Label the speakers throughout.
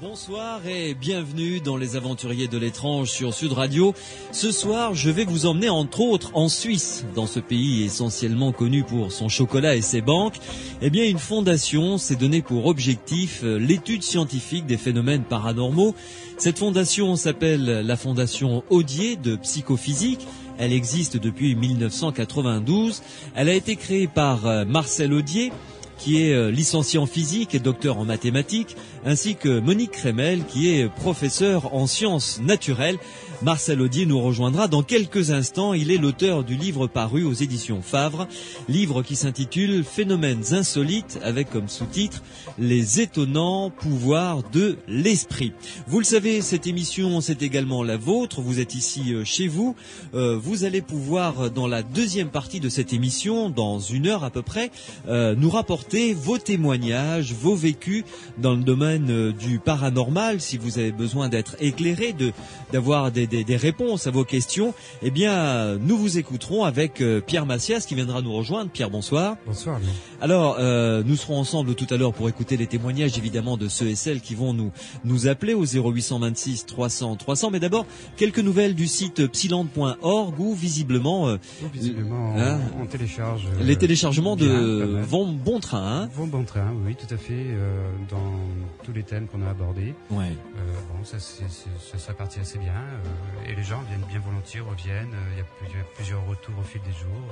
Speaker 1: Bonsoir et bienvenue dans Les Aventuriers de l'étrange sur Sud Radio. Ce soir, je vais vous emmener entre autres en Suisse. Dans ce pays essentiellement connu pour son chocolat et ses banques, eh bien une fondation s'est donnée pour objectif l'étude scientifique des phénomènes paranormaux. Cette fondation s'appelle la Fondation Audier de psychophysique. Elle existe depuis 1992. Elle a été créée par Marcel Audier, qui est licencié en physique et docteur en mathématiques, ainsi que Monique Crémel, qui est professeur en sciences naturelles. Marcel Audier nous rejoindra dans quelques instants. Il est l'auteur du livre paru aux éditions Favre, livre qui s'intitule « Phénomènes insolites » avec comme sous-titre « Les étonnants pouvoirs de l'esprit ». Vous le savez, cette émission, c'est également la vôtre. Vous êtes ici chez vous. Vous allez pouvoir, dans la deuxième partie de cette émission, dans 1 heure à peu près, nous rapporter vos témoignages, vos vécus dans le domaine du paranormal. Si vous avez besoin d'être éclairé, d'avoir des réponses à vos questions, eh bien, nous vous écouterons avec Pierre Massias qui viendra nous rejoindre. Pierre, bonsoir.
Speaker 2: Bonsoir, Alain.
Speaker 1: Alors, nous serons ensemble tout à l'heure pour écouter les témoignages, évidemment, de ceux et celles qui vont nous appeler au 0826 300 300. Mais d'abord, quelques nouvelles du site psylande.org où, visiblement,
Speaker 2: on télécharge...
Speaker 1: les téléchargements
Speaker 2: bien,
Speaker 1: vont bon train.
Speaker 2: Vont bon train, oui, tout à fait, dans tous les thèmes qu'on a abordés.
Speaker 1: Ouais.
Speaker 2: Bon, ça partit assez bien. Et les gens viennent bien volontiers, reviennent. Il y a plusieurs retours au fil des jours.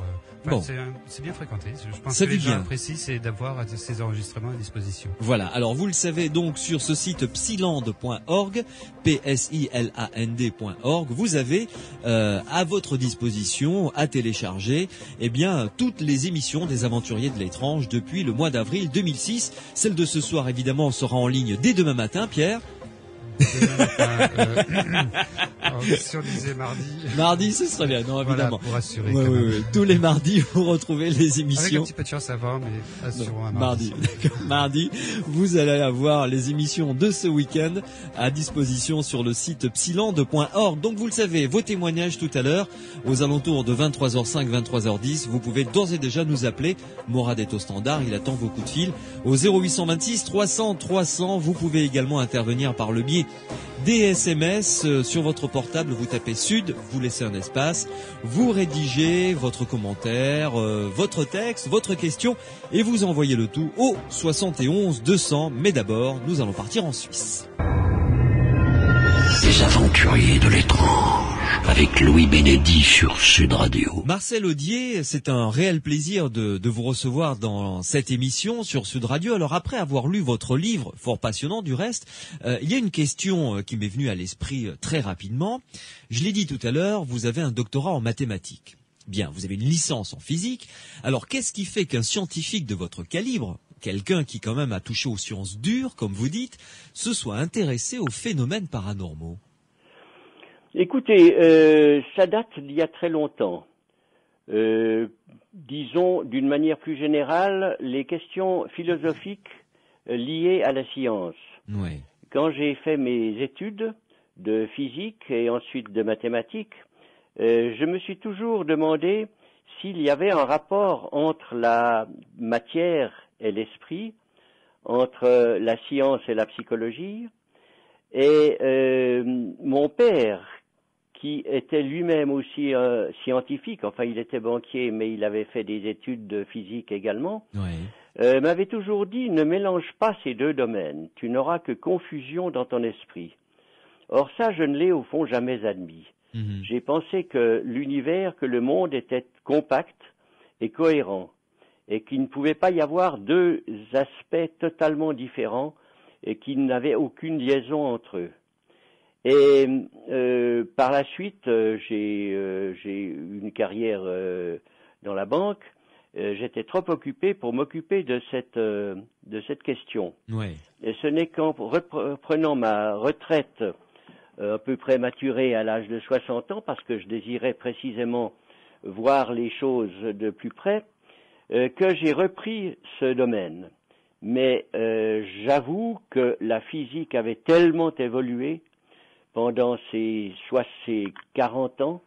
Speaker 2: C'est bien fréquenté. Je pense que les gens apprécient, c'est d'avoir ces enregistrements à disposition.
Speaker 1: Voilà. Alors vous le savez donc sur ce site psylande.org, psyland.org, vous avez à votre disposition à télécharger toutes les émissions des Aventuriers de l'étrange depuis le mois d'avril 2006. Celle de ce soir évidemment sera en ligne dès demain matin, Pierre.
Speaker 2: Si on disait mardi.
Speaker 1: Mardi, ce serait bien, non, évidemment.
Speaker 2: Voilà, pour assurer.
Speaker 1: Oui. Tous les mardis, vous retrouvez les émissions.
Speaker 2: Avec un petit peu de chance avant, mais assurons un
Speaker 1: mardi. Mardi, vous allez avoir les émissions de ce week-end à disposition sur le site psylande.org. Donc, vous le savez, vos témoignages tout à l'heure, aux alentours de 23h05, 23h10, vous pouvez d'ores et déjà nous appeler. Morad est au standard, il attend vos coups de fil. Au 0826 300 300, vous pouvez également intervenir par le biais des SMS sur votre portable, vous tapez Sud, vous laissez un espace, vous rédigez votre commentaire, votre texte, votre question et vous envoyez le tout au 71 200. Mais d'abord, nous allons partir en Suisse.
Speaker 3: Les Aventuriers de l'étrange avec Louis Bénédy sur Sud Radio.
Speaker 1: Marcel Audier, c'est un réel plaisir de vous recevoir dans cette émission sur Sud Radio. Alors après avoir lu votre livre, fort passionnant du reste, il y a une question qui m'est venue à l'esprit très rapidement. Je l'ai dit tout à l'heure, vous avez un doctorat en mathématiques. Bien, vous avez une licence en physique. Alors qu'est-ce qui fait qu'un scientifique de votre calibre, quelqu'un qui quand même a touché aux sciences dures, comme vous dites, se soit intéressé aux phénomènes paranormaux?
Speaker 4: Écoutez, ça date d'il y a très longtemps. Disons, d'une manière plus générale, les questions philosophiques liées à la science.
Speaker 1: Oui.
Speaker 4: Quand j'ai fait mes études de physique et ensuite de mathématiques, je me suis toujours demandé s'il y avait un rapport entre la matière et l'esprit, entre la science et la psychologie. Et mon père, qui était lui-même aussi scientifique, enfin il était banquier, mais il avait fait des études de physique également, m'avait toujours dit, ne mélange pas ces deux domaines, tu n'auras que confusion dans ton esprit. Or ça, je ne l'ai au fond jamais admis. J'ai pensé que l'univers, que le monde était compact et cohérent, et qu'il ne pouvait pas y avoir deux aspects totalement différents, et qui n'avaient aucune liaison entre eux. Et par la suite, j'ai eu une carrière dans la banque. J'étais trop occupé pour m'occuper de cette question.
Speaker 1: Oui.
Speaker 4: Et ce n'est qu'en reprenant ma retraite un peu prématurée à l'âge de 60 ans, parce que je désirais précisément voir les choses de plus près, que j'ai repris ce domaine. Mais j'avoue que la physique avait tellement évolué pendant ces 40 ans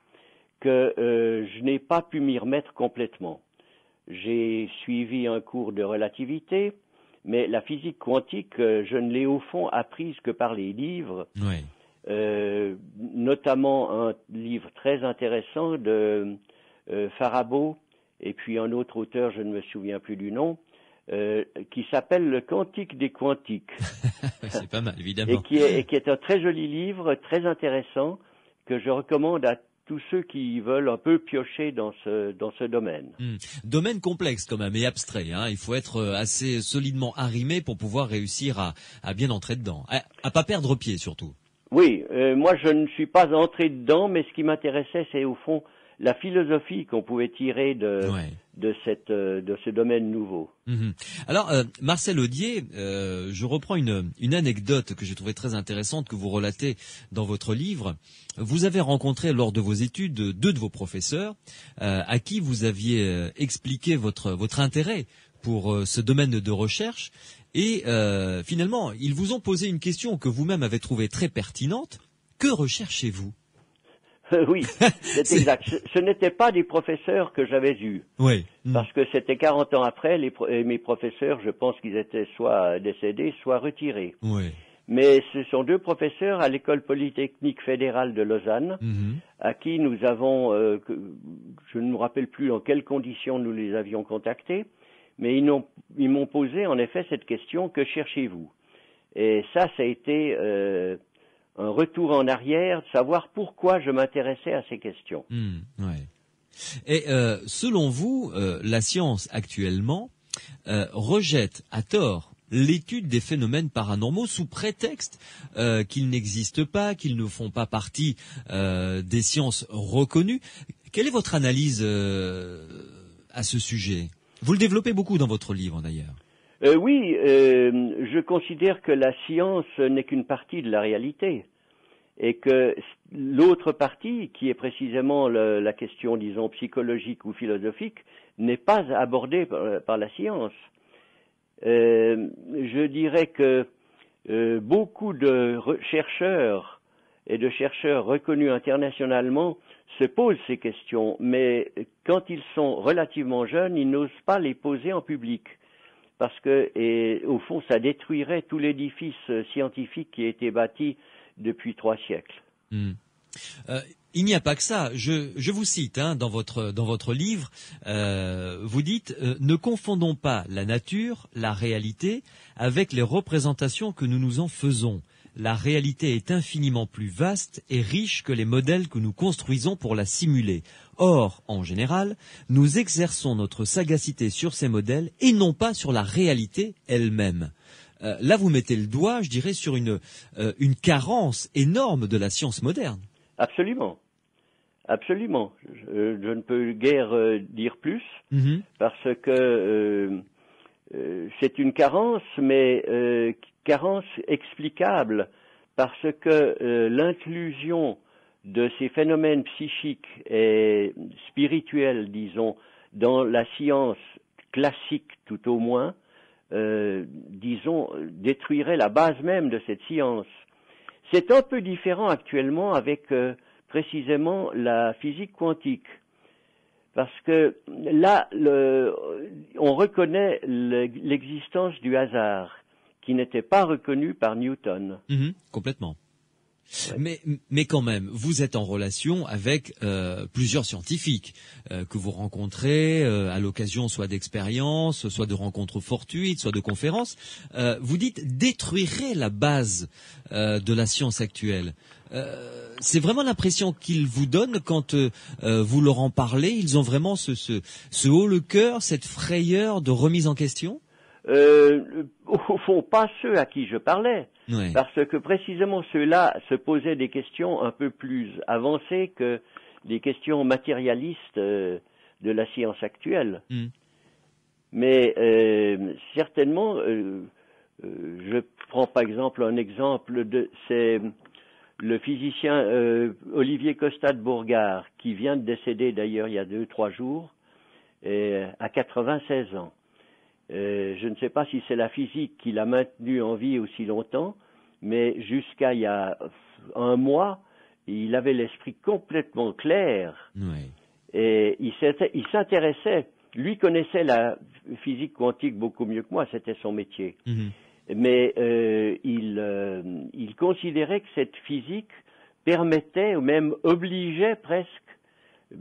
Speaker 4: que je n'ai pas pu m'y remettre complètement. J'ai suivi un cours de relativité, mais la physique quantique, je ne l'ai au fond apprise que par les livres, notamment un livre très intéressant de Farabaud, et puis un autre auteur, je ne me souviens plus du nom, qui s'appelle Le Quantique des Quantiques.
Speaker 1: C'est pas mal, évidemment.
Speaker 4: Et qui est un très joli livre, très intéressant, que je recommande à tous ceux qui veulent un peu piocher dans ce domaine.
Speaker 1: Domaine complexe quand même et abstrait, hein. Il faut être assez solidement arrimé pour pouvoir réussir à bien entrer dedans, à pas perdre pied surtout.
Speaker 4: Oui, moi je ne suis pas entré dedans, mais ce qui m'intéressait, c'est au fond la philosophie qu'on pouvait tirer de ce domaine nouveau.
Speaker 1: Alors, Marcel Audier, je reprends une anecdote que j'ai trouvée très intéressante que vous relatez dans votre livre. Vous avez rencontré lors de vos études deux de vos professeurs à qui vous aviez expliqué votre intérêt pour ce domaine de recherche et finalement, ils vous ont posé une question que vous-même avez trouvée très pertinente. Que recherchez-vous ?
Speaker 4: Oui, c'est exact. Ce n'étaient pas des professeurs que j'avais eus.
Speaker 1: Oui.
Speaker 4: Parce que c'était 40 ans après, mes professeurs, je pense qu'ils étaient soit décédés, soit retirés.
Speaker 1: Oui.
Speaker 4: Mais ce sont deux professeurs à l'École Polytechnique Fédérale de Lausanne, à qui nous avons, je ne me rappelle plus dans quelles conditions nous les avions contactés, mais ils m'ont posé en effet cette question, que cherchez-vous? Et ça a été un retour en arrière, de savoir pourquoi je m'intéressais à ces questions.
Speaker 1: Ouais. Et selon vous, la science actuellement rejette à tort l'étude des phénomènes paranormaux sous prétexte qu'ils n'existent pas, qu'ils ne font pas partie des sciences reconnues. Quelle est votre analyse à ce sujet? Vous le développez beaucoup dans votre livre d'ailleurs.
Speaker 4: Oui, je considère que la science n'est qu'une partie de la réalité et que l'autre partie, qui est précisément la question, disons, psychologique ou philosophique, n'est pas abordée par la science. Je dirais que beaucoup de chercheurs et de chercheurs reconnus internationalement se posent ces questions, mais quand ils sont relativement jeunes, ils n'osent pas les poser en public. Parce que, au fond, ça détruirait tout l'édifice scientifique qui a été bâti depuis 3 siècles.
Speaker 1: Il n'y a pas que ça. Je vous cite dans votre livre, vous dites ne confondons pas la nature, la réalité, avec les représentations que nous nous en faisons. La réalité est infiniment plus vaste et riche que les modèles que nous construisons pour la simuler. Or, en général, nous exerçons notre sagacité sur ces modèles et non pas sur la réalité elle-même. Là, vous mettez le doigt, je dirais, sur une carence énorme de la science moderne.
Speaker 4: Absolument. Absolument. Je ne peux guère dire plus, parce que c'est une carence, mais carence explicable, parce que l'inclusion de ces phénomènes psychiques et spirituels, disons, dans la science classique tout au moins, disons, détruirait la base même de cette science. C'est un peu différent actuellement avec précisément la physique quantique, parce que là, on reconnaît l'existence du hasard, qui n'était pas reconnu par Newton.
Speaker 1: Complètement. Ouais. Mais quand même, vous êtes en relation avec plusieurs scientifiques que vous rencontrez à l'occasion soit d'expériences, soit de rencontres fortuites, soit de conférences. Vous dites détruirez la base de la science actuelle. C'est vraiment l'impression qu'ils vous donnent quand vous leur en parlez. Ils ont vraiment ce haut-le-cœur, cette frayeur de remise en question.
Speaker 4: Au fond, pas ceux à qui je parlais, parce que précisément ceux-là se posaient des questions un peu plus avancées que des questions matérialistes de la science actuelle. Mais certainement, je prends par exemple un exemple, c'est le physicien Olivier Costa de Bourgard, qui vient de décéder d'ailleurs il y a 2-3 jours, à 96 ans. Je ne sais pas si c'est la physique qui l'a maintenu en vie aussi longtemps, mais jusqu'à il y a 1 mois, il avait l'esprit complètement clair. Et il s'intéressait lui connaissait la physique quantique beaucoup mieux que moi, c'était son métier. Mais il considérait que cette physique permettait ou même obligeait presque,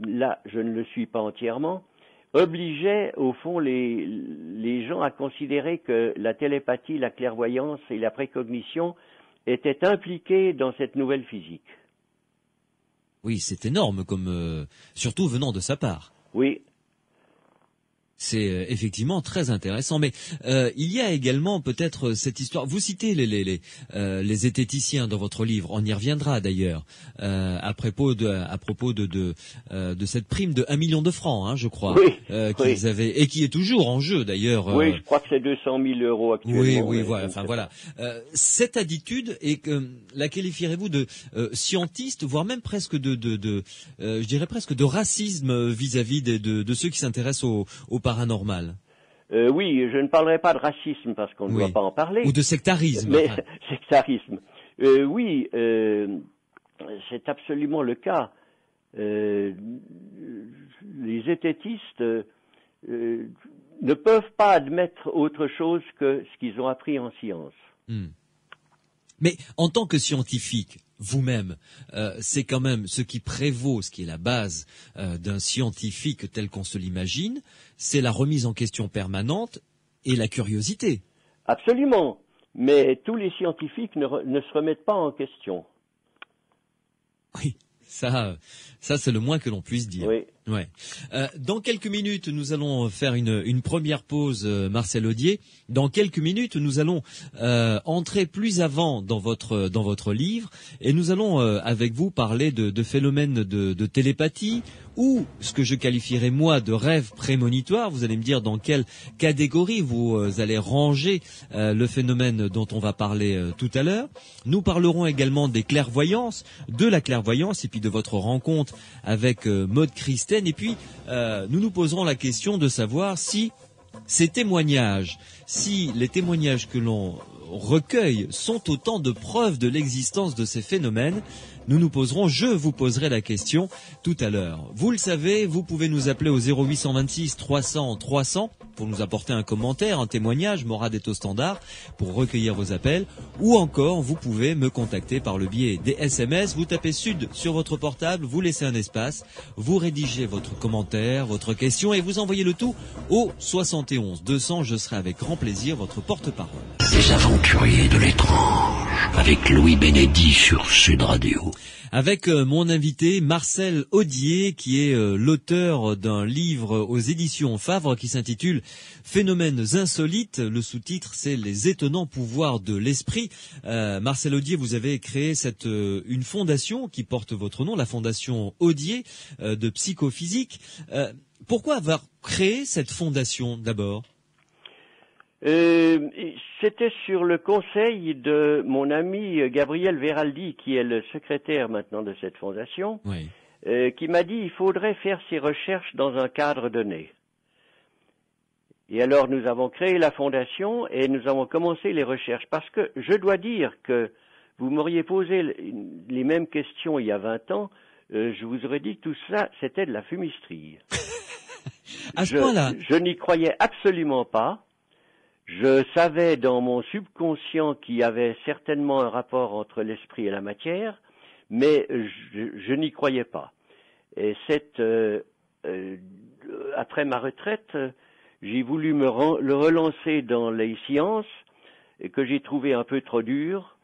Speaker 4: là je ne le suis pas entièrement, obligeait au fond les gens à considérer que la télépathie, la clairvoyance et la précognition étaient impliquées dans cette nouvelle physique.
Speaker 1: Oui, c'est énorme, surtout venant de sa part.
Speaker 4: Oui.
Speaker 1: C'est effectivement très intéressant, mais il y a également peut-être cette histoire. Vous citez les zététiciens dans votre livre. On y reviendra d'ailleurs à propos de cette prime de 1 million de francs, hein, je crois, qu'ils avaient et qui est toujours en jeu d'ailleurs.
Speaker 4: Oui, je crois que c'est 200 000 euros actuellement.
Speaker 1: Oui, voilà. Enfin voilà. Cette attitude la qualifierez-vous de scientiste, voire même presque je dirais presque de racisme vis-à-vis de ceux qui s'intéressent au paranormal.
Speaker 4: Oui, je ne parlerai pas de racisme parce qu'on ne doit pas en parler.
Speaker 1: Ou de sectarisme.
Speaker 4: Mais sectarisme. Oui, c'est absolument le cas. Les zététistes ne peuvent pas admettre autre chose que ce qu'ils ont appris en science.
Speaker 1: Mais en tant que scientifique, vous-même, c'est quand même ce qui prévaut, ce qui est la base d'un scientifique tel qu'on se l'imagine, c'est la remise en question permanente et la curiosité.
Speaker 4: Absolument, mais tous les scientifiques ne se remettent pas en question.
Speaker 1: Oui, ça c'est le moins que l'on puisse dire.
Speaker 4: Oui.
Speaker 1: Ouais. Dans quelques minutes, nous allons faire une première pause, Marcel Audier. Dans quelques minutes, nous allons entrer plus avant dans votre livre et nous allons avec vous parler de phénomènes de télépathie ou ce que je qualifierais moi de rêve prémonitoire. Vous allez me dire dans quelle catégorie vous allez ranger le phénomène dont on va parler tout à l'heure. Nous parlerons également des clairvoyances, de la clairvoyance et puis de votre rencontre avec Maude Christen. Et puis, nous nous poserons la question de savoir si les témoignages que l'on recueille sont autant de preuves de l'existence de ces phénomènes. Je vous poserai la question tout à l'heure. Vous le savez, vous pouvez nous appeler au 0826 300 300 pour nous apporter un commentaire, un témoignage. Morad est au standard pour recueillir vos appels. Ou encore, vous pouvez me contacter par le biais des SMS. Vous tapez Sud sur votre portable, vous laissez un espace, vous rédigez votre commentaire, votre question et vous envoyez le tout au 71 200. Je serai avec grand plaisir votre porte-parole.
Speaker 3: Les aventuriers de l'étrange avec Louis Bénédy sur Sud Radio.
Speaker 1: Avec mon invité Marcel Audier, qui est l'auteur d'un livre aux éditions Favre qui s'intitule Phénomènes insolites. Le sous-titre, c'est Les étonnants pouvoirs de l'esprit. Marcel Audier, vous avez créé une fondation qui porte votre nom, la Fondation Audier de psychophysique. Pourquoi avoir créé cette fondation d'abord ?
Speaker 4: C'était sur le conseil de mon ami Gabriel Veraldi, qui est le secrétaire maintenant de cette fondation, qui m'a dit il faudrait faire ces recherches dans un cadre donné. Et alors nous avons créé la fondation et nous avons commencé les recherches. Parce que je dois dire que vous m'auriez posé les mêmes questions il y a 20 ans, je vous aurais dit que tout ça c'était de la fumisterie.
Speaker 1: À ce point-là.
Speaker 4: Je n'y croyais absolument pas. Je savais dans mon subconscient qu'il y avait certainement un rapport entre l'esprit et la matière, mais je n'y croyais pas. Et après ma retraite, j'ai voulu le relancer dans les sciences, que j'ai trouvé un peu trop dur,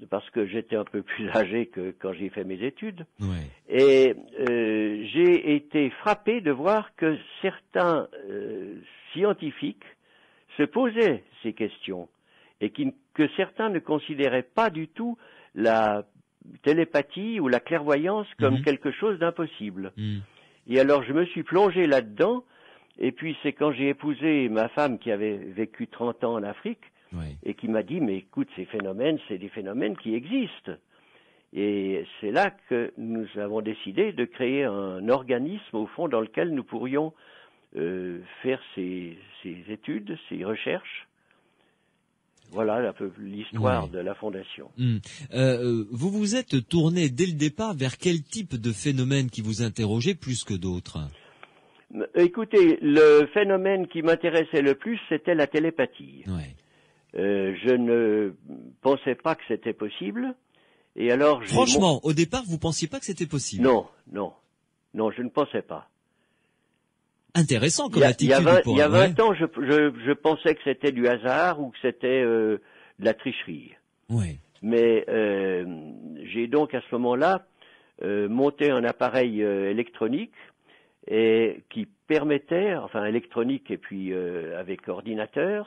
Speaker 4: parce que j'étais un peu plus âgé que quand j'ai fait mes études. Et j'ai été frappé de voir que certains scientifiques se posaient ces questions et que certains ne considéraient pas du tout la télépathie ou la clairvoyance comme quelque chose d'impossible. Et alors je me suis plongé là-dedans et puis c'est quand j'ai épousé ma femme qui avait vécu 30 ans en Afrique et qui m'a dit mais écoute ces phénomènes, c'est des phénomènes qui existent. Et c'est là que nous avons décidé de créer un organisme au fond dans lequel nous pourrions faire ces études, ces recherches. Voilà un peu l'histoire de la Fondation.
Speaker 1: Vous vous êtes tourné dès le départ vers quel type de phénomène qui vous interrogeait plus que d'autres ?
Speaker 4: Écoutez, le phénomène qui m'intéressait le plus, c'était la télépathie.
Speaker 1: Ouais.
Speaker 4: Je ne pensais pas que c'était possible. Et alors,
Speaker 1: franchement, au départ, vous pensiez pas que c'était possible?
Speaker 4: Non, je ne pensais pas.
Speaker 1: Intéressant comme attitude.
Speaker 4: Il y a 20 ans, je pensais que c'était du hasard ou que c'était de la tricherie.
Speaker 1: Oui.
Speaker 4: Mais j'ai donc à ce moment-là monté un appareil électronique et qui permettait, enfin électronique et puis avec ordinateur,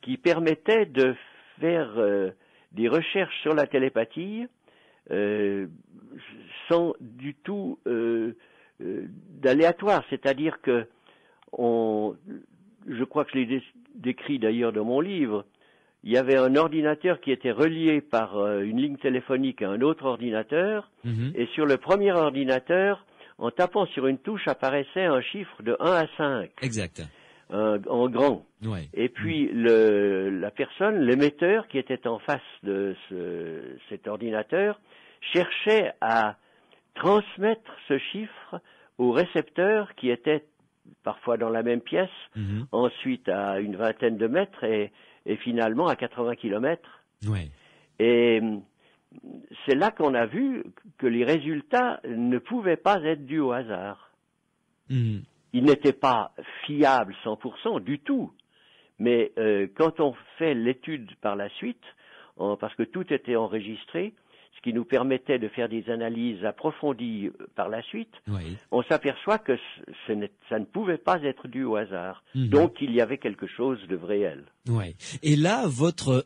Speaker 4: qui permettait de faire des recherches sur la télépathie sans du tout d'aléatoire, c'est-à-dire que je crois que je l'ai décrit d'ailleurs dans mon livre, il y avait un ordinateur qui était relié par une ligne téléphonique à un autre ordinateur, et sur le premier ordinateur, en tapant sur une touche, apparaissait un chiffre de 1 à 5.
Speaker 1: Exact.
Speaker 4: En grand.
Speaker 1: Ouais.
Speaker 4: Et puis la personne, l'émetteur qui était en face de cet ordinateur, cherchait à transmettre ce chiffre au récepteur qui était parfois dans la même pièce, ensuite à une vingtaine de mètres et finalement à 80 kilomètres.
Speaker 1: Ouais.
Speaker 4: Et c'est là qu'on a vu que les résultats ne pouvaient pas être dus au hasard. Ils n'étaient pas fiables 100% du tout. Mais quand on fait l'étude par la suite, parce que tout était enregistré, ce qui nous permettait de faire des analyses approfondies par la suite, on s'aperçoit que ça ne pouvait pas être dû au hasard. Donc il y avait quelque chose de réel.
Speaker 1: Ouais. Et là, votre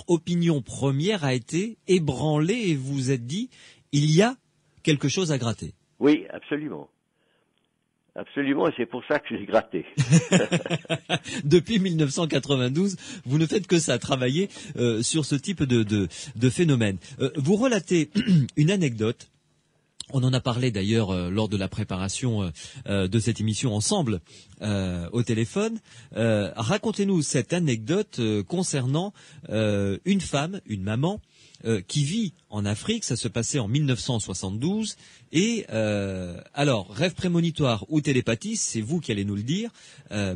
Speaker 1: opinion première a été ébranlée et vous vous êtes dit, il y a quelque chose à gratter.
Speaker 4: Oui, absolument. Absolument, et c'est pour ça que j'ai gratté.
Speaker 1: Depuis 1992, vous ne faites que ça, travailler sur ce type de phénomène. Vous relatez une anecdote. On en a parlé d'ailleurs lors de la préparation de cette émission ensemble au téléphone. Racontez-nous cette anecdote concernant une femme, une maman, qui vit en Afrique. Ça se passait en 1972. Et alors, rêve prémonitoire ou télépathie, c'est vous qui allez nous le dire.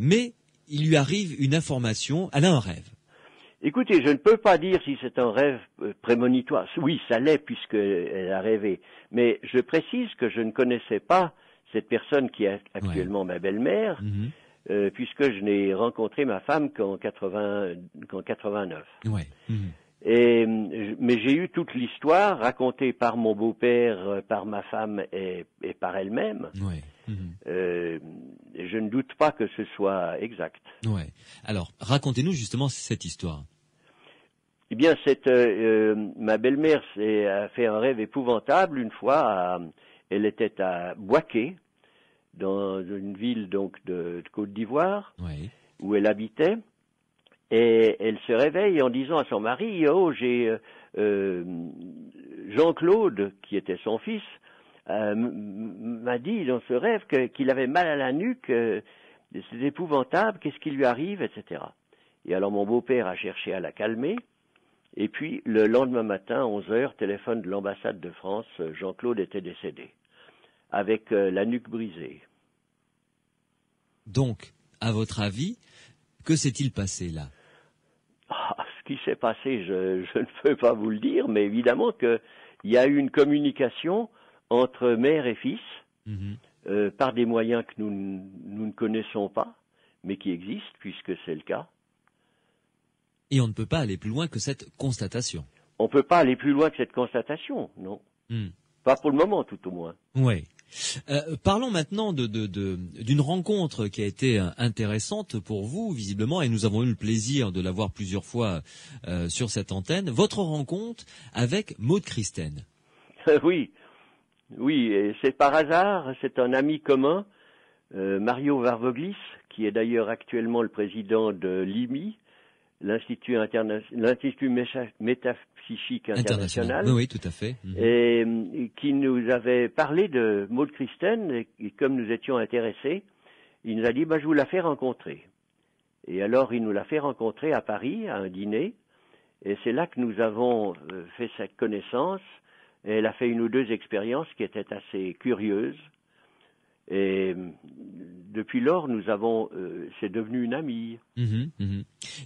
Speaker 1: Mais il lui arrive une information. Elle a un rêve.
Speaker 4: Écoutez, je ne peux pas dire si c'est un rêve prémonitoire. Oui, ça l'est puisqu'elle a rêvé. Mais je précise que je ne connaissais pas cette personne qui est actuellement ma belle-mère, puisque je n'ai rencontré ma femme qu'en 89.
Speaker 1: Ouais.
Speaker 4: Mais j'ai eu toute l'histoire racontée par mon beau-père, par ma femme et par elle-même. Je ne doute pas que ce soit exact.
Speaker 1: Ouais. Alors, racontez-nous justement cette histoire.
Speaker 4: Eh bien, ma belle-mère a fait un rêve épouvantable une fois. Elle était à Bouaké, dans une ville donc de Côte d'Ivoire, où elle habitait. Et elle se réveille en disant à son mari, j'ai Jean-Claude, qui était son fils, m'a dit dans ce rêve qu'il avait mal à la nuque, c'est épouvantable, qu'est-ce qui lui arrive, etc. Et alors mon beau-père a cherché à la calmer, et puis le lendemain matin, 11h, téléphone de l'ambassade de France, Jean-Claude était décédé, avec la nuque brisée.
Speaker 1: Donc, à votre avis, que s'est-il passé là ?
Speaker 4: Ce qui s'est passé, je ne peux pas vous le dire, mais évidemment qu'il y a eu une communication entre mère et fils, par des moyens que nous ne connaissons pas, mais qui existent, puisque c'est le cas.
Speaker 1: Et on ne peut pas aller plus loin que cette constatation.
Speaker 4: On ne peut pas aller plus loin que cette constatation, non. Pas pour le moment, tout au moins.
Speaker 1: Oui. Parlons maintenant d'une rencontre qui a été intéressante pour vous, visiblement, et nous avons eu le plaisir de la voir plusieurs fois sur cette antenne. Votre rencontre avec Maud Christen.
Speaker 4: Oui, et c'est par hasard, c'est un ami commun, Mario Varvoglis, qui est d'ailleurs actuellement le président de l'IMI, l'Institut Métapsychique International.
Speaker 1: Oui, tout à fait.
Speaker 4: Et qui nous avait parlé de Maud Christen, et comme nous étions intéressés, il nous a dit, je vous la fais rencontrer. Et alors, il nous l'a fait rencontrer à Paris, à un dîner, et c'est là que nous avons fait cette connaissance, et elle a fait une ou deux expériences qui étaient assez curieuses, Et depuis lors, c'est devenu une amie.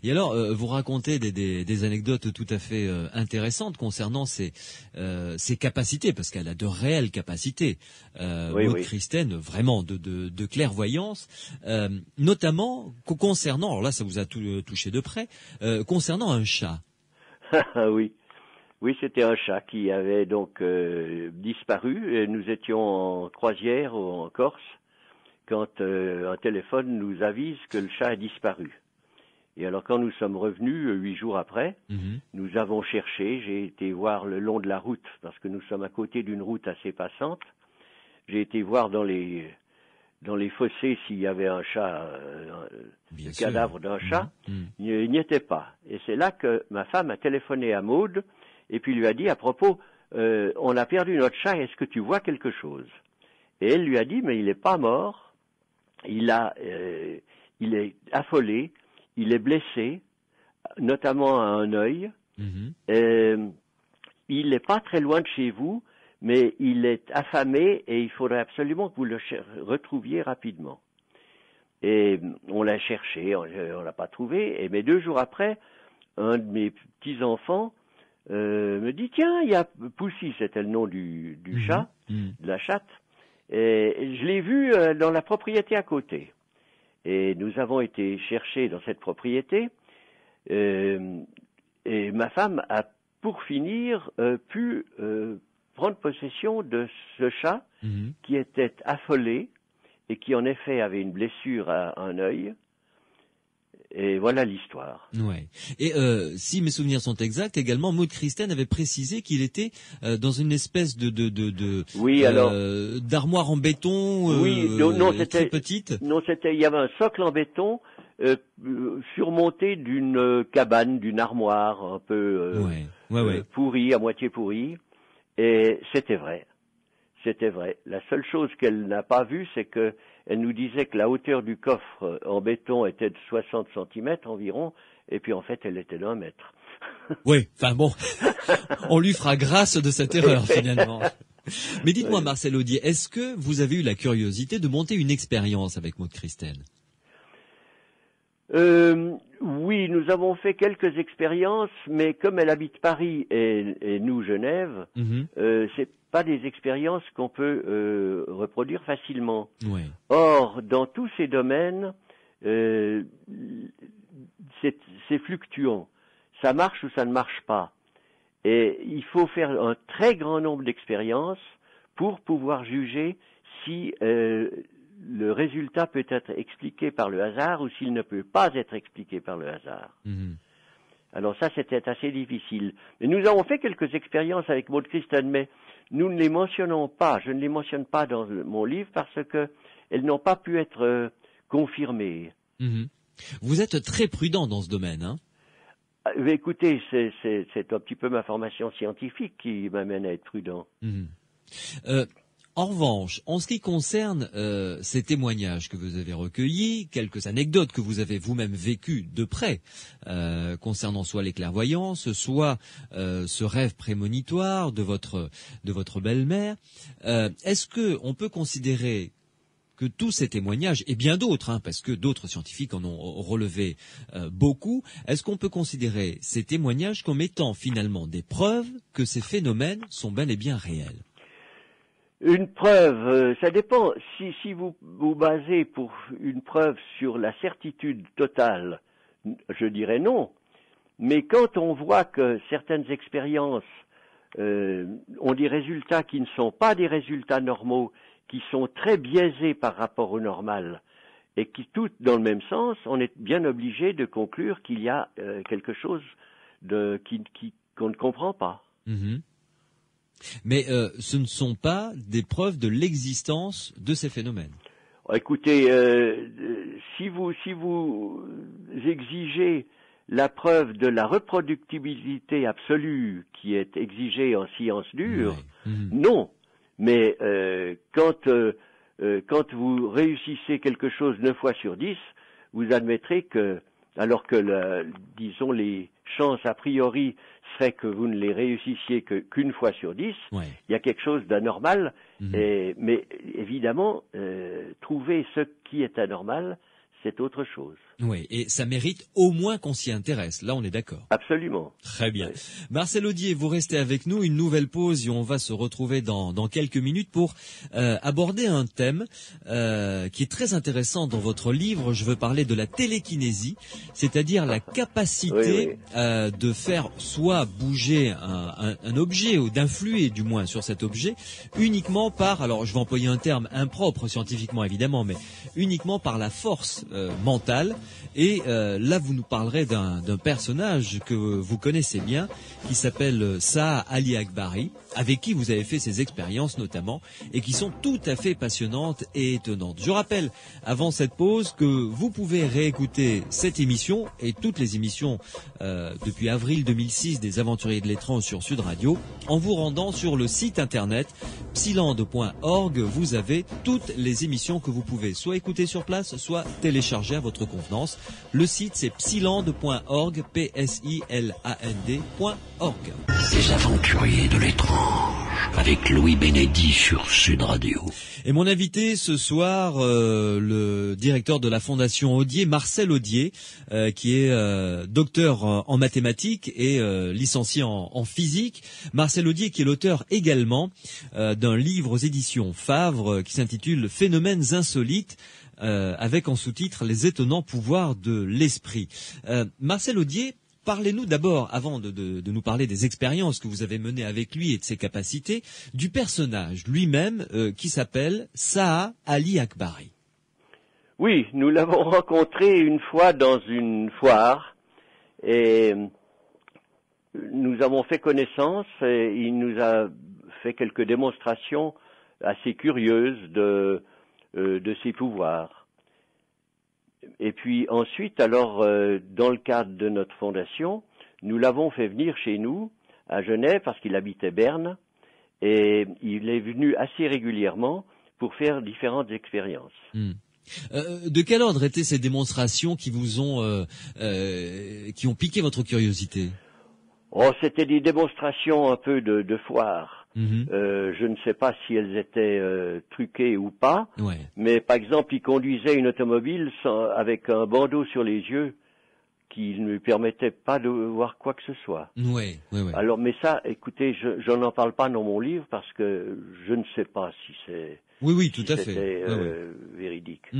Speaker 1: Et alors, vous racontez des anecdotes tout à fait intéressantes concernant ses capacités, parce qu'elle a de réelles capacités. Maud Christine, vraiment de clairvoyance, notamment concernant, alors là, ça vous a touché de près, concernant un chat.
Speaker 4: Oui. Oui, c'était un chat qui avait donc disparu. Et nous étions en croisière en Corse quand un téléphone nous avise que le chat a disparu. Et alors quand nous sommes revenus 8 jours après, nous avons cherché. J'ai été voir le long de la route parce que nous sommes à côté d'une route assez passante. J'ai été voir dans les fossés s'il y avait un chat, le cadavre d'un chat. Il n'y était pas. Et c'est là que ma femme a téléphoné à Maud. Et puis lui a dit, à propos, on a perdu notre chat, est-ce que tu vois quelque chose? Et elle lui a dit, mais il n'est pas mort, il est affolé, il est blessé, notamment à un œil, il n'est pas très loin de chez vous, mais il est affamé et il faudrait absolument que vous le retrouviez rapidement. Et on l'a cherché, on l'a pas trouvé, mais 2 jours après, un de mes petits-enfants me dit, tiens, il y a Poussy, c'était le nom du chat, de la chatte, et je l'ai vu dans la propriété à côté. Et nous avons été chercher dans cette propriété, et ma femme a, pour finir, pu prendre possession de ce chat qui était affolé et qui en effet avait une blessure à un œil. Et voilà l'histoire.
Speaker 1: Ouais. Et si mes souvenirs sont exacts, également Maud Christine avait précisé qu'il était dans une espèce d'armoire en béton, très petite.
Speaker 4: Non, il y avait un socle en béton surmonté d'une cabane, d'une armoire un peu pourrie, à moitié pourrie. Et c'était vrai. C'était vrai. La seule chose qu'elle n'a pas vue, c'est que elle nous disait que la hauteur du coffre en béton était de 60 cm environ, et puis en fait, elle était d'1 mètre.
Speaker 1: Oui, enfin bon, on lui fera grâce de cette erreur finalement. Mais dites-moi, Marcel Audier, est-ce que vous avez eu la curiosité de monter une expérience avec Maud Christine?
Speaker 4: Oui, nous avons fait quelques expériences, mais comme elle habite Paris et nous Genève, c'est pas des expériences qu'on peut reproduire facilement.
Speaker 1: Ouais.
Speaker 4: Or, dans tous ces domaines, c'est fluctuant. Ça marche ou ça ne marche pas. Et il faut faire un très grand nombre d'expériences pour pouvoir juger si le résultat peut être expliqué par le hasard ou s'il ne peut pas être expliqué par le hasard. Alors ça, c'était assez difficile. Mais nous avons fait quelques expériences avec Maud Christine, mais nous ne les mentionnons pas. Je ne les mentionne pas dans mon livre parce que elles n'ont pas pu être confirmées.
Speaker 1: Vous êtes très prudent dans ce domaine, hein?
Speaker 4: Écoutez, c'est un petit peu ma formation scientifique qui m'amène à être prudent.
Speaker 1: En revanche, en ce qui concerne ces témoignages que vous avez recueillis, quelques anecdotes que vous avez vous-même vécues de près, concernant soit les clairvoyances, soit ce rêve prémonitoire de votre belle-mère, est-ce que on peut considérer que tous ces témoignages, et bien d'autres, parce que d'autres scientifiques en ont relevé beaucoup, est-ce qu'on peut considérer ces témoignages comme étant finalement des preuves que ces phénomènes sont bel et bien réels?
Speaker 4: Une preuve, ça dépend. Si vous vous basez pour une preuve sur la certitude totale, je dirais non. Mais quand on voit que certaines expériences ont des résultats qui ne sont pas des résultats normaux, qui sont très biaisés par rapport au normal, et qui toutes dans le même sens, on est bien obligé de conclure qu'il y a quelque chose qu'on ne comprend pas.
Speaker 1: Mais ce ne sont pas des preuves de l'existence de ces phénomènes.
Speaker 4: Écoutez, si vous exigez la preuve de la reproductibilité absolue qui est exigée en science dure, non. Mais quand vous réussissez quelque chose 9 fois sur 10, vous admettrez que, alors que disons les chances a priori serait que vous ne les réussissiez qu'une fois sur 10. Ouais. Il y a quelque chose d'anormal, mais évidemment, trouver ce qui est anormal, c'est autre chose.
Speaker 1: Oui, et ça mérite au moins qu'on s'y intéresse. Là, on est d'accord.
Speaker 4: Absolument.
Speaker 1: Très bien. Oui. Marcel Audier, vous restez avec nous. Une nouvelle pause et on va se retrouver dans quelques minutes pour aborder un thème qui est très intéressant dans votre livre. Je veux parler de la télékinésie, c'est-à-dire la capacité de faire soit bouger un objet ou d'influer du moins sur cet objet uniquement par, alors je vais employer un terme impropre scientifiquement évidemment, mais uniquement par la force mentale. Et là, vous nous parlerez d'un personnage que vous connaissez bien, qui s'appelle Saha Ali Akbari, avec qui vous avez fait ces expériences notamment, et qui sont tout à fait passionnantes et étonnantes. Je rappelle, avant cette pause, que vous pouvez réécouter cette émission et toutes les émissions depuis avril 2006 des Aventuriers de l'étrange sur Sud Radio, en vous rendant sur le site internet psylande.org. Vous avez toutes les émissions que vous pouvez soit écouter sur place, soit télécharger à votre convenance. Le site, c'est psylande.org, psyland.org.
Speaker 3: Les Aventuriers de l'étrange, avec Louis Bénédy sur Sud Radio.
Speaker 1: Et mon invité ce soir, le directeur de la Fondation Audier, Marcel Audier, qui est docteur en mathématiques et licencié en physique. Marcel Audier qui est l'auteur également d'un livre aux éditions Favre qui s'intitule « Phénomènes insolites ». Avec en sous-titre « Les étonnants pouvoirs de l'esprit ». Marcel Audier, parlez-nous d'abord, avant de nous parler des expériences que vous avez menées avec lui et de ses capacités, du personnage lui-même qui s'appelle Saha Ali Akbari.
Speaker 4: Oui, nous l'avons rencontré une fois dans une foire et nous avons fait connaissance et il nous a fait quelques démonstrations assez curieuses de ses pouvoirs. Et puis ensuite, alors, dans le cadre de notre fondation, nous l'avons fait venir chez nous, à Genève, parce qu'il habitait Berne, et il est venu assez régulièrement pour faire différentes expériences.
Speaker 1: De quel ordre étaient ces démonstrations qui vous ont qui ont piqué votre curiosité?
Speaker 4: Oh, c'était des démonstrations un peu de foire. Je ne sais pas si elles étaient truquées ou pas, mais par exemple, il conduisait une automobile avec un bandeau sur les yeux qui ne lui permettait pas de voir quoi que ce soit.
Speaker 1: Ouais.
Speaker 4: Alors, mais ça, écoutez, je n'en parle pas dans mon livre parce que je ne sais pas si c'est
Speaker 1: tout à fait
Speaker 4: véridique.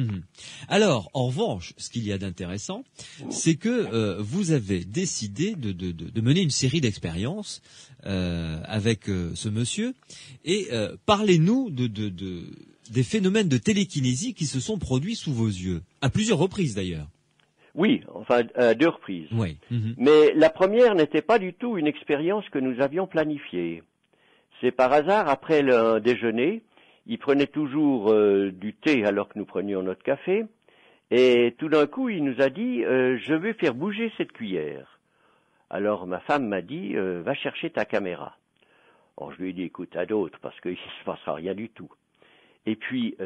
Speaker 1: Alors, en revanche, ce qu'il y a d'intéressant, c'est que vous avez décidé de mener une série d'expériences avec ce monsieur, et parlez-nous des phénomènes de télékinésie qui se sont produits sous vos yeux, à plusieurs reprises d'ailleurs.
Speaker 4: Oui, enfin à 2 reprises.
Speaker 1: Oui.
Speaker 4: Mais la première n'était pas du tout une expérience que nous avions planifiée. C'est par hasard, après le déjeuner, il prenait toujours du thé alors que nous prenions notre café, et tout d'un coup il nous a dit je vais faire bouger cette cuillère. Alors ma femme m'a dit va chercher ta caméra. Alors je lui ai dit écoute, à d'autres parce qu'il ne se passera rien du tout. Et puis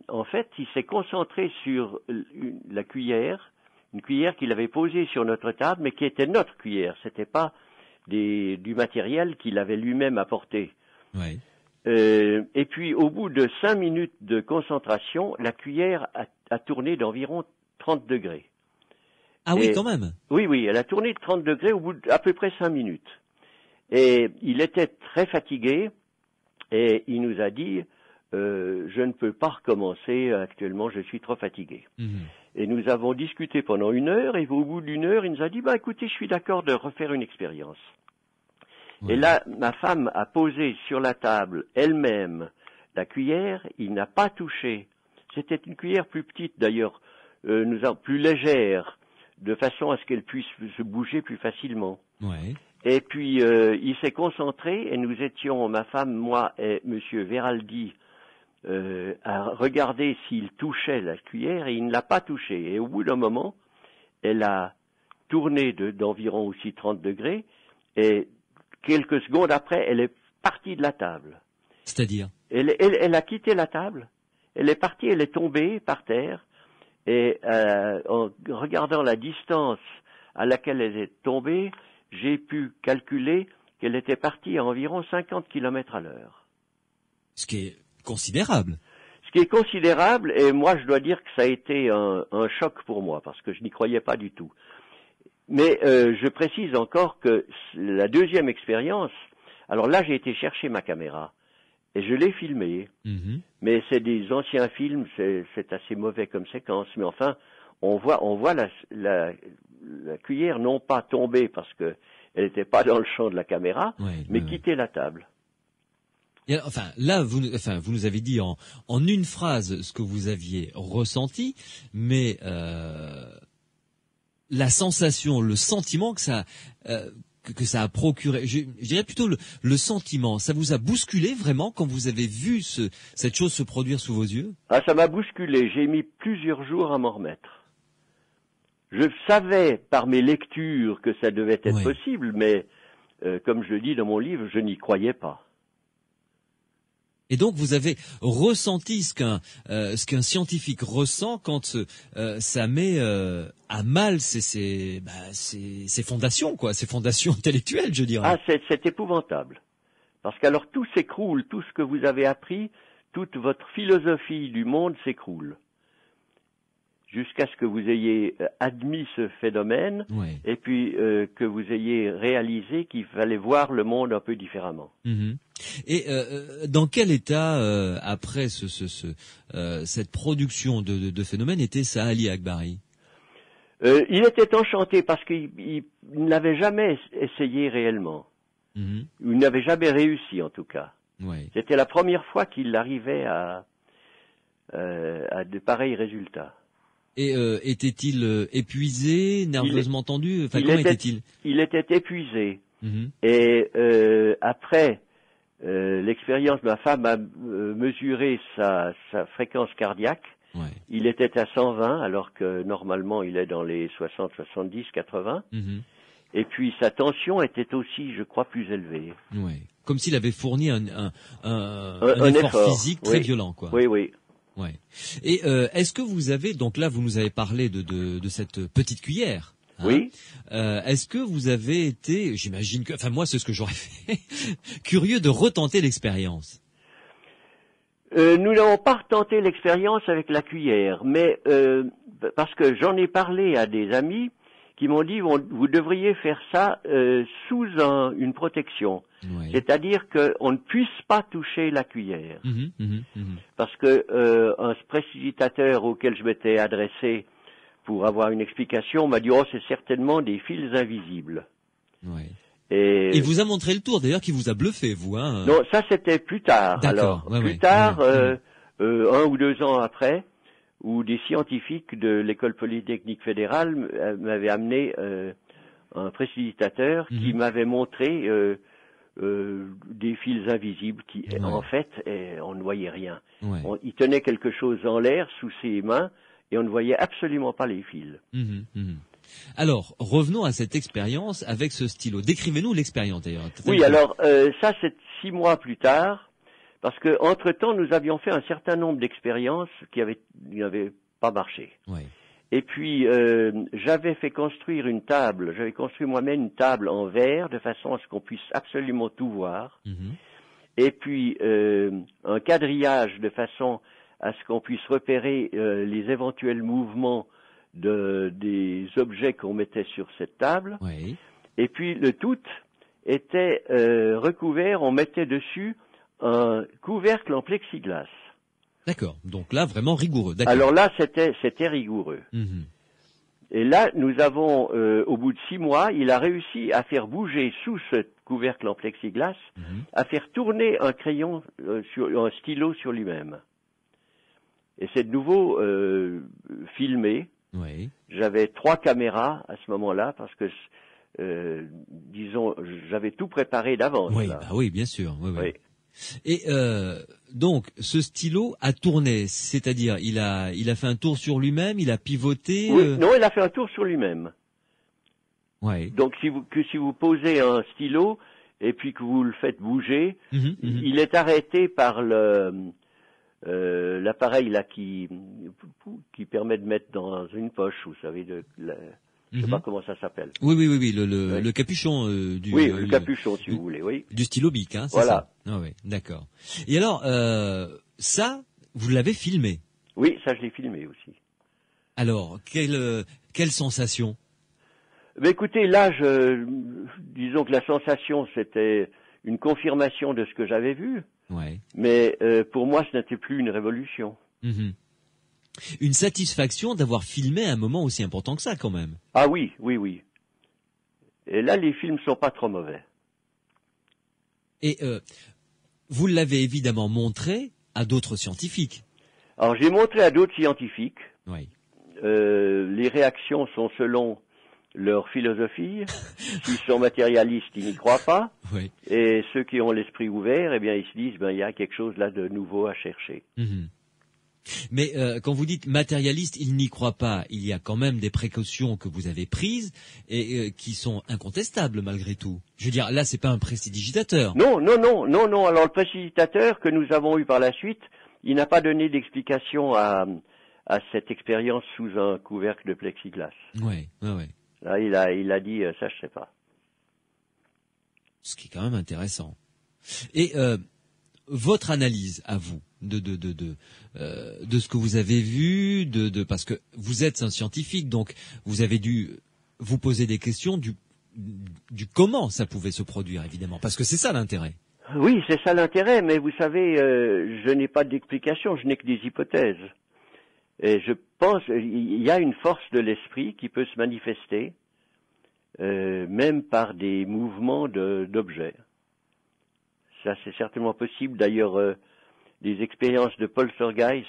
Speaker 4: en fait il s'est concentré sur la cuillère, une cuillère qu'il avait posée sur notre table mais qui était notre cuillère, c'était pas du matériel qu'il avait lui-même apporté.
Speaker 1: Oui.
Speaker 4: Et puis, au bout de 5 minutes de concentration, la cuillère a tourné d'environ 30 degrés.
Speaker 1: Ah oui, quand même.
Speaker 4: Oui, elle a tourné de 30 degrés au bout d'à peu près 5 minutes. Et il était très fatigué et il nous a dit je ne peux pas recommencer actuellement, je suis trop fatigué. Et nous avons discuté pendant 1 heure et au bout d'1 heure, il nous a dit écoutez, je suis d'accord de refaire une expérience. Et là, ma femme a posé sur la table elle-même la cuillère, il n'a pas touché. C'était une cuillère plus petite d'ailleurs, plus légère, de façon à ce qu'elle puisse se bouger plus facilement. Et puis, il s'est concentré et nous étions, ma femme, moi et monsieur Veraldi, à regarder s'il touchait la cuillère et il ne l'a pas touché. Et au bout d'un moment, elle a tourné d'environ aussi 30 degrés et quelques secondes après, elle est partie de la table.
Speaker 1: C'est-à-dire
Speaker 4: elle a quitté la table, elle est partie, elle est tombée par terre, et en regardant la distance à laquelle elle est tombée, j'ai pu calculer qu'elle était partie à environ 50 km à l'heure.
Speaker 1: Ce qui est considérable.
Speaker 4: Ce qui est considérable, et moi je dois dire que ça a été un choc pour moi, parce que je n'y croyais pas du tout. Mais je précise encore que la deuxième expérience, alors là j'ai été chercher ma caméra, et je l'ai filmée, mais c'est des anciens films, c'est assez mauvais comme séquence, mais enfin, on voit la cuillère non pas tomber parce que elle n'était pas dans le champ de la caméra, mais quitter la table.
Speaker 1: Et enfin, là, vous nous avez dit en une phrase ce que vous aviez ressenti, mais la sensation, le sentiment que ça a procuré, je dirais plutôt le sentiment, ça vous a bousculé vraiment quand vous avez vu cette chose se produire sous vos yeux?
Speaker 4: Ah, ça m'a bousculé. J'ai mis plusieurs jours à m'en remettre. Je savais par mes lectures que ça devait être possible, mais comme je le dis dans mon livre, je n'y croyais pas.
Speaker 1: Et donc vous avez ressenti ce qu'un scientifique ressent quand ça met à mal ses fondations, quoi, ses fondations intellectuelles, je dirais.
Speaker 4: Ah, c'est épouvantable. Parce qu'alors tout s'écroule, tout ce que vous avez appris, toute votre philosophie du monde s'écroule. Jusqu'à ce que vous ayez admis ce phénomène, et puis que vous ayez réalisé qu'il fallait voir le monde un peu différemment.
Speaker 1: Et dans quel état, après cette production de phénomènes, était Saali Akbari?
Speaker 4: Il était enchanté parce qu'il n'avait jamais essayé réellement. Il n'avait jamais réussi en tout cas. C'était la première fois qu'il arrivait à de pareils résultats.
Speaker 1: Et était-il épuisé, nerveusement tendu? Enfin, comment était-il?
Speaker 4: Il était épuisé. Et après l'expérience, ma femme a mesuré sa fréquence cardiaque. Il était à 120, alors que normalement il est dans les 60, 70, 80. Et puis sa tension était aussi, je crois, plus élevée.
Speaker 1: Comme s'il avait fourni un effort physique très violent, quoi.
Speaker 4: Oui.
Speaker 1: Et est-ce que vous avez, donc là vous nous avez parlé de cette petite cuillère,
Speaker 4: oui.
Speaker 1: Est-ce que vous avez été, j'imagine que, enfin moi c'est ce que j'aurais fait, curieux de retenter l'expérience?
Speaker 4: Nous n'avons pas retenté l'expérience avec la cuillère, mais parce que j'en ai parlé à des amis qui m'ont dit vous devriez faire ça sous une protection, c'est-à-dire qu'on ne puisse pas toucher la cuillère, parce que un prestidigitateur auquel je m'étais adressé pour avoir une explication m'a dit c'est certainement des fils invisibles.
Speaker 1: Et il vous a montré le tour d'ailleurs, qui vous a bluffé, vous, hein?
Speaker 4: Non, ça c'était plus tard.
Speaker 1: D'accord.
Speaker 4: Alors plus tard, 1 ou 2 ans après, où des scientifiques de l'école polytechnique fédérale m'avaient amené un prestidigitateur qui m'avait montré des fils invisibles qui, en fait, on ne voyait rien. Il tenait quelque chose en l'air sous ses mains et on ne voyait absolument pas les fils.
Speaker 1: Alors, revenons à cette expérience avec ce stylo. Décrivez-nous l'expérience d'ailleurs.
Speaker 4: Oui, alors ça c'est 6 mois plus tard. Parce que entre-temps, nous avions fait un certain nombre d'expériences qui n'avaient pas marché. Et puis, j'avais fait construire une table, j'avais construit moi-même une table en verre, de façon à ce qu'on puisse absolument tout voir. Et puis, un quadrillage de façon à ce qu'on puisse repérer les éventuels mouvements des objets qu'on mettait sur cette table. Et puis, le tout était recouvert, on mettait dessus un couvercle en plexiglas.
Speaker 1: D'accord. Donc là, vraiment rigoureux.
Speaker 4: Alors là, c'était rigoureux. Et là, nous avons, au bout de 6 mois, il a réussi à faire bouger sous ce couvercle en plexiglas, à faire tourner un crayon, un stylo sur lui-même. Et c'est de nouveau filmé. J'avais 3 caméras à ce moment-là, parce que, disons, j'avais tout préparé d'avance.
Speaker 1: Oui, bien sûr. Oui. Et donc, ce stylo a tourné, c'est-à-dire il a fait un tour sur lui-même, il a pivoté.
Speaker 4: Non, il a fait un tour sur lui-même. Donc, si vous posez un stylo et puis que vous le faites bouger, il est arrêté par l'appareil là qui permet de mettre dans une poche, vous savez, Je sais pas comment ça s'appelle.
Speaker 1: Oui, le capuchon du.
Speaker 4: Oui, le capuchon, si vous voulez, oui.
Speaker 1: Du stylo bic, hein, c'est
Speaker 4: voilà.
Speaker 1: Ça. Ah oui, d'accord. Et alors, ça, vous l'avez filmé?
Speaker 4: Oui, ça je l'ai filmé aussi.
Speaker 1: Alors, quelle sensation?
Speaker 4: Ben écoutez, là, disons que la sensation, c'était une confirmation de ce que j'avais vu.
Speaker 1: Ouais.
Speaker 4: Mais pour moi, ce n'était plus une révolution.
Speaker 1: Mmh. Une satisfaction d'avoir filmé un moment aussi important que ça, quand même.
Speaker 4: Ah oui. Et là, les films sont pas trop mauvais.
Speaker 1: Et vous l'avez évidemment montré à d'autres scientifiques.
Speaker 4: Alors, j'ai montré à d'autres scientifiques.
Speaker 1: Oui.
Speaker 4: Les réactions sont selon leur philosophie. S'ils sont matérialistes, ils n'y croient pas.
Speaker 1: Oui.
Speaker 4: Et ceux qui ont l'esprit ouvert, eh bien, ils se disent, il y a quelque chose là de nouveau à chercher.
Speaker 1: Mmh. Mais quand vous dites matérialiste, ils n'y croient pas. Il y a quand même des précautions que vous avez prises et qui sont incontestables malgré tout. Je veux dire, là, c'est pas un prestidigitateur.
Speaker 4: Non. Alors, le prestidigitateur que nous avons eu par la suite, il n'a pas donné d'explication à cette expérience sous un couvercle de plexiglas.
Speaker 1: Ouais.
Speaker 4: Là, il a dit, ça, je sais pas.
Speaker 1: Ce qui est quand même intéressant. Et votre analyse à vous de ce que vous avez vu, parce que vous êtes un scientifique, donc vous avez dû vous poser des questions du comment ça pouvait se produire, évidemment, parce que c'est ça l'intérêt.
Speaker 4: Oui, c'est ça l'intérêt, mais vous savez, je n'ai pas d'explication, je n'ai que des hypothèses. Et je pense il y a une force de l'esprit qui peut se manifester, même par des mouvements d'objets. Ça, c'est certainement possible. D'ailleurs, des expériences de poltergeist,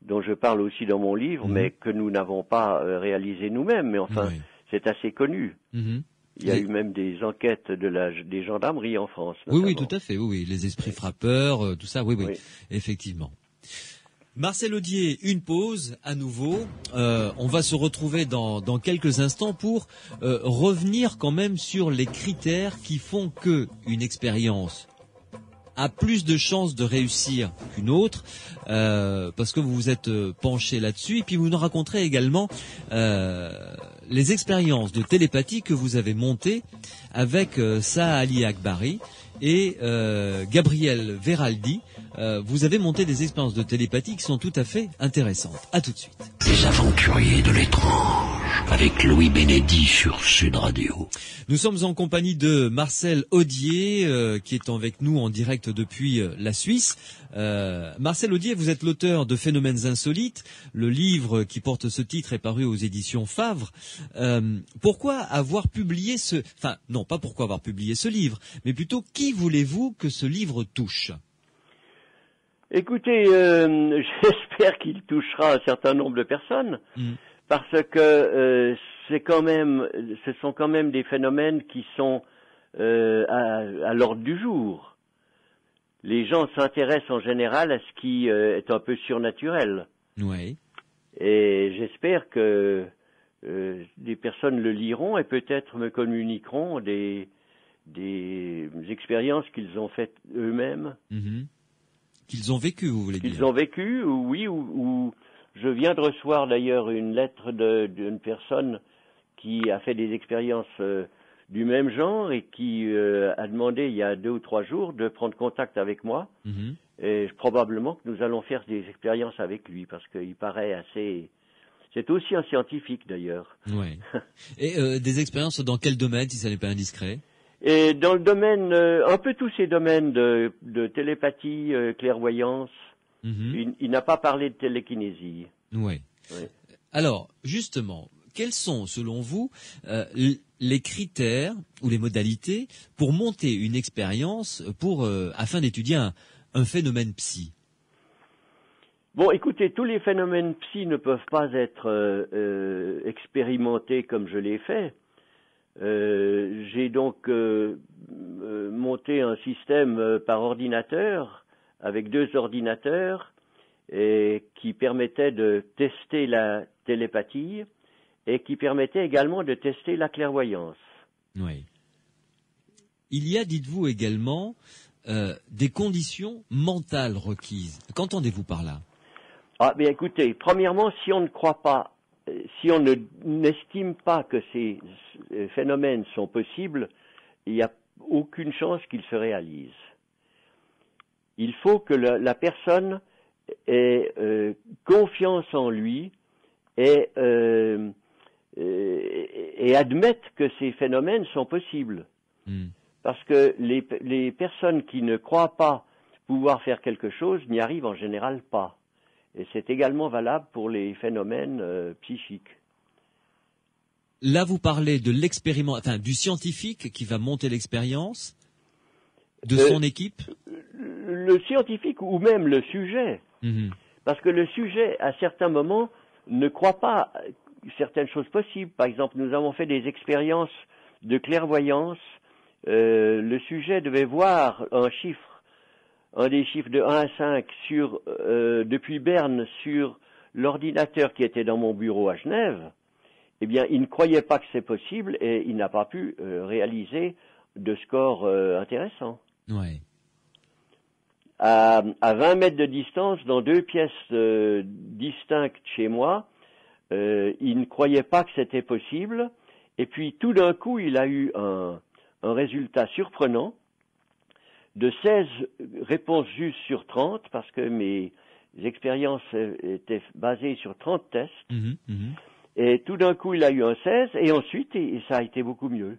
Speaker 4: dont je parle aussi dans mon livre, mais que nous n'avons pas réalisées nous-mêmes, mais enfin, c'est assez connu. Il y a eu même des enquêtes des gendarmeries en France. Notamment.
Speaker 1: Oui, tout à fait, oui. Les esprits frappeurs, tout ça, oui, effectivement. Marcel Audier, une pause à nouveau. On va se retrouver dans quelques instants pour revenir quand même sur les critères qui font que une expérience a plus de chances de réussir qu'une autre, parce que vous vous êtes penché là-dessus, et puis vous nous raconterez également les expériences de télépathie que vous avez montées avec Saha Ali Akbari et Gabriel Veraldi. Vous avez monté des expériences de télépathie qui sont tout à fait intéressantes. À tout de suite.
Speaker 3: Les aventuriers de l'étrange, avec Louis Bénédy sur Sud Radio.
Speaker 1: Nous sommes en compagnie de Marcel Audier, qui est avec nous en direct depuis la Suisse. Marcel Audier, vous êtes l'auteur de Phénomènes insolites. Le livre qui porte ce titre est paru aux éditions Favre. Pourquoi avoir publié pas pourquoi avoir publié ce livre, mais plutôt qui voulez-vous que ce livre touche ?
Speaker 4: Écoutez, j'espère qu'il touchera un certain nombre de personnes, parce que ce sont quand même des phénomènes qui sont à l'ordre du jour. Les gens s'intéressent en général à ce qui est un peu surnaturel.
Speaker 1: Oui.
Speaker 4: Et j'espère que des personnes le liront et peut-être me communiqueront des expériences qu'ils ont faites eux-mêmes.
Speaker 1: Qu'ils ont vécu, vous voulez dire?
Speaker 4: Qu'ils ont vécu, oui, ou je viens de recevoir d'ailleurs une lettre d'une personne qui a fait des expériences du même genre et qui a demandé il y a 2 ou 3 jours de prendre contact avec moi. Et probablement que nous allons faire des expériences avec lui parce qu'il paraît assez... C'est aussi un scientifique d'ailleurs.
Speaker 1: Oui. Et des expériences dans quel domaine, si ça n'est pas indiscret?
Speaker 4: Et dans le domaine, un peu tous ces domaines de télépathie, clairvoyance, il n'a pas parlé de télékinésie.
Speaker 1: Oui. Alors, justement, quels sont, selon vous, les critères ou les modalités pour monter une expérience afin d'étudier un phénomène psy?
Speaker 4: Bon, écoutez, tous les phénomènes psy ne peuvent pas être expérimentés comme je l'ai fait. J'ai donc monté un système par ordinateur avec 2 ordinateurs et qui permettait de tester la télépathie et qui permettait également de tester la clairvoyance.
Speaker 1: Oui. Il y a, dites-vous également, des conditions mentales requises. Qu'entendez-vous par là?
Speaker 4: Ah, bien écoutez, premièrement, si on ne croit pas si on n'estime pas que ces phénomènes sont possibles, il n'y a aucune chance qu'ils se réalisent. Il faut que la personne ait confiance en lui et admette que ces phénomènes sont possibles. Parce que les personnes qui ne croient pas pouvoir faire quelque chose n'y arrivent en général pas. Et c'est également valable pour les phénomènes psychiques.
Speaker 1: Là, vous parlez de du scientifique qui va monter l'expérience de son équipe.
Speaker 4: Le scientifique ou même le sujet. Parce que le sujet, à certains moments, ne croit pas certaines choses possibles. Par exemple, nous avons fait des expériences de clairvoyance. Le sujet devait voir un des chiffres de 1 à 5 depuis Berne sur l'ordinateur qui était dans mon bureau à Genève. Eh bien, il ne croyait pas que c'est possible et il n'a pas pu réaliser de score intéressant.
Speaker 1: Ouais.
Speaker 4: À 20 mètres de distance, dans 2 pièces distinctes chez moi, il ne croyait pas que c'était possible. Et puis, tout d'un coup, il a eu un résultat surprenant de 16 réponses justes sur 30, parce que mes expériences étaient basées sur 30 tests. Et tout d'un coup, il a eu un 16, et ensuite, ça a été beaucoup mieux.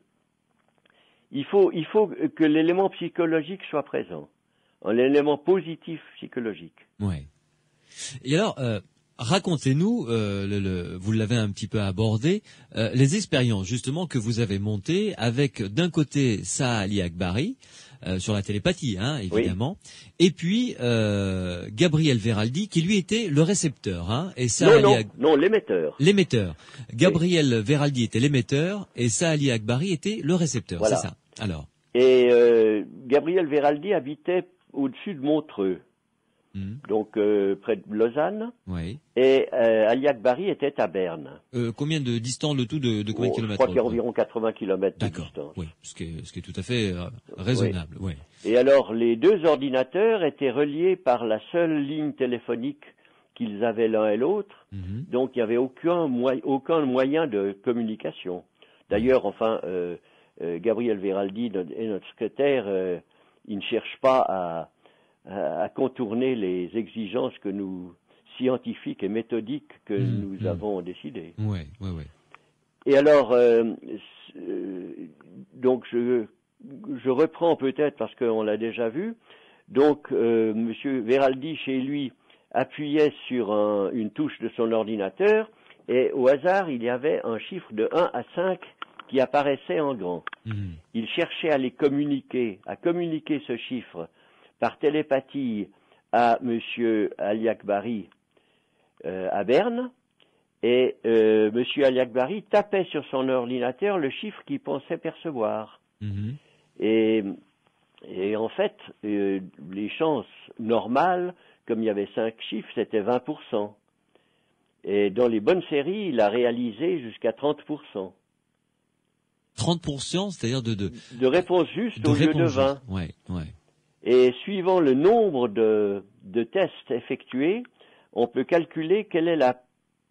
Speaker 4: Il faut que l'élément psychologique soit présent, un élément positif psychologique.
Speaker 1: Ouais. Et alors, racontez-nous, vous l'avez un petit peu abordé, les expériences justement que vous avez montées avec d'un côté Saha Ali Akbari, sur la télépathie, évidemment, oui. Et puis Gabriel Veraldi qui lui était le récepteur, et
Speaker 4: non, l'émetteur.
Speaker 1: L'émetteur. Gabriel Veraldi était l'émetteur et Saha Ali Akbari était le récepteur, voilà. C'est ça. Alors.
Speaker 4: Et Gabriel Veraldi habitait au-dessus de Montreux. Donc près de Lausanne,
Speaker 1: oui.
Speaker 4: Et Ali Akbari était à Berne.
Speaker 1: Combien de distance le tout de combien de kilomètres?
Speaker 4: Je crois qu'il y a environ 80 kilomètres de distance.
Speaker 1: D'accord, oui, ce qui est tout à fait raisonnable. Oui.
Speaker 4: Et alors, les 2 ordinateurs étaient reliés par la seule ligne téléphonique qu'ils avaient l'un et l'autre, donc il n'y avait aucun moyen de communication. D'ailleurs, Gabriel Veraldi et notre secrétaire, ils ne cherchent pas à contourner les exigences que nous, scientifiques et méthodiques, que nous avons décidées.
Speaker 1: Oui.
Speaker 4: Et alors, donc je reprends peut-être parce qu'on l'a déjà vu. Donc, Monsieur Veraldi, chez lui, appuyait sur une touche de son ordinateur et au hasard, il y avait un chiffre de 1 à 5 qui apparaissait en grand. Il cherchait à communiquer ce chiffre par télépathie à Monsieur Ali Akbari à Berne, et Monsieur Ali Akbari tapait sur son ordinateur le chiffre qu'il pensait percevoir. Et en fait, les chances normales, comme il y avait 5 chiffres, c'était 20%. Et dans les bonnes séries, il a réalisé jusqu'à 30%.
Speaker 1: 30%, c'est-à-dire
Speaker 4: de réponses justes au lieu de 20.
Speaker 1: Ouais.
Speaker 4: Et suivant le nombre de tests effectués, on peut calculer quelle est la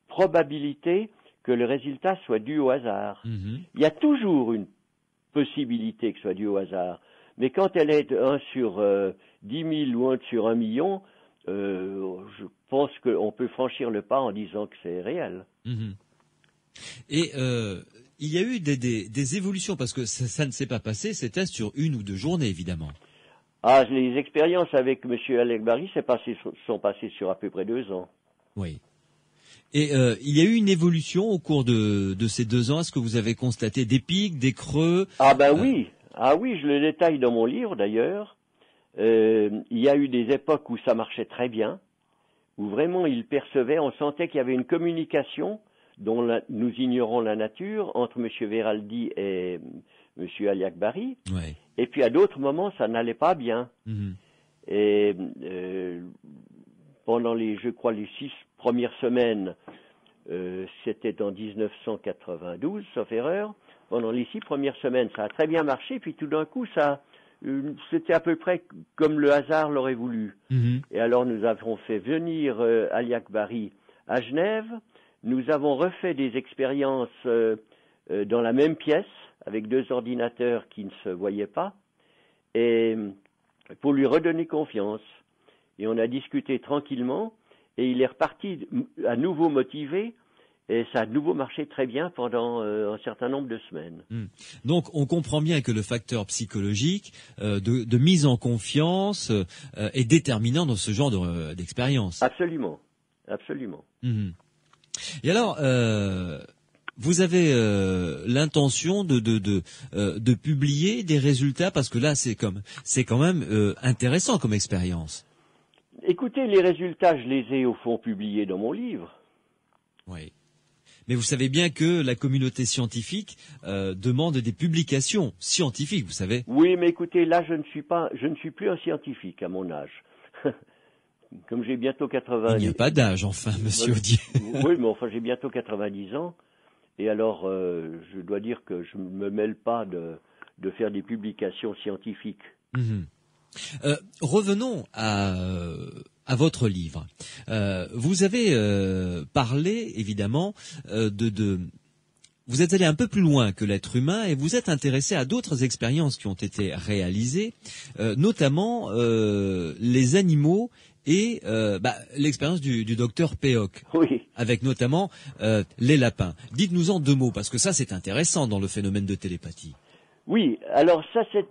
Speaker 4: probabilité que le résultat soit dû au hasard. Il y a toujours une possibilité que ce soit dû au hasard, mais quand elle est 1 sur 10 000 ou 1 sur 1 million, je pense qu'on peut franchir le pas en disant que c'est réel.
Speaker 1: Et il y a eu des évolutions, parce que ça ne s'est pas passé, ces tests, sur 1 ou 2 journées, évidemment.
Speaker 4: Les expériences avec M. Ali Akbari sont passées sur à peu près 2 ans.
Speaker 1: Oui. Et il y a eu une évolution au cours de ces 2 ans. Est-ce que vous avez constaté des pics, des creux?
Speaker 4: Oui. Oui, je le détaille dans mon livre d'ailleurs. Il y a eu des époques où ça marchait très bien, où vraiment il percevait, on sentait qu'il y avait une communication dont nous ignorons la nature entre M. Veraldi et M. Ali Akbari.
Speaker 1: Ouais.
Speaker 4: Et puis à d'autres moments, ça n'allait pas bien. Et pendant les 6 premières semaines, c'était en 1992, sauf erreur. Pendant les 6 premières semaines, ça a très bien marché. Puis tout d'un coup, c'était à peu près comme le hasard l'aurait voulu. Et alors nous avons fait venir Ali Akbari à Genève. nous avons refait des expériences dans la même pièce, avec 2 ordinateurs qui ne se voyaient pas, et pour lui redonner confiance. Et on a discuté tranquillement, et il est reparti à nouveau motivé, et ça a de nouveau marché très bien pendant un certain nombre de semaines.
Speaker 1: Donc on comprend bien que le facteur psychologique de mise en confiance est déterminant dans ce genre d'expérience.
Speaker 4: Absolument, absolument.
Speaker 1: Et alors, vous avez l'intention de publier des résultats, parce que là c'est quand même intéressant comme expérience.
Speaker 4: Écoutez, les résultats, je les ai au fond publiés dans mon livre.
Speaker 1: Oui. Mais vous savez bien que la communauté scientifique demande des publications scientifiques, vous savez.
Speaker 4: Oui, mais écoutez, là je ne suis plus un scientifique à mon âge. Comme j'ai bientôt 90.
Speaker 1: Il n'y a pas d'âge, enfin, monsieur Audier.
Speaker 4: Oui, mais enfin j'ai bientôt 90 ans. Et alors, je dois dire que je ne me mêle pas de faire des publications scientifiques.
Speaker 1: Revenons à votre livre. Vous avez parlé, évidemment, vous êtes allé un peu plus loin que l'être humain et vous êtes intéressé à d'autres expériences qui ont été réalisées, notamment les animaux et l'expérience du docteur Péoc.
Speaker 4: Oui.
Speaker 1: Avec notamment les lapins. Dites-nous en 2 mots, parce que ça c'est intéressant dans le phénomène de télépathie.
Speaker 4: Oui, alors ça c'est...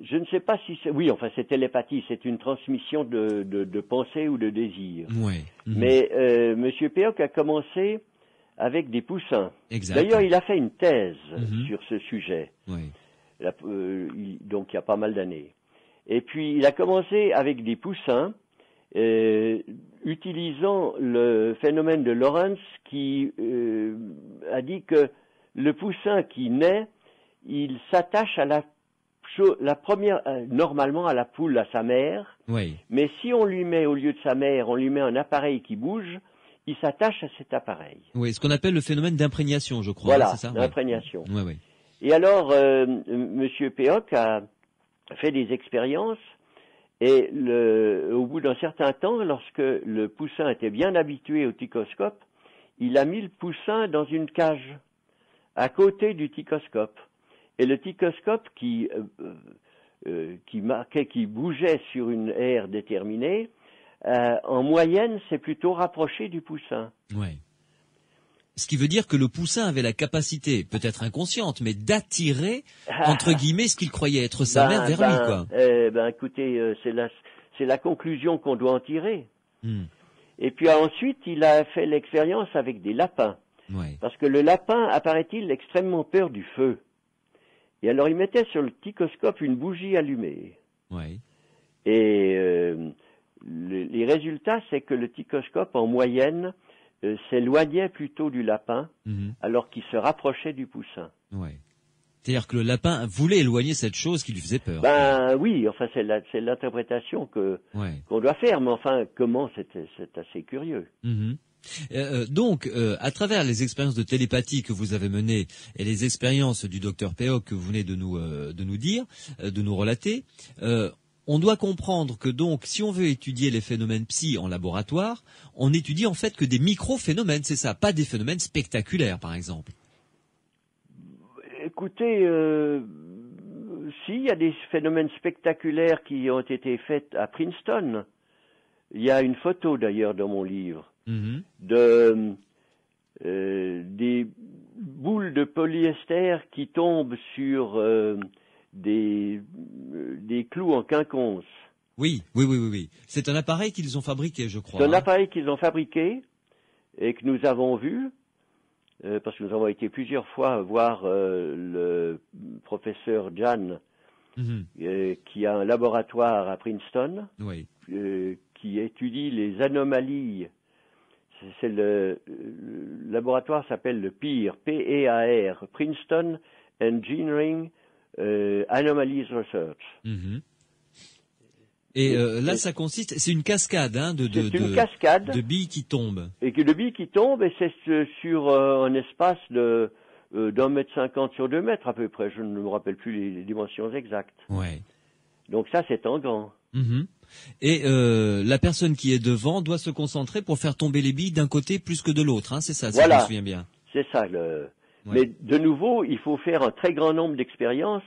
Speaker 4: je ne sais pas si c'est... Oui, enfin c'est télépathie, c'est une transmission de pensée ou de désir.
Speaker 1: Oui.
Speaker 4: Mais Monsieur Péoc a commencé avec des poussins.
Speaker 1: Exact.
Speaker 4: D'ailleurs, il a fait une thèse sur ce sujet.
Speaker 1: Oui.
Speaker 4: Donc il y a pas mal d'années. Et puis il a commencé avec des poussins, utilisant le phénomène de Lorentz qui a dit que le poussin qui naît, il s'attache à la première, normalement à la poule, à sa mère.
Speaker 1: Oui.
Speaker 4: Mais si on lui met, au lieu de sa mère, on lui met un appareil qui bouge, il s'attache à cet appareil.
Speaker 1: Oui, ce qu'on appelle le phénomène d'imprégnation, je crois.
Speaker 4: Voilà,
Speaker 1: c'est ça
Speaker 4: l'imprégnation.
Speaker 1: Oui, oui.
Speaker 4: Et alors, Monsieur Péoc a fait des expériences. Et au bout d'un certain temps, lorsque le poussin était bien habitué au ticoscope, il a mis le poussin dans une cage, à côté du ticoscope. Et le ticoscope qui bougeait sur une aire déterminée, en moyenne, s'est plutôt rapproché du poussin.
Speaker 1: Ouais. Ce qui veut dire que le poussin avait la capacité, peut-être inconsciente, mais d'attirer, entre guillemets, ce qu'il croyait être sa mère vers lui, quoi.
Speaker 4: Écoutez, c'est la conclusion qu'on doit en tirer. Et puis ensuite, il a fait l'expérience avec des lapins.
Speaker 1: Ouais.
Speaker 4: Parce que le lapin a, paraît-il, extrêmement peur du feu. Et alors, il mettait sur le ticoscope une bougie allumée.
Speaker 1: Ouais.
Speaker 4: Et les résultats, c'est que le ticoscope, en moyenne, s'éloignait plutôt du lapin, alors qu'il se rapprochait du poussin.
Speaker 1: Ouais. C'est-à-dire que le lapin voulait éloigner cette chose qui lui faisait peur.
Speaker 4: Oui, enfin c'est l'interprétation qu'on doit faire, mais enfin comment, c'est assez curieux.
Speaker 1: Donc, à travers les expériences de télépathie que vous avez menées et les expériences du docteur Péoc que vous venez de nous dire, de nous relater, on doit comprendre que donc, si on veut étudier les phénomènes psy en laboratoire, on étudie en fait que des micro-phénomènes, c'est ça, pas des phénomènes spectaculaires, par exemple.
Speaker 4: Écoutez, si, il y a des phénomènes spectaculaires qui ont été faits à Princeton. Il y a une photo d'ailleurs dans mon livre des boules de polyester qui tombent sur des clous en quinconce.
Speaker 1: Oui. C'est un appareil qu'ils ont fabriqué, je crois.
Speaker 4: C'est un appareil qu'ils ont fabriqué et que nous avons vu, parce que nous avons été plusieurs fois voir le professeur Jan, qui a un laboratoire à Princeton, qui étudie les anomalies. Le laboratoire s'appelle le PEAR, P-E-A-R, Princeton Engineering Anomalies Research.
Speaker 1: Et là, ça consiste, c'est une cascade, cascade de billes qui tombent.
Speaker 4: Et que de billes qui tombent, et c'est sur un espace de d'1,50 m sur 2 mètres à peu près. Je ne me rappelle plus les dimensions exactes.
Speaker 1: Ouais.
Speaker 4: Donc ça, c'est en grand.
Speaker 1: Mmh. Et la personne qui est devant doit se concentrer pour faire tomber les billes d'un côté plus que de l'autre, hein, c'est ça, si je me souviens bien.
Speaker 4: C'est ça. Mais de nouveau, il faut faire un très grand nombre d'expériences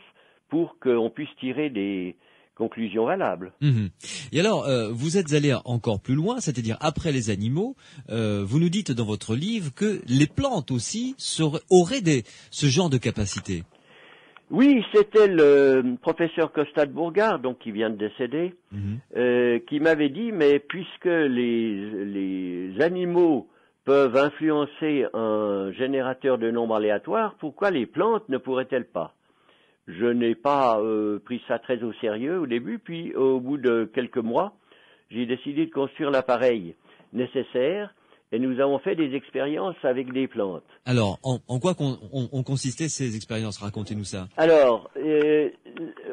Speaker 4: pour qu'on puisse tirer des conclusions valables.
Speaker 1: Mmh. Et alors, vous êtes allé encore plus loin, c'est-à-dire après les animaux, vous nous dites dans votre livre que les plantes aussi auraient ce genre de capacité.
Speaker 4: Oui, c'était le professeur Costa de Bourgard, donc qui vient de décéder, qui m'avait dit, mais puisque les animaux peuvent influencer un générateur de nombres aléatoires, pourquoi les plantes ne pourraient-elles pas? Je n'ai pas pris ça très au sérieux au début, puis au bout de quelques mois, j'ai décidé de construire l'appareil nécessaire et nous avons fait des expériences avec des plantes.
Speaker 1: Alors, en quoi on consistait ces expériences? Racontez-nous ça.
Speaker 4: Alors,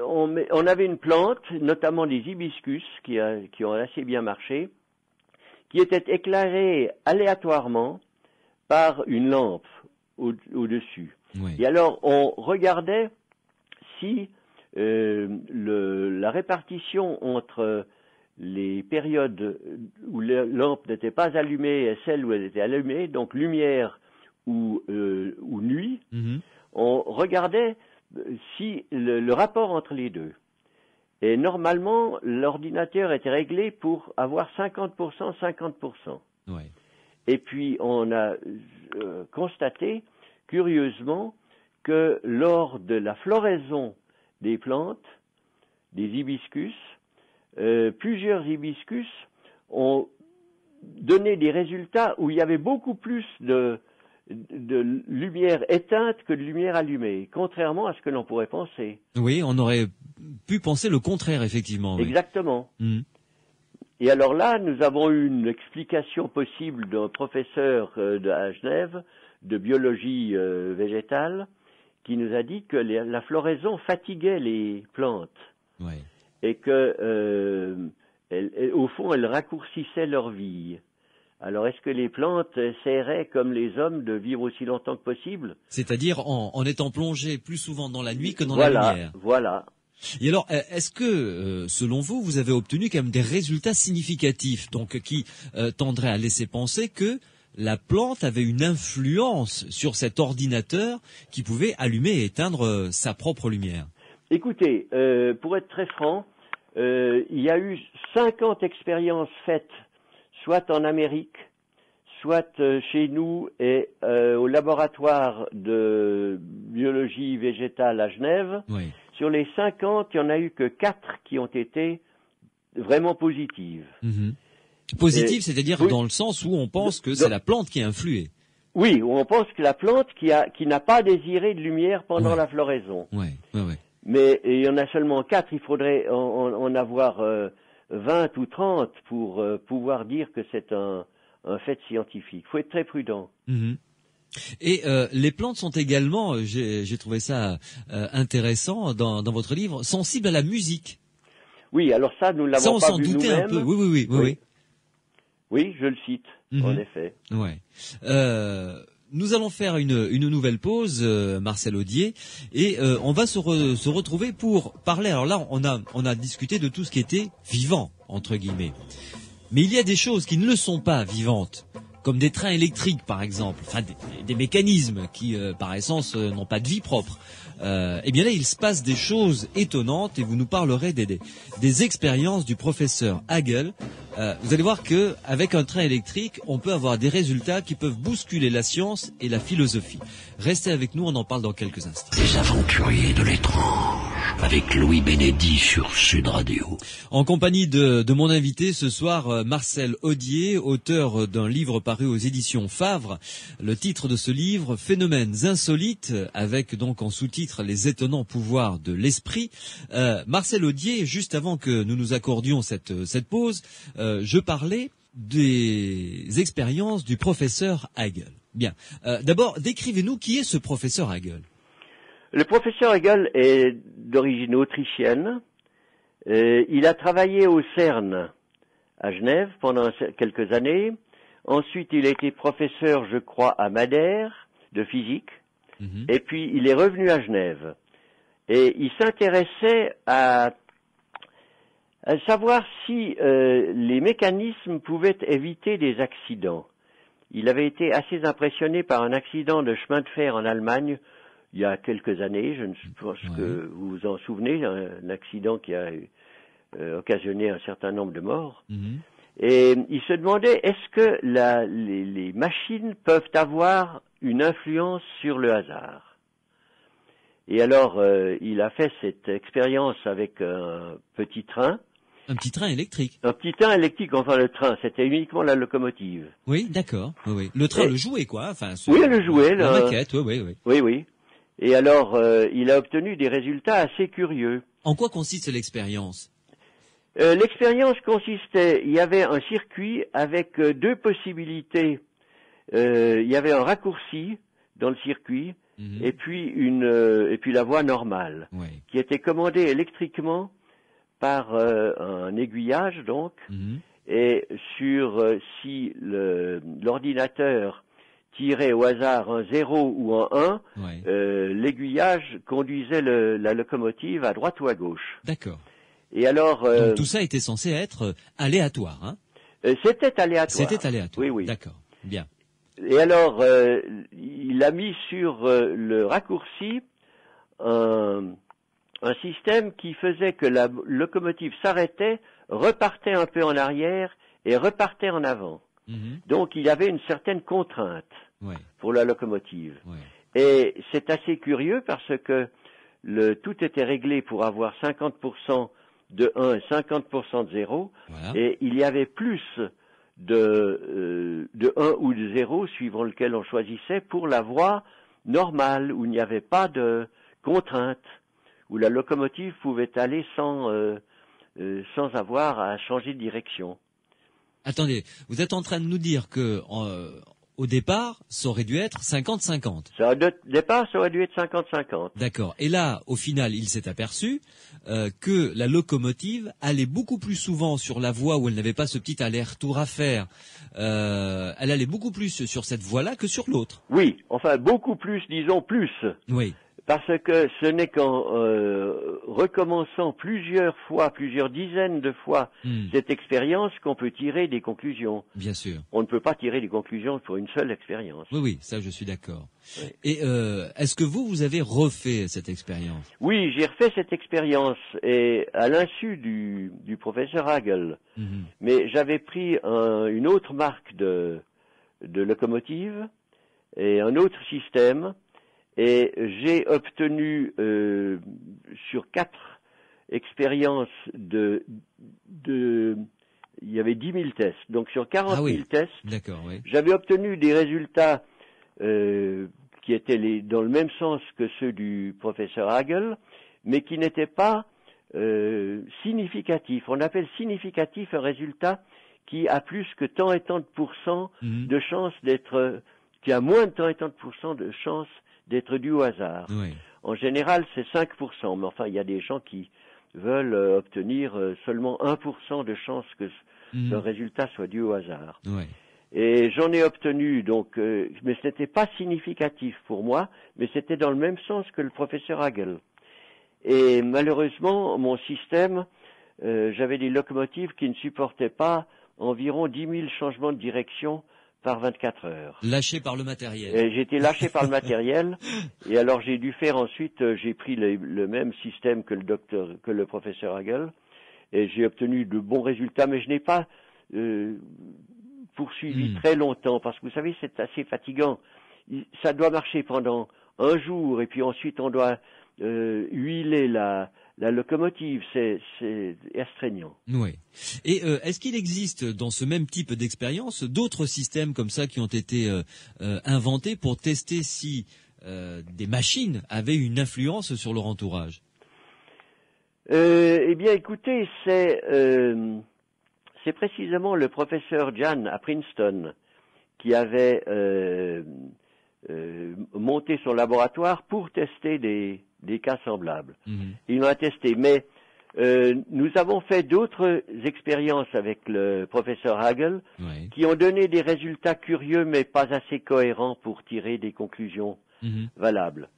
Speaker 4: on avait une plante, notamment des hibiscus, qui ont assez bien marché, qui étaient éclairés aléatoirement par une lampe au-dessus. Oui. Et alors, on regardait si la répartition entre les périodes où la lampe n'était pas allumée et celles où elle était allumée, donc lumière ou nuit, on regardait si le rapport entre les deux. Et normalement, l'ordinateur était réglé pour avoir 50%, 50%. Ouais. Et puis, on a constaté, curieusement, que lors de la floraison des plantes, des hibiscus, plusieurs hibiscus ont donné des résultats où il y avait beaucoup plus de lumière éteinte que de lumière allumée, contrairement à ce que l'on pourrait penser.
Speaker 1: Oui, on aurait pu penser le contraire, effectivement. Oui.
Speaker 4: Exactement. Et alors là, nous avons eu une explication possible d'un professeur à Genève de biologie végétale qui nous a dit que la floraison fatiguait les plantes. Oui. Et que, au fond, elles raccourcissaient leur vie. Alors, est-ce que les plantes essaieraient, comme les hommes, de vivre aussi longtemps que possible?
Speaker 1: C'est-à-dire en étant plongées plus souvent dans la nuit que dans la lumière.
Speaker 4: Voilà.
Speaker 1: Et alors, est-ce que, selon vous, vous avez obtenu quand même des résultats significatifs, donc qui tendraient à laisser penser que la plante avait une influence sur cet ordinateur qui pouvait allumer et éteindre sa propre lumière?
Speaker 4: Écoutez, pour être très franc, il y a eu 50 expériences faites, soit en Amérique, soit chez nous et au laboratoire de biologie végétale à Genève. Oui. Sur les 50, il n'y en a eu que 4 qui ont été vraiment positives.
Speaker 1: Positives, c'est-à-dire dans le sens où on pense que c'est la plante qui a influé.
Speaker 4: Oui, où on pense que la plante qui n'a pas désiré de lumière pendant la floraison.
Speaker 1: Oui.
Speaker 4: Mais il y en a seulement 4, il faudrait en avoir 20 ou 30 pour pouvoir dire que c'est un fait scientifique. Il faut être très prudent.
Speaker 1: Et les plantes sont également, j'ai trouvé ça intéressant dans votre livre, sensibles à la musique.
Speaker 4: Oui, alors ça, nous l'avons pas vu nous-mêmes.
Speaker 1: Un peu. Oui.
Speaker 4: Oui, je le cite, en effet.
Speaker 1: Ouais. Nous allons faire une nouvelle pause, Marcel Audier, et on va se retrouver pour parler. Alors là, on a discuté de tout ce qui était vivant, entre guillemets. Mais il y a des choses qui ne le sont pas vivantes, comme des trains électriques, par exemple, enfin des mécanismes qui, par essence, n'ont pas de vie propre. Eh bien là, il se passe des choses étonnantes et vous nous parlerez des expériences du professeur Hagel. Vous allez voir que avec un train électrique, on peut avoir des résultats qui peuvent bousculer la science et la philosophie. Restez avec nous, on en parle dans quelques instants.
Speaker 3: Les aventuriers de l'étrange, avec Louis Bénédy sur Sud Radio.
Speaker 1: En compagnie de mon invité ce soir, Marcel Audier, auteur d'un livre paru aux éditions Favre. Le titre de ce livre, Phénomènes insolites, avec donc en sous-titre Les étonnants pouvoirs de l'esprit. Marcel Audier, juste avant que nous nous accordions cette pause, je parlais des expériences du professeur Hagel. Bien. D'abord, décrivez-nous qui est ce professeur Hagel.
Speaker 4: Le professeur Hagel est d'origine autrichienne. Il a travaillé au CERN à Genève pendant quelques années. Ensuite, il a été professeur, je crois, à Madère de physique. Et puis, il est revenu à Genève. Et il s'intéressait à À savoir si les mécanismes pouvaient éviter des accidents. Il avait été assez impressionné par un accident de chemin de fer en Allemagne il y a quelques années. Je pense que vous vous en souvenez, un accident qui a occasionné un certain nombre de morts. Et il se demandait, est-ce que les machines peuvent avoir une influence sur le hasard? Et alors, il a fait cette expérience avec un petit train.
Speaker 1: Un petit train électrique.
Speaker 4: Un petit train électrique, enfin le train, c'était uniquement la locomotive.
Speaker 1: Oui, d'accord. Oui. Le train, le jouet, quoi. Enfin,
Speaker 4: oui, le jouet.
Speaker 1: La maquette, oui.
Speaker 4: Oui. Et alors, il a obtenu des résultats assez curieux.
Speaker 1: En quoi consiste l'expérience?
Speaker 4: L'expérience consistait, il y avait un circuit avec deux possibilités. Il y avait un raccourci dans le circuit, et puis la voie normale, qui était commandée électriquement par un aiguillage, donc, et si l'ordinateur tirait au hasard un 0 ou un 1, l'aiguillage conduisait la locomotive à droite ou à gauche.
Speaker 1: D'accord.
Speaker 4: Et alors,
Speaker 1: donc tout ça était censé être aléatoire, hein?
Speaker 4: C'était aléatoire.
Speaker 1: C'était aléatoire.
Speaker 4: Oui.
Speaker 1: D'accord. Bien.
Speaker 4: Et alors, il a mis sur le raccourci un système qui faisait que la locomotive s'arrêtait, repartait un peu en arrière et repartait en avant. Donc il y avait une certaine contrainte pour la locomotive. Et c'est assez curieux parce que tout était réglé pour avoir 50% de 1 et 50% de 0, et il y avait plus de 1 ou de 0, suivant lequel on choisissait, pour la voie normale, où il n'y avait pas de contrainte, où la locomotive pouvait aller sans avoir à changer de direction.
Speaker 1: Attendez, vous êtes en train de nous dire que au départ, ça aurait dû être 50-50.
Speaker 4: Au départ, ça aurait dû être 50-50.
Speaker 1: D'accord. Et là, au final, il s'est aperçu que la locomotive allait beaucoup plus souvent sur la voie où elle n'avait pas ce petit aller-retour à faire. Elle allait beaucoup plus sur cette voie-là que sur l'autre.
Speaker 4: Oui, enfin beaucoup plus, disons plus.
Speaker 1: Oui.
Speaker 4: Parce que ce n'est qu'en recommençant plusieurs dizaines de fois cette expérience qu'on peut tirer des conclusions.
Speaker 1: Bien sûr.
Speaker 4: On ne peut pas tirer des conclusions pour une seule expérience.
Speaker 1: Oui, ça je suis d'accord. Oui. Et est-ce que vous avez refait cette expérience?
Speaker 4: Oui, j'ai refait cette expérience et à l'insu du professeur Hagel. Mais j'avais pris une autre marque de locomotive et un autre système. Et j'ai obtenu sur 4 expériences il y avait 10 000 tests. Donc sur 40 000 tests, j'avais obtenu des résultats qui étaient dans le même sens que ceux du professeur Hagel, mais qui n'étaient pas significatifs. On appelle significatif un résultat qui a plus que tant et tant de pourcents de chance qui a moins de tant et tant de pourcents de chance d'être dû au hasard. En général, c'est 5%, mais enfin, il y a des gens qui veulent obtenir seulement 1% de chance que le résultat soit dû au hasard. Et j'en ai obtenu, donc, mais ce n'était pas significatif pour moi, mais c'était dans le même sens que le professeur Hagel. Et malheureusement, mon système, j'avais des locomotives qui ne supportaient pas environ 10 000 changements de direction par 24 heures.
Speaker 1: Lâché par le matériel.
Speaker 4: J'ai été lâché par le matériel, et alors j'ai dû faire ensuite, j'ai pris le même système que le professeur Hagel, et j'ai obtenu de bons résultats, mais je n'ai pas poursuivi très longtemps, parce que vous savez, c'est assez fatigant. Ça doit marcher pendant un jour, et puis ensuite on doit huiler la locomotive, c'est astreignant.
Speaker 1: Oui. Et est-ce qu'il existe dans ce même type d'expérience d'autres systèmes comme ça qui ont été inventés pour tester si des machines avaient une influence sur leur entourage?
Speaker 4: Eh bien, écoutez, c'est précisément le professeur Jan à Princeton qui avait monté son laboratoire pour tester des cas semblables. Il en a testé, mais nous avons fait d'autres expériences avec le professeur Hagel qui ont donné des résultats curieux mais pas assez cohérents pour tirer des conclusions valables.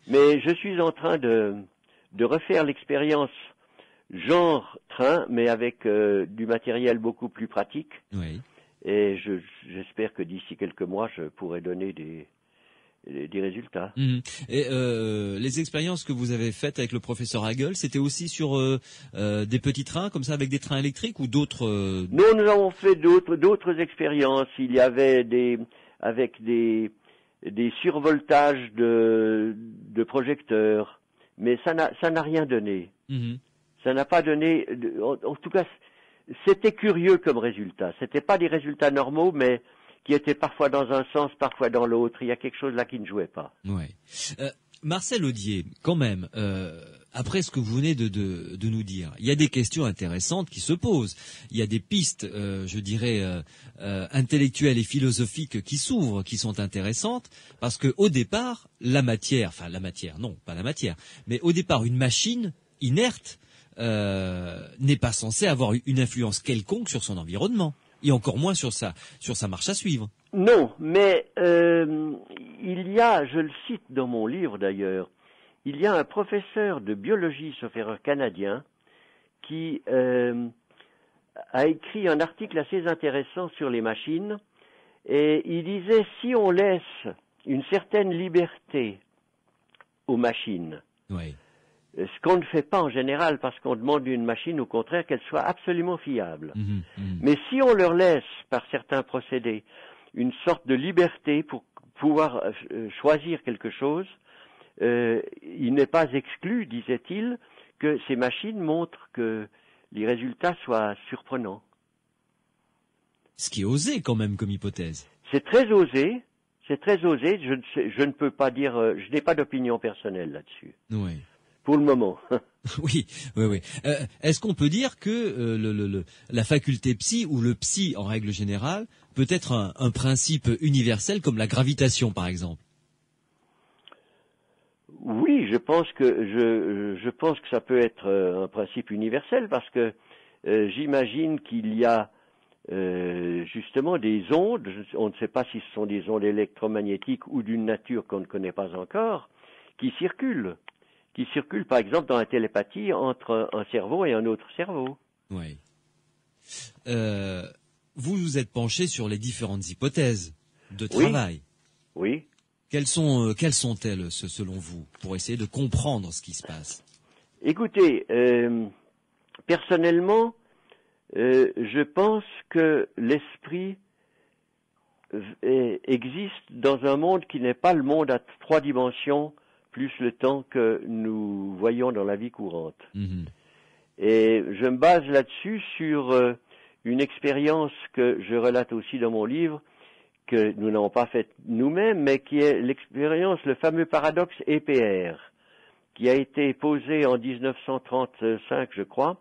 Speaker 4: Mais je suis en train de refaire l'expérience genre train, mais avec du matériel beaucoup plus pratique.
Speaker 1: Oui.
Speaker 4: Et j'espère que d'ici quelques mois, je pourrai donner des résultats.
Speaker 1: Et les expériences que vous avez faites avec le professeur Hagel, c'était aussi sur des petits trains comme ça, avec des trains électriques ou d'autres
Speaker 4: Non, nous avons fait d'autres expériences. Il y avait avec des survoltages de projecteurs, mais ça n'a rien donné. Ça n'a pas donné. En tout cas, c'était curieux comme résultat. C'était pas des résultats normaux, mais qui étaient parfois dans un sens, parfois dans l'autre. Il y a quelque chose là qui ne jouait pas.
Speaker 1: Ouais. Marcel Audier, quand même, après ce que vous venez de nous dire, il y a des questions intéressantes qui se posent. Il y a des pistes, je dirais, intellectuelles et philosophiques qui s'ouvrent, qui sont intéressantes, parce que au départ, non, pas la matière, mais au départ, une machine inerte n'est pas censée avoir une influence quelconque sur son environnement, et encore moins sur sa marche à suivre.
Speaker 4: Non, mais il y a, je le cite dans mon livre d'ailleurs, il y a un professeur de biologie, sauf erreur canadien, qui a écrit un article assez intéressant sur les machines, et il disait, si on laisse une certaine liberté aux machines,
Speaker 1: oui.
Speaker 4: Ce qu'on ne fait pas en général, parce qu'on demande d'une machine, au contraire, qu'elle soit absolument fiable. Mais si on leur laisse, par certains procédés, une sorte de liberté pour pouvoir choisir quelque chose, il n'est pas exclu, disait-il, que ces machines montrent que les résultats soient surprenants.
Speaker 1: Ce qui est osé quand même comme hypothèse.
Speaker 4: C'est très osé. Je ne peux pas dire, je n'ai pas d'opinion personnelle là-dessus.
Speaker 1: Oui.
Speaker 4: Pour le moment.
Speaker 1: Oui. Est-ce qu'on peut dire que la faculté psy ou le psy en règle générale peut être un principe universel comme la gravitation par exemple?
Speaker 4: Oui, je pense que ça peut être un principe universel parce que j'imagine qu'il y a justement des ondes, on ne sait pas si ce sont des ondes électromagnétiques ou d'une nature qu'on ne connaît pas encore, qui circulent par exemple dans la télépathie entre un cerveau et un autre cerveau.
Speaker 1: Oui. Vous vous êtes penché sur les différentes hypothèses de travail.
Speaker 4: Oui.
Speaker 1: Quelles sont-elles selon vous pour essayer de comprendre ce qui se passe?
Speaker 4: Écoutez, personnellement, je pense que l'esprit existe dans un monde qui n'est pas le monde à 3 dimensions plus le temps que nous voyons dans la vie courante. Et je me base là-dessus sur une expérience que je relate aussi dans mon livre, que nous n'avons pas faite nous-mêmes, mais qui est l'expérience, le fameux paradoxe EPR, qui a été posé en 1935, je crois,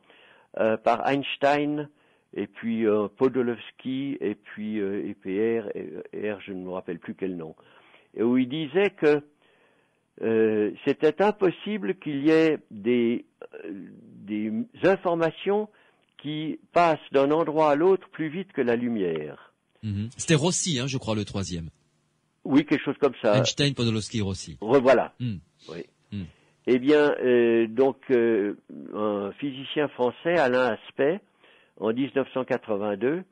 Speaker 4: par Einstein, et puis Podolsky, et puis EPR, et R, je ne me rappelle plus quel nom, et où il disait que c'était impossible qu'il y ait des informations qui passent d'un endroit à l'autre plus vite que la lumière.
Speaker 1: C'était Rossi, je crois, le troisième.
Speaker 4: Oui, quelque chose comme ça.
Speaker 1: Einstein, Podolsky, Rossi.
Speaker 4: Voilà. Oui. Eh bien, donc, un physicien français, Alain Aspect, en 1982,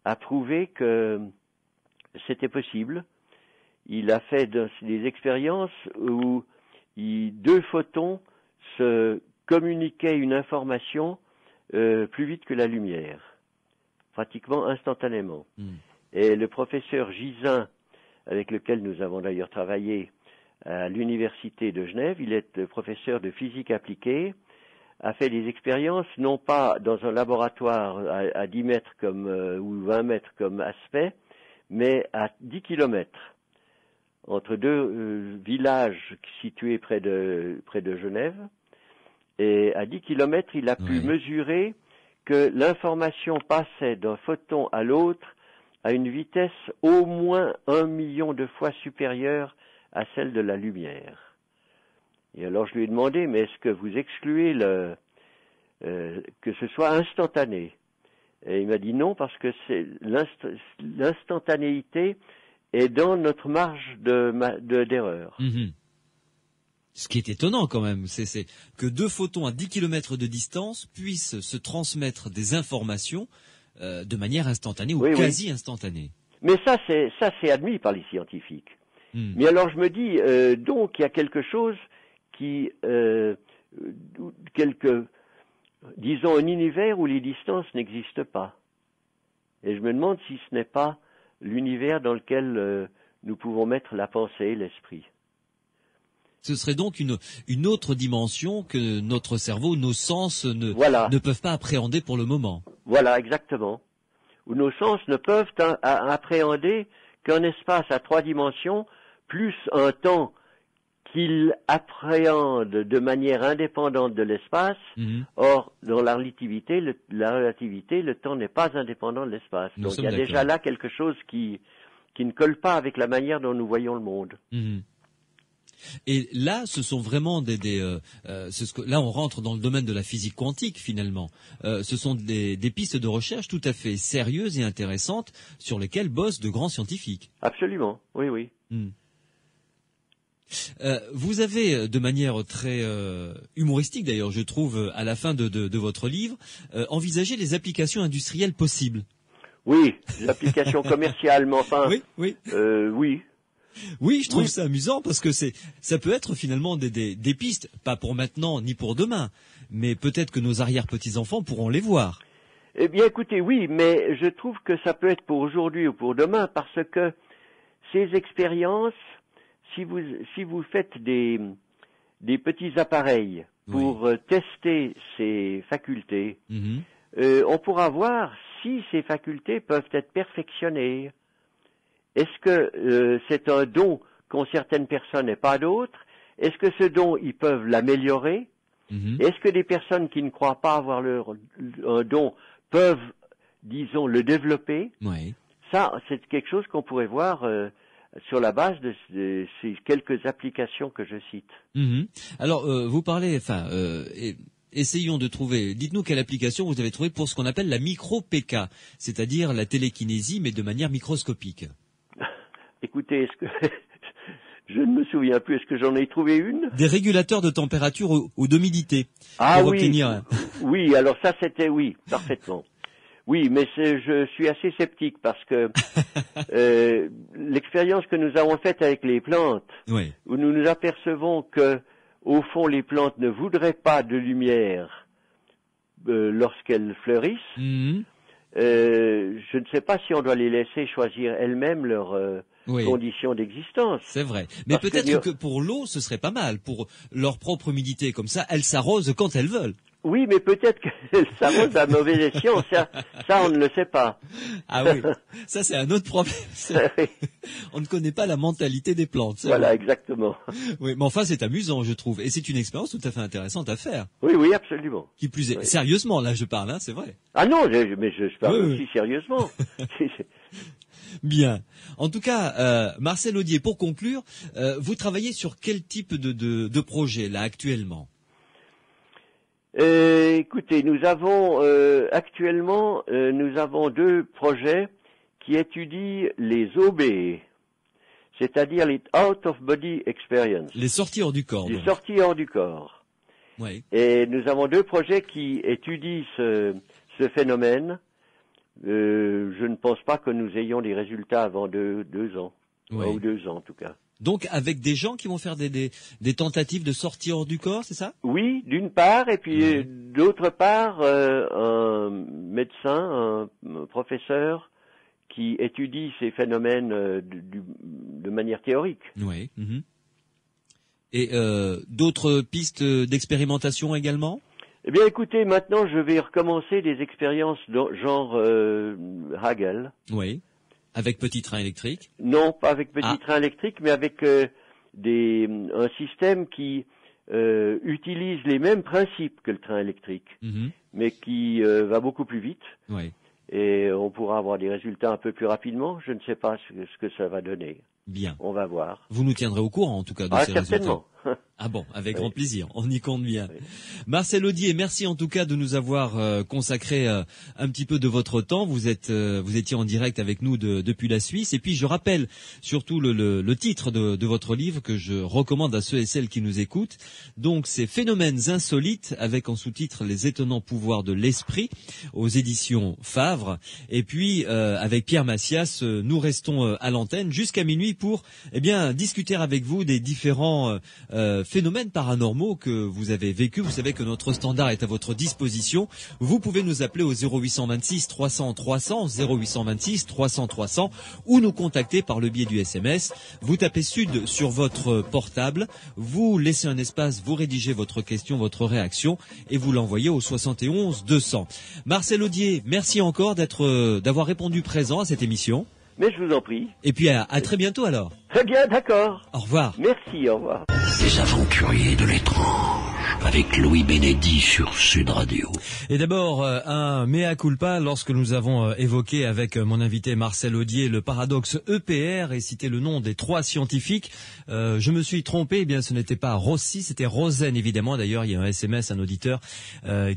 Speaker 4: a prouvé que c'était possible. Il a fait des expériences où 2 photons se communiquaient une information plus vite que la lumière, pratiquement instantanément. Et le professeur Gisin, avec lequel nous avons d'ailleurs travaillé à l'université de Genève, il est professeur de physique appliquée, a fait des expériences non pas dans un laboratoire à 10 mètres ou 20 mètres comme Aspect, mais à 10 kilomètres. Entre 2 villages situés près de Genève, et à 10 kilomètres, il a pu mesurer que l'information passait d'un photon à l'autre à une vitesse au moins 1 million de fois supérieure à celle de la lumière. Et alors je lui ai demandé, mais est-ce que vous excluez que ce soit instantané? Et il m'a dit non, parce que c'est l'instantanéité est dans notre marge d'erreur.
Speaker 1: Ce qui est étonnant quand même, c'est que 2 photons à 10 km de distance puissent se transmettre des informations de manière instantanée ou quasi instantanée.
Speaker 4: Mais ça c'est admis par les scientifiques. Mais alors je me dis, donc il y a quelque chose qui, disons un univers où les distances n'existent pas. Et je me demande si ce n'est pas l'univers dans lequel nous pouvons mettre la pensée, l'esprit.
Speaker 1: Ce serait donc une autre dimension que notre cerveau, nos sens ne peuvent pas appréhender pour le moment.
Speaker 4: Voilà, exactement. Où nos sens ne peuvent appréhender qu'un espace à 3 dimensions, plus un temps qu'ils appréhendent de manière indépendante de l'espace. Or, dans la relativité, le temps n'est pas indépendant de l'espace. Donc il y a déjà là quelque chose qui ne colle pas avec la manière dont nous voyons le monde.
Speaker 1: Et là, ce sont vraiment là, on rentre dans le domaine de la physique quantique finalement. Ce sont des pistes de recherche tout à fait sérieuses et intéressantes sur lesquelles bossent de grands scientifiques.
Speaker 4: Absolument, oui.
Speaker 1: Vous avez, de manière très humoristique d'ailleurs, je trouve, à la fin de votre livre, envisagé les applications industrielles possibles.
Speaker 4: Oui, les applications commerciales, mais enfin,
Speaker 1: oui.
Speaker 4: Oui,
Speaker 1: je trouve ça amusant parce que ça peut être finalement des pistes, pas pour maintenant ni pour demain, mais peut-être que nos arrière-petits-enfants pourront les voir.
Speaker 4: Eh bien, écoutez, oui, mais je trouve que ça peut être pour aujourd'hui ou pour demain parce que ces expériences, si vous faites des petits appareils pour tester ces facultés, on pourra voir si ces facultés peuvent être perfectionnées. Est-ce que c'est un don qu'ont certaines personnes et pas d'autres? Est-ce que ce don, ils peuvent l'améliorer? Est-ce que des personnes qui ne croient pas avoir un don peuvent, disons, le développer? Ça, c'est quelque chose qu'on pourrait voir sur la base de ces quelques applications que je cite.
Speaker 1: Alors, vous parlez, essayons de trouver, dites-nous quelle application vous avez trouvée pour ce qu'on appelle la micro-PK, c'est-à-dire la télékinésie, mais de manière microscopique.
Speaker 4: Écoutez, je ne me souviens plus, est-ce que j'en ai trouvé une?
Speaker 1: Des régulateurs de température ou d'humidité.
Speaker 4: Ah oui, oui, alors ça c'était, oui, parfaitement. Oui, mais je suis assez sceptique parce que l'expérience que nous avons faite avec les plantes, où nous nous apercevons que, au fond, les plantes ne voudraient pas de lumière lorsqu'elles fleurissent, je ne sais pas si on doit les laisser choisir elles-mêmes leurs conditions d'existence.
Speaker 1: C'est vrai. Mais peut-être que pour l'eau, ce serait pas mal, pour leur propre humidité. Comme ça, elles s'arrosent quand elles veulent.
Speaker 4: Oui, mais peut-être qu'elles s'arrosent à mauvais escient. Ça, on ne le sait pas.
Speaker 1: Ah oui, ça c'est un autre problème. On ne connaît pas la mentalité des plantes.
Speaker 4: Voilà, exactement.
Speaker 1: Oui, mais enfin, c'est amusant, je trouve. Et c'est une expérience tout à fait intéressante à faire.
Speaker 4: Oui, absolument.
Speaker 1: Qui plus est, sérieusement, là, je parle, c'est vrai.
Speaker 4: Ah non, mais je parle aussi sérieusement.
Speaker 1: Bien. En tout cas, Marcel Audier, pour conclure, vous travaillez sur quel type de projet, là, actuellement?
Speaker 4: Écoutez, nous avons actuellement, nous avons 2 projets qui étudient les OBE, c'est-à-dire les Out of Body Experience.
Speaker 1: Les sorties hors du corps.
Speaker 4: Les sorties hors du corps.
Speaker 1: Oui.
Speaker 4: Et nous avons 2 projets qui étudient ce phénomène. Je ne pense pas que nous ayons des résultats avant 2 ans, ou 2 ans en tout cas.
Speaker 1: Donc avec des gens qui vont faire des tentatives de sortie hors du corps, c'est ça?
Speaker 4: Oui, d'une part, et puis d'autre part, un médecin, un professeur qui étudie ces phénomènes de manière théorique.
Speaker 1: Oui. Et d'autres pistes d'expérimentation également?
Speaker 4: Eh bien, écoutez, maintenant, je vais recommencer des expériences genre Hagel.
Speaker 1: Oui. Avec petit train électrique?
Speaker 4: Non, pas avec petit train électrique, mais avec un système qui utilise les mêmes principes que le train électrique, mais qui va beaucoup plus vite.
Speaker 1: Oui.
Speaker 4: Et on pourra avoir des résultats un peu plus rapidement. Je ne sais pas ce que ça va donner.
Speaker 1: Bien.
Speaker 4: On va voir.
Speaker 1: Vous nous tiendrez au courant, en tout cas, de ces
Speaker 4: certainement.
Speaker 1: résultats. Ah bon, avec grand plaisir, on y compte bien. Oui. Marcel Audier, merci en tout cas de nous avoir consacré un petit peu de votre temps. Vous étiez en direct avec nous depuis la Suisse. Et puis je rappelle surtout le titre de votre livre que je recommande à ceux et celles qui nous écoutent. Donc c'est Phénomènes insolites avec en sous-titre Les étonnants pouvoirs de l'esprit aux éditions Favre. Et puis avec Pierre Massias, nous restons à l'antenne jusqu'à minuit pour discuter avec vous des différents phénomènes paranormaux que vous avez vécu. Vous savez que notre standard est à votre disposition. Vous pouvez nous appeler au 0826 300 300, 0826 300 300 ou nous contacter par le biais du SMS. Vous tapez Sud sur votre portable, vous laissez un espace, vous rédigez votre question, votre réaction et vous l'envoyez au 71 200. Marcel Audier, merci encore d'avoir répondu présent à cette émission.
Speaker 4: Mais je vous en prie.
Speaker 1: Et puis à très bientôt alors.
Speaker 4: Très bien, d'accord.
Speaker 1: Au revoir.
Speaker 4: Merci, au revoir.
Speaker 3: Les aventuriers de l'étrange avec Louis Bénédy sur Sud Radio.
Speaker 1: Et d'abord, un mea culpa lorsque nous avons évoqué avec mon invité Marcel Audier le paradoxe EPR et cité le nom des 3 scientifiques. Je me suis trompé, eh bien ce n'était pas Rossi, c'était Rosen évidemment. D'ailleurs, il y a un SMS, un auditeur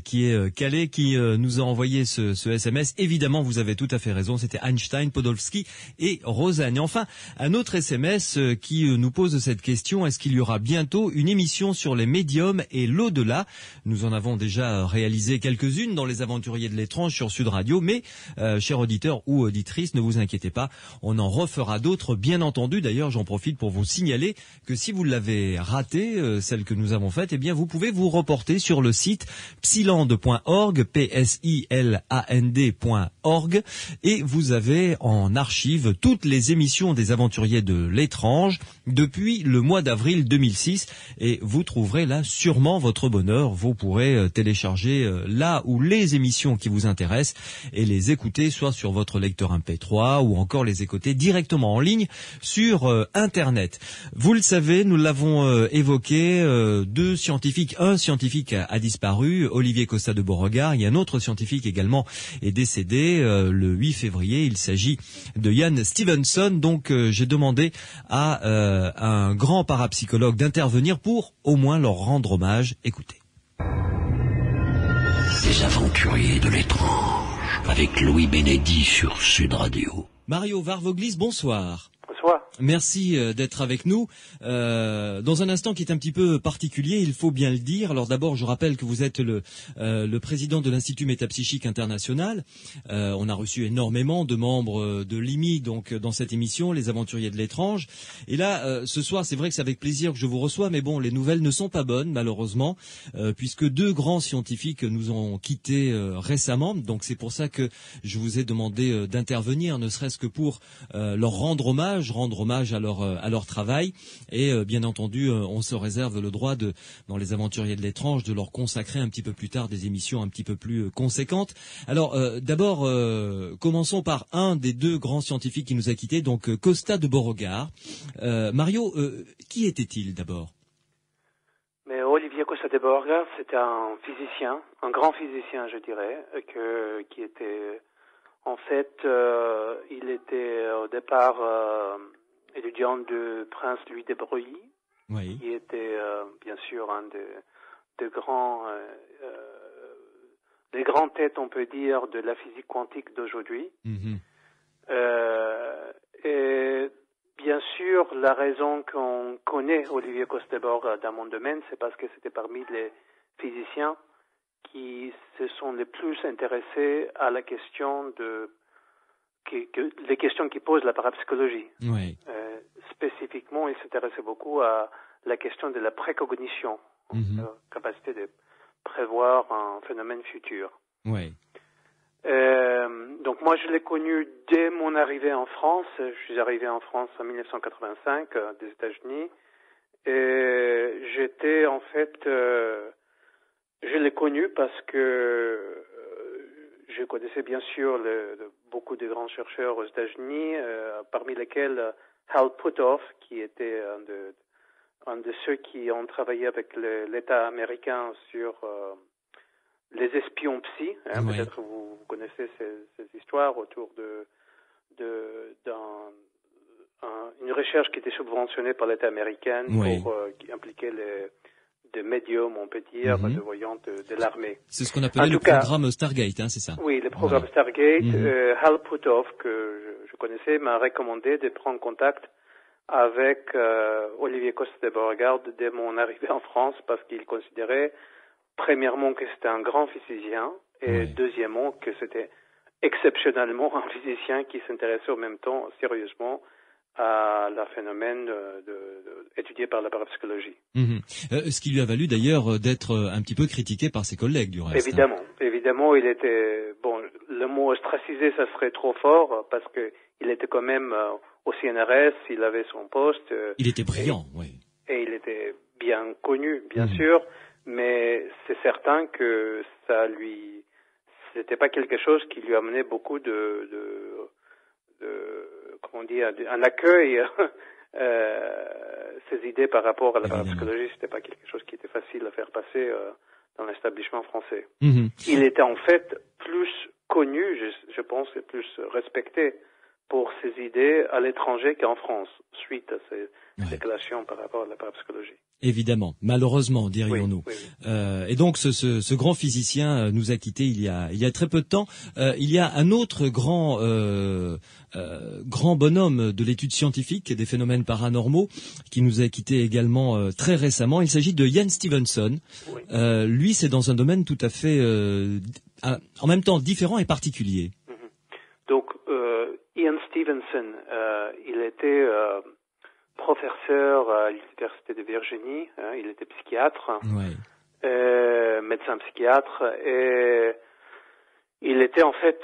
Speaker 1: qui est calé, qui nous a envoyé ce SMS. Évidemment, vous avez tout à fait raison, c'était Einstein, Podolsky et Rosen. Et enfin, un autre SMS qui nous pose cette question, est-ce qu'il y aura bientôt une émission sur les médiums et l'au-delà? Nous en avons déjà réalisé quelques-unes dans les aventuriers de l'étrange sur Sud Radio, mais chers auditeurs ou auditrices, ne vous inquiétez pas, on en refera d'autres, bien entendu. D'ailleurs, j'en profite pour vous signaler que si vous l'avez raté, celle que nous avons faite, eh bien vous pouvez vous reporter sur le site psiland.org, psiland.org, et vous avez en archive toutes les émissions des aventuriers de l'étrange depuis le mois d'avril 2006, et vous trouverez là sûrement votre bonheur. Vous pourrez télécharger là ou les émissions qui vous intéressent et les écouter soit sur votre lecteur MP3 ou encore les écouter directement en ligne sur Internet. Vous le savez, nous l'avons évoqué, 2 scientifiques. Un scientifique a disparu, Olivier Costa de Beauregard. Il y a un autre scientifique également est décédé le 8 février. Il s'agit de Ian Stevenson. Donc j'ai demandé à un grand parapsychologue d'intervenir pour au moins leur rendre hommage. Écoutez.
Speaker 3: Les aventuriers de l'étrange avec Louis Bénédy sur Sud Radio.
Speaker 1: Mario Varvoglis, bonsoir.
Speaker 5: Bonsoir.
Speaker 1: Merci d'être avec nous. Dans un instant qui est un petit peu particulier, il faut bien le dire. Alors d'abord, je rappelle que vous êtes le président de l'Institut Métapsychique International. On a reçu énormément de membres de l'IMI donc dans cette émission, Les Aventuriers de l'étrange. Et là, ce soir, c'est vrai que c'est avec plaisir que je vous reçois, mais bon, les nouvelles ne sont pas bonnes, malheureusement, puisque 2 grands scientifiques nous ont quittés récemment. Donc c'est pour ça que je vous ai demandé d'intervenir, ne serait-ce que pour leur rendre hommage à leur travail, et bien entendu on se réserve le droit dans les aventuriers de l'étrange de leur consacrer un petit peu plus tard des émissions un petit peu plus conséquentes. Alors d'abord commençons par un des 2 grands scientifiques qui nous a quittés, donc Costa de Beauregard. Mario, qui était-il d'abord?
Speaker 5: Mais Olivier Costa de Beauregard, c'était un physicien, un grand physicien je dirais, qui était en fait, il était au départ étudiant de Prince Louis de Broglie, oui. Qui était bien sûr un des grandes têtes, on peut dire, de la physique quantique d'aujourd'hui. Mm-hmm. Et bien sûr, la raison qu'on connaît Olivier Costa de Beauregard dans mon domaine, c'est parce que c'était parmi les physiciens qui se sont les plus intéressés à la question les questions qui posent la parapsychologie. Oui. Spécifiquement, il s'intéressait beaucoup à la question de la précognition, la capacité de prévoir un phénomène futur. Oui. Donc moi, je l'ai connu dès mon arrivée en France. Je suis arrivé en France en 1985 des États-Unis, et j'étais en fait je l'ai connu parce que je connaissais bien sûr beaucoup de grands chercheurs aux États-Unis, parmi lesquels Hal Puthoff, qui était un de ceux qui ont travaillé avec l'État américain sur les espions psy. Hein, oui. Peut-être vous connaissez ces histoires autour d'un une recherche qui était subventionnée par l'État américain qui impliquait des médiums, on peut dire, de voyants de l'armée.
Speaker 1: C'est ce qu'on appelait le programme Stargate, c'est ça?
Speaker 5: Oui, le programme Stargate. Hal Puthoff, que je connaissais, m'a recommandé de prendre contact avec Olivier Coste de Beauregard dès mon arrivée en France, parce qu'il considérait, premièrement, que c'était un grand physicien, et deuxièmement, que c'était exceptionnellement un physicien qui s'intéressait en même temps sérieusement à la phénomène étudié par la parapsychologie.
Speaker 1: Ce qui lui a valu d'ailleurs d'être un petit peu critiqué par ses collègues du reste.
Speaker 5: Évidemment, il était le mot ostracisé, ça serait trop fort parce que il était quand même au CNRS, il avait son poste.
Speaker 1: Il était brillant,
Speaker 5: et il était bien connu, bien sûr, mais c'est certain que c'était pas quelque chose qui lui amenait beaucoup un accueil. Ses idées par rapport à la parapsychologie, c'était pas quelque chose qui était facile à faire passer dans l'établissement français. Il était en fait plus connu, je pense, et plus respecté pour ses idées à l'étranger qu'en France, suite à ses déclarations par rapport à la parapsychologie.
Speaker 1: Évidemment, malheureusement, dirions-nous. Et donc, ce grand physicien nous a quittés il y a très peu de temps. Il y a un autre grand bonhomme de l'étude scientifique des phénomènes paranormaux qui nous a quittés également très récemment. Il s'agit de Ian Stevenson. Lui, c'est dans un domaine tout à fait, en même temps, différent et particulier.
Speaker 5: Donc, Ian Stevenson, il était professeur à l'université de Virginie, il était psychiatre, médecin psychiatre, et il était en fait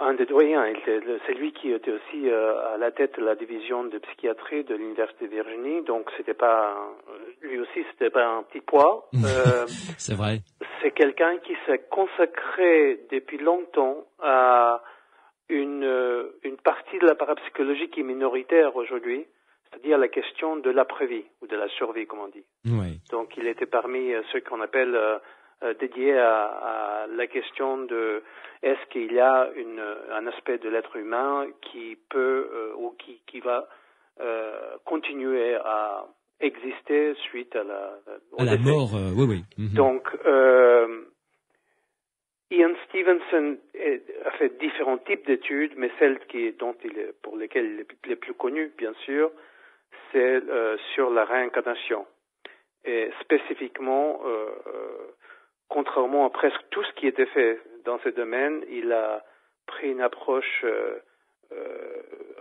Speaker 5: un des doyens. C'est lui qui était aussi à la tête de la division de psychiatrie de l'université de Virginie, donc c'était pas un petit poids.
Speaker 1: C'est vrai.
Speaker 5: C'est quelqu'un qui s'est consacré depuis longtemps à une partie de la parapsychologie qui est minoritaire aujourd'hui, c'est-à-dire la question de l'après-vie, ou de la survie, comme on dit. Donc il était parmi ceux qu'on appelle dédiés à la question de est-ce qu'il y a un aspect de l'être humain qui peut ou qui va continuer à exister suite à
Speaker 1: la mort,
Speaker 5: Donc Ian Stevenson a fait différents types d'études, mais celle pour lesquelles il est plus connu, bien sûr, c'est sur la réincarnation. Et spécifiquement, contrairement à presque tout ce qui était fait dans ce domaine, il a pris une approche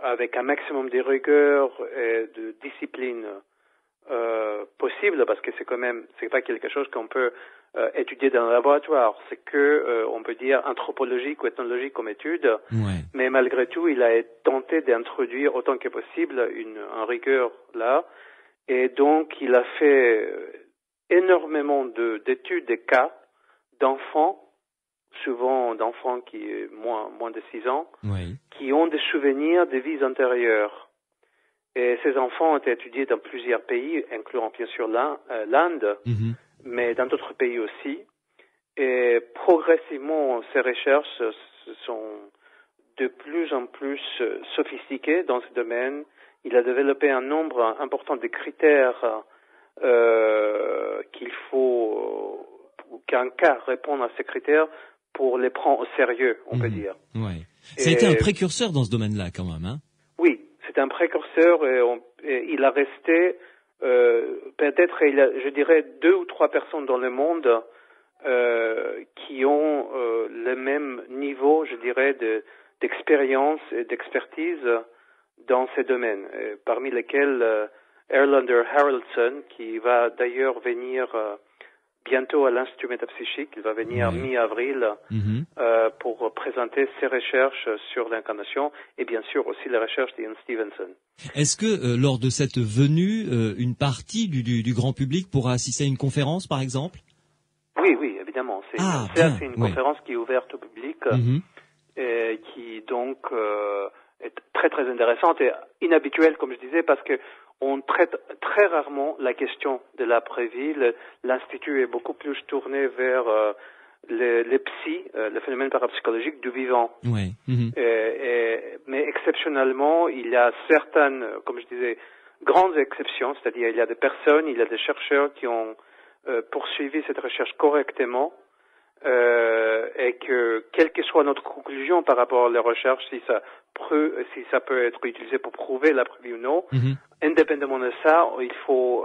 Speaker 5: avec un maximum de rigueur et de discipline possible, parce que c'est pas quelque chose qu'on peut étudier dans le laboratoire. C'est on peut dire anthropologique ou ethnologique comme étude, mais malgré tout, il a tenté d'introduire autant que possible une rigueur là, et donc il a fait énormément d'études, des cas d'enfants, souvent d'enfants qui ont moins de 6 ans, qui ont des souvenirs des vies antérieures. Et ces enfants ont été étudiés dans plusieurs pays, incluant bien sûr l'Inde, mais dans d'autres pays aussi. Et progressivement, ces recherches sont de plus en plus sophistiquées dans ce domaine. Il a développé un nombre important de critères qu'un cas réponde à ces critères pour les prendre au sérieux, on peut dire.
Speaker 1: Ça a été un précurseur dans ce domaine-là, quand même,
Speaker 5: Oui, c'est un précurseur et il a resté peut-être, je dirais, 2 ou 3 personnes dans le monde qui ont le même niveau, je dirais, d'expérience et d'expertise dans ces domaines, parmi lesquels Erlander Haraldson, qui va d'ailleurs venir bientôt à l'Institut métapsychique, il va venir mi-avril pour présenter ses recherches sur l'incarnation et bien sûr aussi les recherches d'Ian Stevenson.
Speaker 1: Est-ce que lors de cette venue, une partie du grand public pourra assister à une conférence, par exemple?
Speaker 5: Oui, évidemment. C'est une conférence qui est ouverte au public et qui donc est très très intéressante et inhabituelle, comme je disais, parce que on traite très rarement la question de l'après-vie. L'Institut est beaucoup plus tourné vers le phénomène parapsychologique du vivant.
Speaker 1: Ouais.
Speaker 5: Mais exceptionnellement, il y a certaines, comme je disais, grandes exceptions, c'est-à-dire il y a des personnes, il y a des chercheurs qui ont poursuivi cette recherche correctement, et que, quelle que soit notre conclusion par rapport à la recherche, si ça peut être utilisé pour prouver la preuve ou non, indépendamment de ça, il faut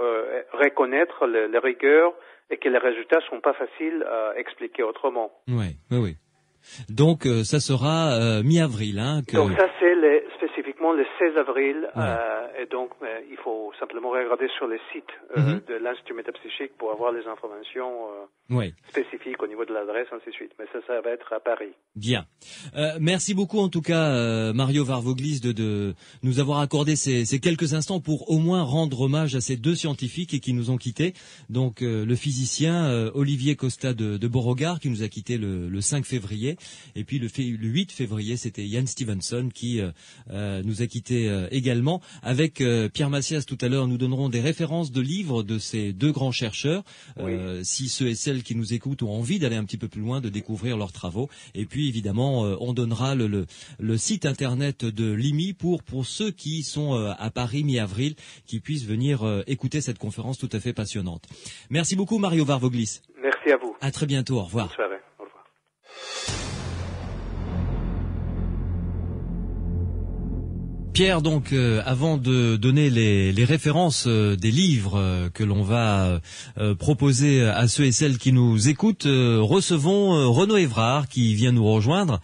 Speaker 5: reconnaître les rigueurs et que les résultats sont pas faciles à expliquer autrement.
Speaker 1: Oui. Donc ça sera mi-avril, hein.
Speaker 5: Donc ça c'est spécifiquement le 16 avril, et donc il faut simplement regarder sur le site de l'Institut Métapsychique pour avoir les informations spécifiques au niveau de l'adresse, ainsi de suite. Mais ça va être à Paris.
Speaker 1: Bien. Merci beaucoup en tout cas, Mario Varvoglis, de nous avoir accordé ces quelques instants pour au moins rendre hommage à ces deux scientifiques et qui nous ont quittés. Donc le physicien Olivier Costa de Beauregard qui nous a quittés le 5 février. Et puis le 8 février, c'était Ian Stevenson qui nous a quittés également. Avec Pierre Massias, tout à l'heure, nous donnerons des références de livres de ces deux grands chercheurs, si ceux et celles qui nous écoutent ont envie d'aller un petit peu plus loin, de découvrir leurs travaux. Et puis évidemment, on donnera le site internet de l'IMI pour ceux qui sont à Paris mi-avril, qui puissent venir écouter cette conférence tout à fait passionnante. Merci beaucoup Mario Varvoglis.
Speaker 5: Merci à vous.
Speaker 1: À très bientôt, au revoir.
Speaker 5: Bonne soirée. Au revoir.
Speaker 1: Pierre, donc, avant de donner les références des livres que l'on va proposer à ceux et celles qui nous écoutent, recevons Renaud Évrard qui vient nous rejoindre,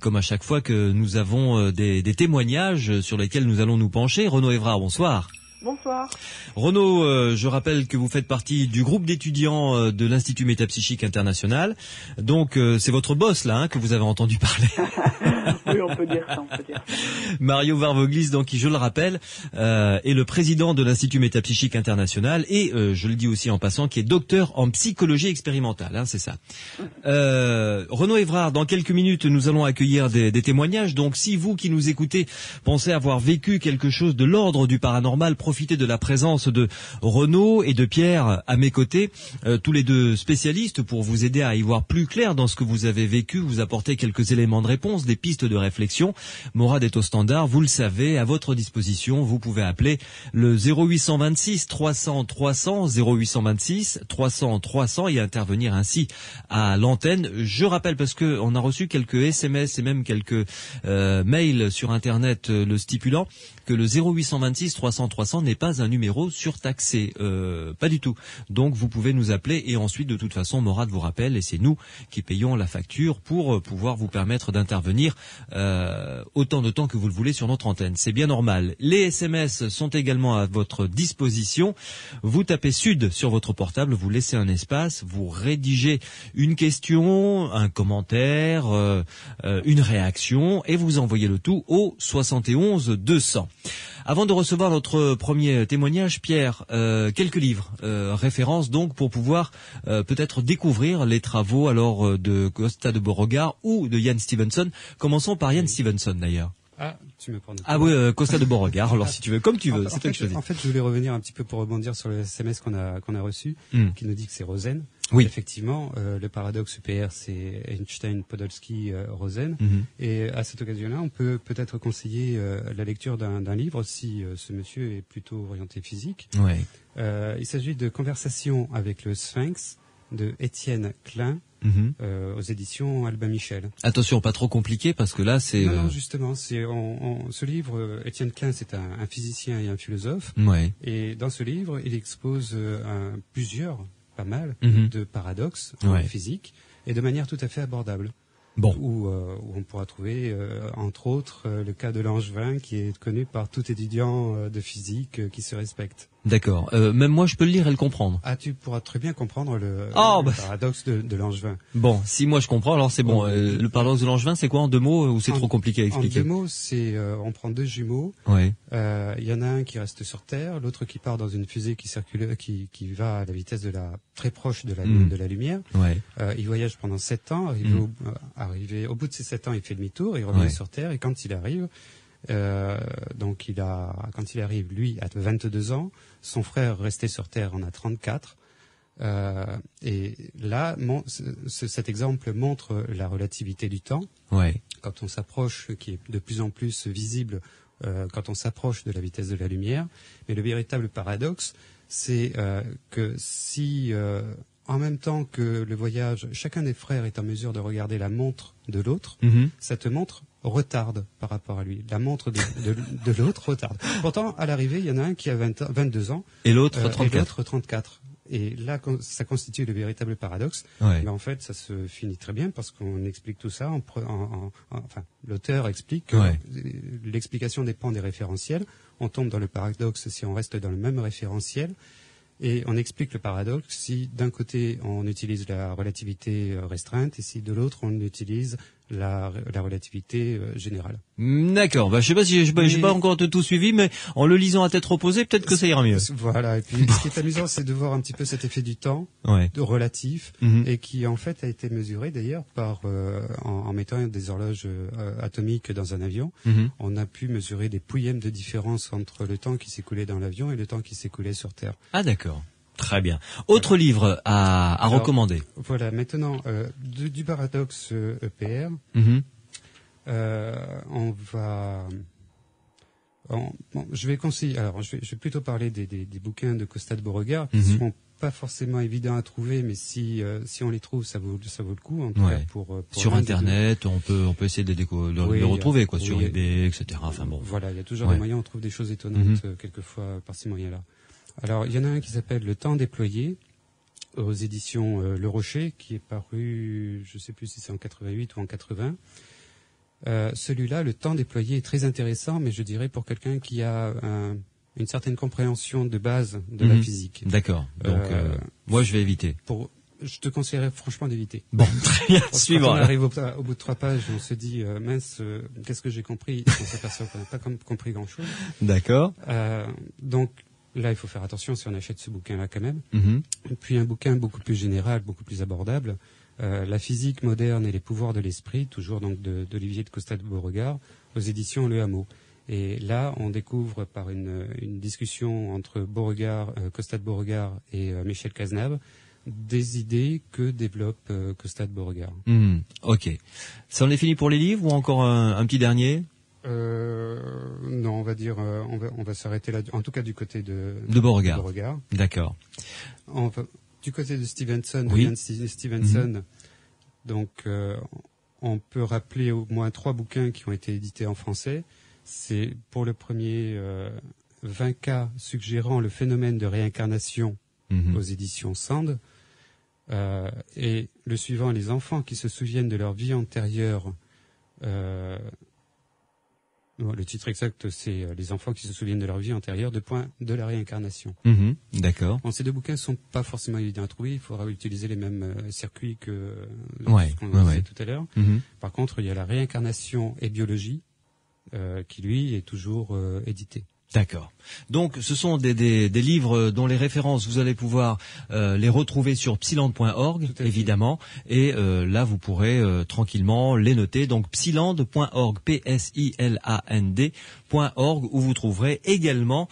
Speaker 1: comme à chaque fois que nous avons des témoignages sur lesquels nous allons nous pencher. Renaud Évrard, bonsoir.
Speaker 6: Bonsoir.
Speaker 1: Renaud, je rappelle que vous faites partie du groupe d'étudiants de l'Institut Métapsychique International. Donc, c'est votre boss, là, que vous avez entendu parler.
Speaker 6: Oui, on peut dire ça.
Speaker 1: Mario Varvoglis, donc, qui, je le rappelle, est le président de l'Institut Métapsychique International et, je le dis aussi en passant, qui est docteur en psychologie expérimentale, hein, c'est ça. Renaud Évrard, dans quelques minutes, nous allons accueillir des témoignages. Donc, si vous qui nous écoutez pensez avoir vécu quelque chose de l'ordre du paranormal, profiter de la présence de Renaud et de Pierre à mes côtés, tous les deux spécialistes, pour vous aider à y voir plus clair dans ce que vous avez vécu, vous apporter quelques éléments de réponse, des pistes de réflexion. Morad est au standard, vous le savez, à votre disposition. Vous pouvez appeler le 0826 300 300, 0826 300 300 et intervenir ainsi à l'antenne. Je rappelle, parce que on a reçu quelques SMS et même quelques mails sur Internet le stipulant, que le 0826 300 300 n'est pas un numéro surtaxé, pas du tout. Donc vous pouvez nous appeler et ensuite de toute façon Morad vous rappelle et c'est nous qui payons la facture pour pouvoir vous permettre d'intervenir autant de temps que vous le voulez sur notre antenne. C'est bien normal. Les SMS sont également à votre disposition. Vous tapez Sud sur votre portable, vous laissez un espace, vous rédigez une question, un commentaire, une réaction et vous envoyez le tout au 71 200. Avant de recevoir notre premier témoignage, Pierre, quelques livres, références donc pour pouvoir peut-être découvrir les travaux alors de Costa de Beauregard ou de Ian Stevenson. Commençons par Ian Stevenson d'ailleurs.
Speaker 2: Ah, tu me prends de...
Speaker 1: Ah oui, Costa de Beauregard. Alors si tu veux, comme tu veux, c'est toi qui choisis.
Speaker 2: En fait, je voulais revenir un petit peu pour rebondir sur le SMS qu'on a reçu, qui nous dit que c'est Rosen.
Speaker 1: Oui.
Speaker 2: Effectivement, le paradoxe UPR, c'est Einstein, Podolsky, Rosen. Et à cette occasion-là, on peut peut-être conseiller la lecture d'un livre si ce monsieur est plutôt orienté physique.
Speaker 1: Ouais.
Speaker 2: Il s'agit de Conversation avec le Sphinx de Étienne Klein. Aux éditions Albin Michel.
Speaker 1: Attention, pas trop compliqué parce que là c'est...
Speaker 2: Non, justement, ce livre, Étienne Klein, c'est un physicien et un philosophe.
Speaker 1: Ouais.
Speaker 2: Et dans ce livre, il expose pas mal de paradoxes en physique et de manière tout à fait abordable.
Speaker 1: Bon.
Speaker 2: Où on pourra trouver, entre autres, le cas de Langevin, qui est connu par tout étudiant de physique qui se respecte.
Speaker 1: D'accord. Même moi, je peux le lire et le comprendre.
Speaker 2: Ah, tu pourras très bien comprendre le paradoxe de Langevin.
Speaker 1: Bon, si moi je comprends, alors c'est bon. Le paradoxe de Langevin, c'est quoi en 2 mots ou c'est trop compliqué à expliquer?
Speaker 2: En 2 mots, c'est on prend 2 jumeaux.
Speaker 1: Ouais.
Speaker 2: Il y en a un qui reste sur Terre, l'autre qui part dans une fusée qui circule, qui va à la vitesse très proche de la lumière. Ouais. Il voyage pendant 7 ans. Arrivé au bout de ces 7 ans, il fait demi-tour, il revient sur Terre et quand il arrive. Quand il arrive, lui, à 22 ans, son frère resté sur Terre en a 34. Et là, cet exemple montre la relativité du temps.
Speaker 1: Ouais.
Speaker 2: Quand on s'approche, qui est de plus en plus visible quand on s'approche de la vitesse de la lumière. Mais le véritable paradoxe, c'est que si, en même temps que le voyage, chacun des frères est en mesure de regarder la montre de l'autre, cette montre retarde par rapport à lui. La montre de l'autre retarde. Pourtant, à l'arrivée, il y en a un qui a 22 ans
Speaker 1: et l'autre 34.
Speaker 2: Et l'autre 34. Et là, ça constitue le véritable paradoxe.
Speaker 1: Ouais.
Speaker 2: Mais en fait, ça se finit très bien parce qu'on explique tout ça. Enfin, l'auteur explique que l'explication dépend des référentiels. On tombe dans le paradoxe si on reste dans le même référentiel. Et on explique le paradoxe si d'un côté on utilise la relativité restreinte et si de l'autre on utilise la relativité générale.
Speaker 1: D'accord. Je sais pas si j'ai pas encore tout suivi, mais en le lisant à tête reposée, peut-être que ça ira mieux.
Speaker 2: Voilà. Et puis ce qui est amusant, c'est de voir un petit peu cet effet du temps, de relatif, et qui en fait a été mesuré d'ailleurs par en mettant des horloges atomiques dans un avion. On a pu mesurer des pouillèmes de différence entre le temps qui s'écoulait dans l'avion et le temps qui s'écoulait sur Terre.
Speaker 1: Ah d'accord. Très bien. Autre livre à recommander.
Speaker 2: Voilà, maintenant, du paradoxe EPR, je vais conseiller. Alors, je vais plutôt parler des bouquins de Costa de Beauregard qui ne seront pas forcément évidents à trouver, mais si on les trouve, ça vaut le coup. En tout cas pour
Speaker 1: sur Internet, on peut essayer de les retrouver sur eBay, etc. Enfin bon.
Speaker 2: Voilà, il y a toujours des moyens. On trouve des choses étonnantes quelquefois par ces moyens-là. Alors, il y en a un qui s'appelle Le Temps déployé, aux éditions Le Rocher, qui est paru, je ne sais plus si c'est en 88 ou en 80. Celui-là, Le Temps déployé, est très intéressant, mais je dirais pour quelqu'un qui a une certaine compréhension de base de la physique.
Speaker 1: D'accord. Donc, moi, je vais éviter.
Speaker 2: Je te conseillerais franchement d'éviter.
Speaker 1: Bon, très bien. Suivant.
Speaker 2: Quand on arrive au bout de 3 pages, on se dit mince, qu'est-ce que j'ai compris? On s'aperçoit qu'on n'a pas compris grand-chose.
Speaker 1: D'accord.
Speaker 2: Donc là, il faut faire attention si on achète ce bouquin-là quand même. Et puis un bouquin beaucoup plus général, beaucoup plus abordable, La physique moderne et les pouvoirs de l'esprit, toujours donc d'Olivier de Costa de Beauregard, aux éditions Le Hameau. Et là, on découvre par une discussion entre Costa de Beauregard et Michel Cazenave, des idées que développe Costa de Beauregard.
Speaker 1: Ok. Ça en est fini pour les livres ou encore un petit dernier?
Speaker 2: Non, on va dire, on va s'arrêter là. En tout cas, du côté de
Speaker 1: Beauregard. D'accord.
Speaker 2: Du côté de Stevenson,
Speaker 1: Stevenson.
Speaker 2: Donc, on peut rappeler au moins 3 bouquins qui ont été édités en français. C'est pour le premier 20 cas suggérant le phénomène de réincarnation aux éditions Sand. Et le suivant, Les enfants qui se souviennent de leur vie antérieure. Le titre exact, c'est Les enfants qui se souviennent de leur vie antérieure, de la réincarnation.
Speaker 1: D'accord.
Speaker 2: Bon, ces 2 bouquins ne sont pas forcément évidents à trouver. Il faudra utiliser les mêmes circuits que ce qu'on disait tout à l'heure. Par contre, il y a La réincarnation et biologie, qui lui est toujours édité.
Speaker 1: D'accord. Donc, ce sont des livres dont les références, vous allez pouvoir les retrouver sur psiland.org, évidemment. Et là, vous pourrez tranquillement les noter. Donc, psiland.org, psiland.org, où vous trouverez également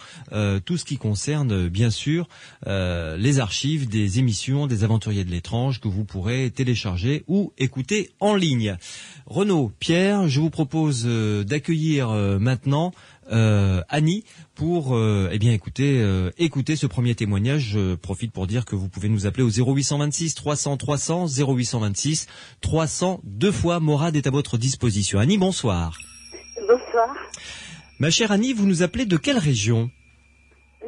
Speaker 1: tout ce qui concerne, bien sûr, les archives des émissions des Aventuriers de l'étrange que vous pourrez télécharger ou écouter en ligne. Renaud, Pierre, je vous propose d'accueillir maintenant Annie pour écouter ce premier témoignage. Je profite pour dire que vous pouvez nous appeler au 0826 300 300 0826 300 2 fois. Morad est à votre disposition. Annie, bonsoir.
Speaker 7: Bonsoir.
Speaker 1: Ma chère Annie, vous nous appelez de quelle région?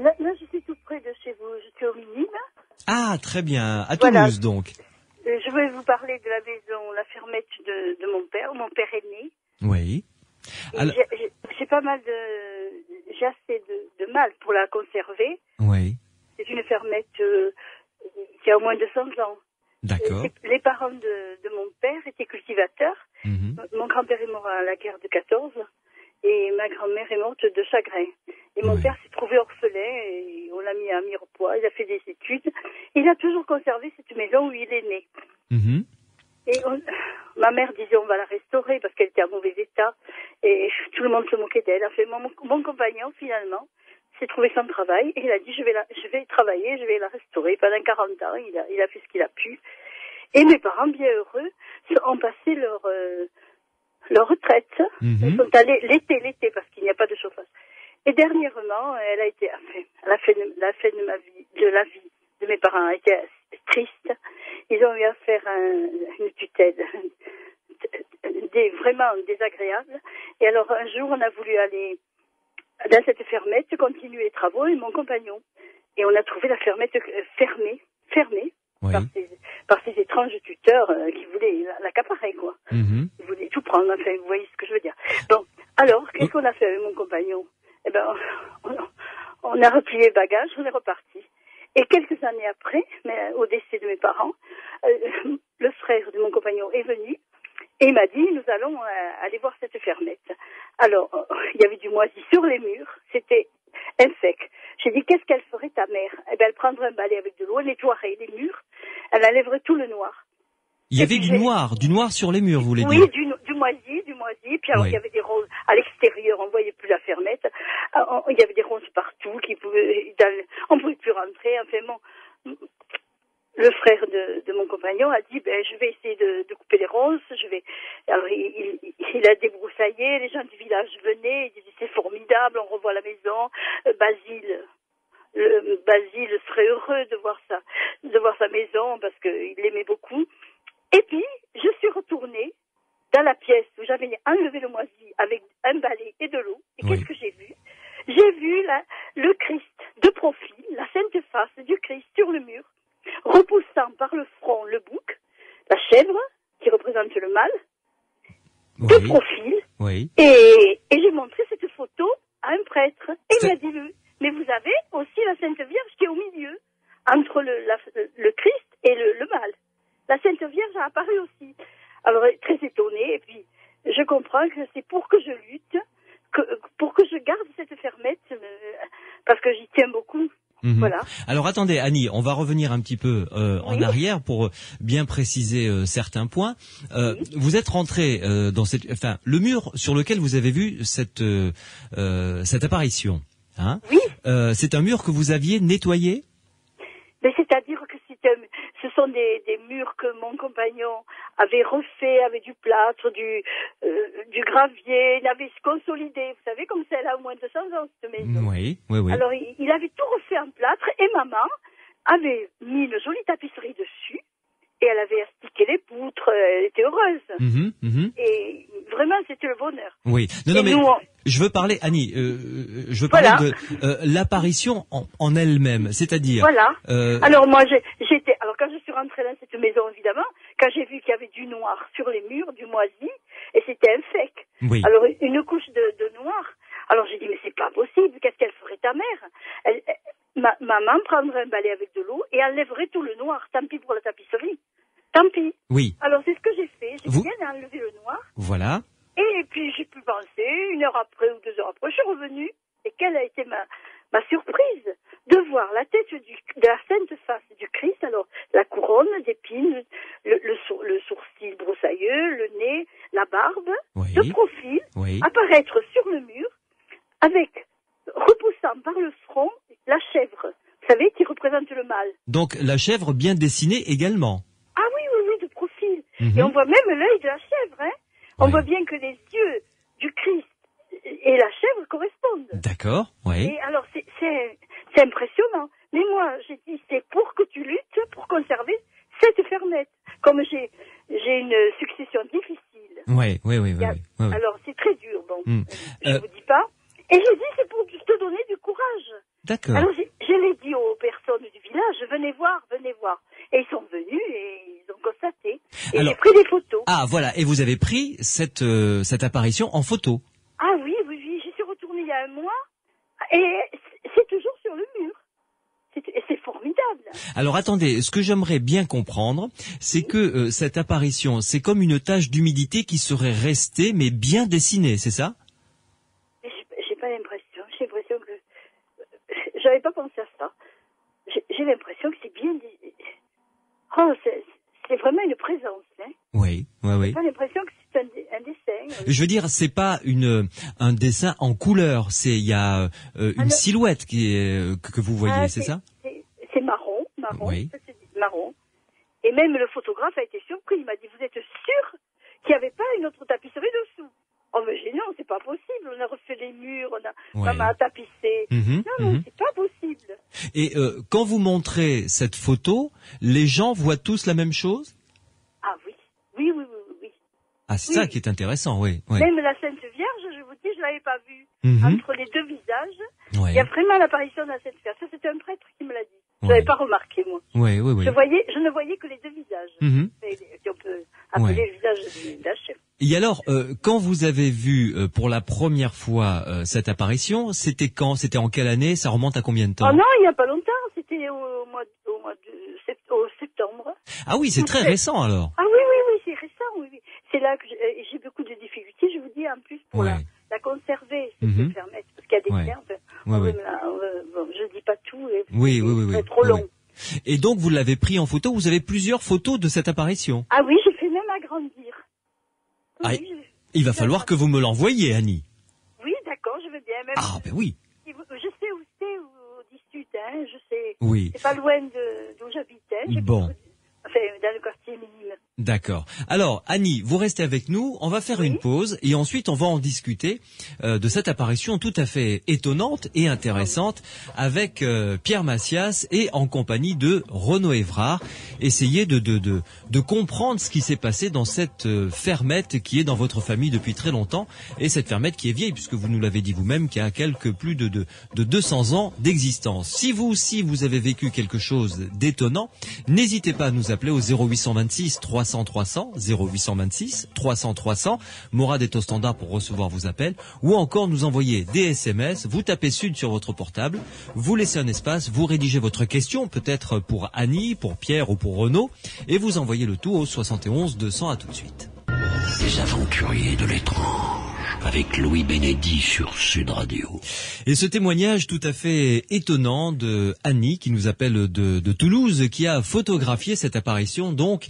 Speaker 7: Là, je suis tout près de chez vous. Je suis au Minimes.
Speaker 1: Ah, très bien. À Toulouse, donc.
Speaker 7: Je vais vous parler de la maison, la fermette de mon père aîné.
Speaker 1: Oui.
Speaker 7: Alors... J'ai pas mal j'ai assez de mal pour la conserver.
Speaker 1: Oui.
Speaker 7: C'est une fermette qui a au moins 200 ans.
Speaker 1: D'accord.
Speaker 7: Les parents de mon père étaient cultivateurs. Mon grand-père est mort à la guerre de 14 et ma grand-mère est morte de chagrin. Et mon père s'est trouvé orphelin et on l'a mis à Mirepoix. Il a fait des études. Il a toujours conservé cette maison où il est né. Et ma mère disait on va la restaurer parce qu'elle était en mauvais état et tout le monde se moquait d'elle. Enfin, mon compagnon finalement s'est trouvé sans travail et il a dit je vais travailler, je vais la restaurer. Pendant 40 ans, il a fait ce qu'il a pu. Et mes parents, bien heureux, ont passé leur retraite. Ils sont allés l'été parce qu'il n'y a pas de chauffage. Et dernièrement, elle a la fin de la vie de mes parents a été triste. Ils ont eu à faire une tutelle vraiment désagréable. Et alors un jour, on a voulu aller dans cette fermette, continuer les travaux, et mon compagnon. Et on a trouvé la fermette fermée oui. par ces étranges tuteurs qui voulaient l'accaparer, quoi. Ils voulaient tout prendre, enfin, vous voyez ce que je veux dire. Bon, alors, qu'est-ce qu'on a fait avec mon compagnon? Eh ben, on a replié les bagages, on est reparti. Et quelques années après, au décès de mes parents, le frère de mon compagnon est venu et il m'a dit, nous allons aller voir cette fermette. Alors, il y avait du moisi sur les murs, c'était infect. J'ai dit, qu'est-ce qu'elle ferait ta mère? Eh bien, elle prendrait un balai avec de l'eau, elle nettoierait les murs, elle enlèverait tout le noir.
Speaker 1: Il y avait du noir sur les murs, vous voulez dire?
Speaker 7: Oui, du moisi, puis alors il y avait des ronces à l'extérieur, on voyait plus la fermette, il y avait des ronces partout, on pouvait plus rentrer, enfin bon. Le frère de mon compagnon a dit, je vais essayer de couper les ronces, alors il a débroussaillé, les gens du village venaient, ils disaient, c'est formidable, on revoit la maison, Basile serait heureux de voir sa maison parce qu'il l'aimait beaucoup. Et puis, je suis retournée dans la pièce où j'avais enlevé le moisi avec un balai et de l'eau. Et qu'est-ce que j'ai vu? J'ai vu le Christ de profil, la sainte face du Christ sur le mur, repoussant par le front le bouc, la chèvre qui représente le mal, de profil. Oui. Et j'ai montré cette photo à un prêtre. Et il m'a dit, mais vous avez aussi la Sainte Vierge qui est au milieu, entre le Christ et le mal. La Sainte Vierge a apparu aussi. Alors, très étonnée, et puis, je comprends que c'est pour que je lutte, pour que je garde cette fermette, parce que j'y tiens beaucoup. Voilà.
Speaker 1: Alors attendez, Annie, on va revenir un petit peu en arrière pour bien préciser certains points. Vous êtes rentré dans le mur sur lequel vous avez vu cette apparition. Hein? Oui. C'est un mur que vous aviez nettoyé?
Speaker 7: Mais c'est-à-dire que ce sont des murs que mon compagnon avait refait avec du plâtre, du gravier, il avait consolidé. Vous savez, comme c'est là au moins 200 ans, cette maison. Oui. Alors, il avait tout refait en plâtre et maman avait mis une jolie tapisserie dessus et elle avait astiqué les poutres, elle était heureuse. Et vraiment, c'était le bonheur.
Speaker 1: Oui. Non, mais je veux parler, Annie, je veux parler de l'apparition en elle-même, c'est-à-dire...
Speaker 7: Voilà. Alors moi, alors quand je suis rentrée dans cette maison, évidemment, quand j'ai vu qu'il y avait du noir sur les murs, du moisi, et c'était infect. Oui. Alors une couche de noir. Alors j'ai dit, mais c'est pas possible, qu'est-ce qu'elle ferait ta mère? Maman prendrait un balai avec de l'eau et enlèverait tout le noir, tant pis pour la tapisserie. Tant pis. Oui. Alors c'est ce que j'ai fait, j'ai bien enlevé le noir.
Speaker 1: Voilà.
Speaker 7: Et puis j'ai pu penser, 1 heure après ou 2 heures après, je suis revenue. Et quelle a été ma surprise de voir la tête de la sainte face du Christ, alors la couronne d'épines, le sourcil broussailleux, le nez, la barbe, de profil, apparaître sur le mur, avec, repoussant par le front, la chèvre, vous savez, qui représente le mal.
Speaker 1: Donc la chèvre bien dessinée également.
Speaker 7: Ah oui, de profil. Et on voit même l'œil de la chèvre, hein. On voit bien que les yeux du Christ et la chèvre correspondent.
Speaker 1: D'accord, oui.
Speaker 7: Et alors, c'est impressionnant. Mais moi, j'ai dit, c'est pour que tu luttes pour conserver cette fermette. Comme j'ai une succession difficile.
Speaker 1: Oui.
Speaker 7: Alors, c'est très dur, bon. Je vous dis pas. Et j'ai dit, c'est pour te donner du courage.
Speaker 1: D'accord.
Speaker 7: Alors, je l'ai dit aux personnes du village, venez voir. Et ils sont venus et ils ont constaté. Et j'ai pris des photos.
Speaker 1: Ah, voilà. Et vous avez pris cette apparition en photo?
Speaker 7: Ah oui. J'y suis retournée il y a 1 mois. Et c'est toujours sur le mur. C'est formidable.
Speaker 1: Alors attendez, ce que j'aimerais bien comprendre, c'est que cette apparition, c'est comme une tache d'humidité qui serait restée, mais bien dessinée, c'est ça?
Speaker 7: J'ai pas l'impression. J'ai l'impression que... J'avais pas pensé à ça. J'ai l'impression que c'est bien... Oh, c'est vraiment une présence, hein.
Speaker 1: Oui.
Speaker 7: J'ai pas l'impression que c'est un dessin.
Speaker 1: Je veux dire, c'est pas un dessin en couleur, il y a une silhouette que vous voyez, c'est ça?
Speaker 7: C'est marron,
Speaker 1: oui.
Speaker 7: C'est marron. Et même le photographe a été surpris, il m'a dit, vous êtes sûr qu'il n'y avait pas une autre tapisserie dessous? Oh mais j'ai dit non, c'est pas possible, on a refait les murs, maman a tapissé. Non, c'est pas possible.
Speaker 1: Et quand vous montrez cette photo, les gens voient tous la même chose?
Speaker 7: Ah oui.
Speaker 1: Ah, c'est ça qui est intéressant, oui.
Speaker 7: Même la Sainte Vierge, je vous dis, je l'avais pas vue. Entre les deux visages, il y a vraiment l'apparition de la Sainte Vierge. Ça, c'était un prêtre qui me l'a dit. Je l'avais pas remarqué, moi.
Speaker 1: Oui.
Speaker 7: Je ne voyais que les deux visages. On peut appeler le visage d'Hachem.
Speaker 1: Et alors, quand vous avez vu pour la première fois cette apparition, c'était quand? C'était en quelle année? Ça remonte à combien de temps?
Speaker 7: Oh non, il n'y a pas longtemps. C'était au septembre.
Speaker 1: Ah oui, c'est très récent alors.
Speaker 7: Ah oui, c'est récent, oui. C'est là que j'ai beaucoup de difficultés, je vous dis, en plus, pour la conserver, cette fermette, parce qu'il y a des liens. Je dis pas tout, c'est trop long.
Speaker 1: Et donc, vous l'avez pris en photo, vous avez plusieurs photos de cette apparition?
Speaker 7: Ah oui, j'ai fait même agrandir.
Speaker 1: Il va falloir que vous me l'envoyiez, Annie.
Speaker 7: Oui, d'accord, je veux bien. Même
Speaker 1: ben oui.
Speaker 7: Je sais où c'est, au 18, je sais.
Speaker 1: Oui.
Speaker 7: C'est pas loin d'où j'habitais.
Speaker 1: Bon.
Speaker 7: Dans le quartier minime.
Speaker 1: D'accord. Alors, Annie, vous restez avec nous. On va faire une pause et ensuite on va en discuter de cette apparition tout à fait étonnante et intéressante avec Pierre Macias et en compagnie de Renaud Évrard. Essayez de comprendre ce qui s'est passé dans cette fermette qui est dans votre famille depuis très longtemps et cette fermette qui est vieille puisque vous nous l'avez dit vous-même qui a plus de 200 ans d'existence. Si vous aussi vous avez vécu quelque chose d'étonnant, n'hésitez pas à nous appeler au 0826 300 300, 0826 300 300. Morad est au standard pour recevoir vos appels ou encore nous envoyer des SMS. Vous tapez Sud sur votre portable, vous laissez un espace, vous rédigez votre question, peut-être pour Annie, pour Pierre ou pour Renaud, et vous envoyez le tout au 71 200. À tout de suite.
Speaker 3: Les aventuriers de l'étrange avec Louis Bénédy sur Sud Radio.
Speaker 1: Et ce témoignage tout à fait étonnant de Annie qui nous appelle de Toulouse, qui a photographié cette apparition donc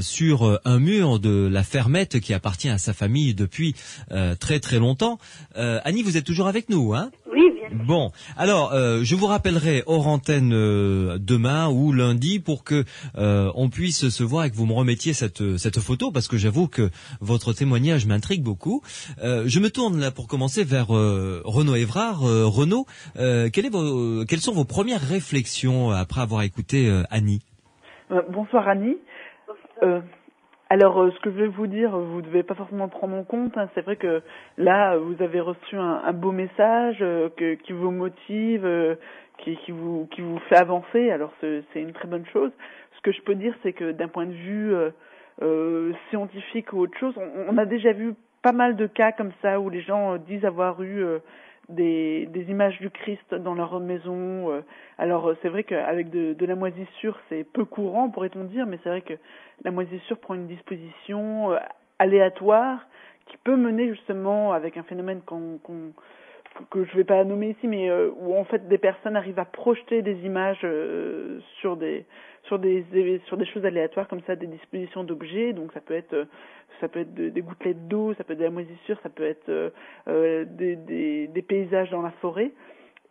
Speaker 1: sur un mur de la fermette qui appartient à sa famille depuis très très longtemps. Annie, vous êtes toujours avec nous, hein?
Speaker 7: Oui, bien.
Speaker 1: Bon, alors je vous rappellerai hors antenne demain ou lundi pour que on puisse se voir et que vous me remettiez cette photo parce que j'avoue que votre témoignage m'intrigue beaucoup. Je me tourne là pour commencer vers Renaud Évrard. Renaud, quelles sont vos premières réflexions après avoir écouté Annie?
Speaker 6: Bonsoir Annie. Alors, ce que je vais vous dire, vous ne devez pas forcément prendre en compte. C'est vrai que là, vous avez reçu un beau message qui vous motive, qui vous fait avancer. Alors, c'est une très bonne chose. Ce que je peux dire, c'est que d'un point de vue scientifique ou autre chose, on a déjà vu pas mal de cas comme ça où les gens disent avoir eu des images du Christ dans leur maison. Alors c'est vrai qu'avec de la moisissure, c'est peu courant, pourrait-on dire, mais c'est vrai que la moisissure prend une disposition aléatoire qui peut mener justement avec un phénomène que je vais pas nommer ici, mais où en fait des personnes arrivent à projeter des images sur des choses aléatoires comme ça, des dispositions d'objets. Donc ça peut être des gouttelettes d'eau, ça peut être de la moisissure, ça peut être des paysages dans la forêt.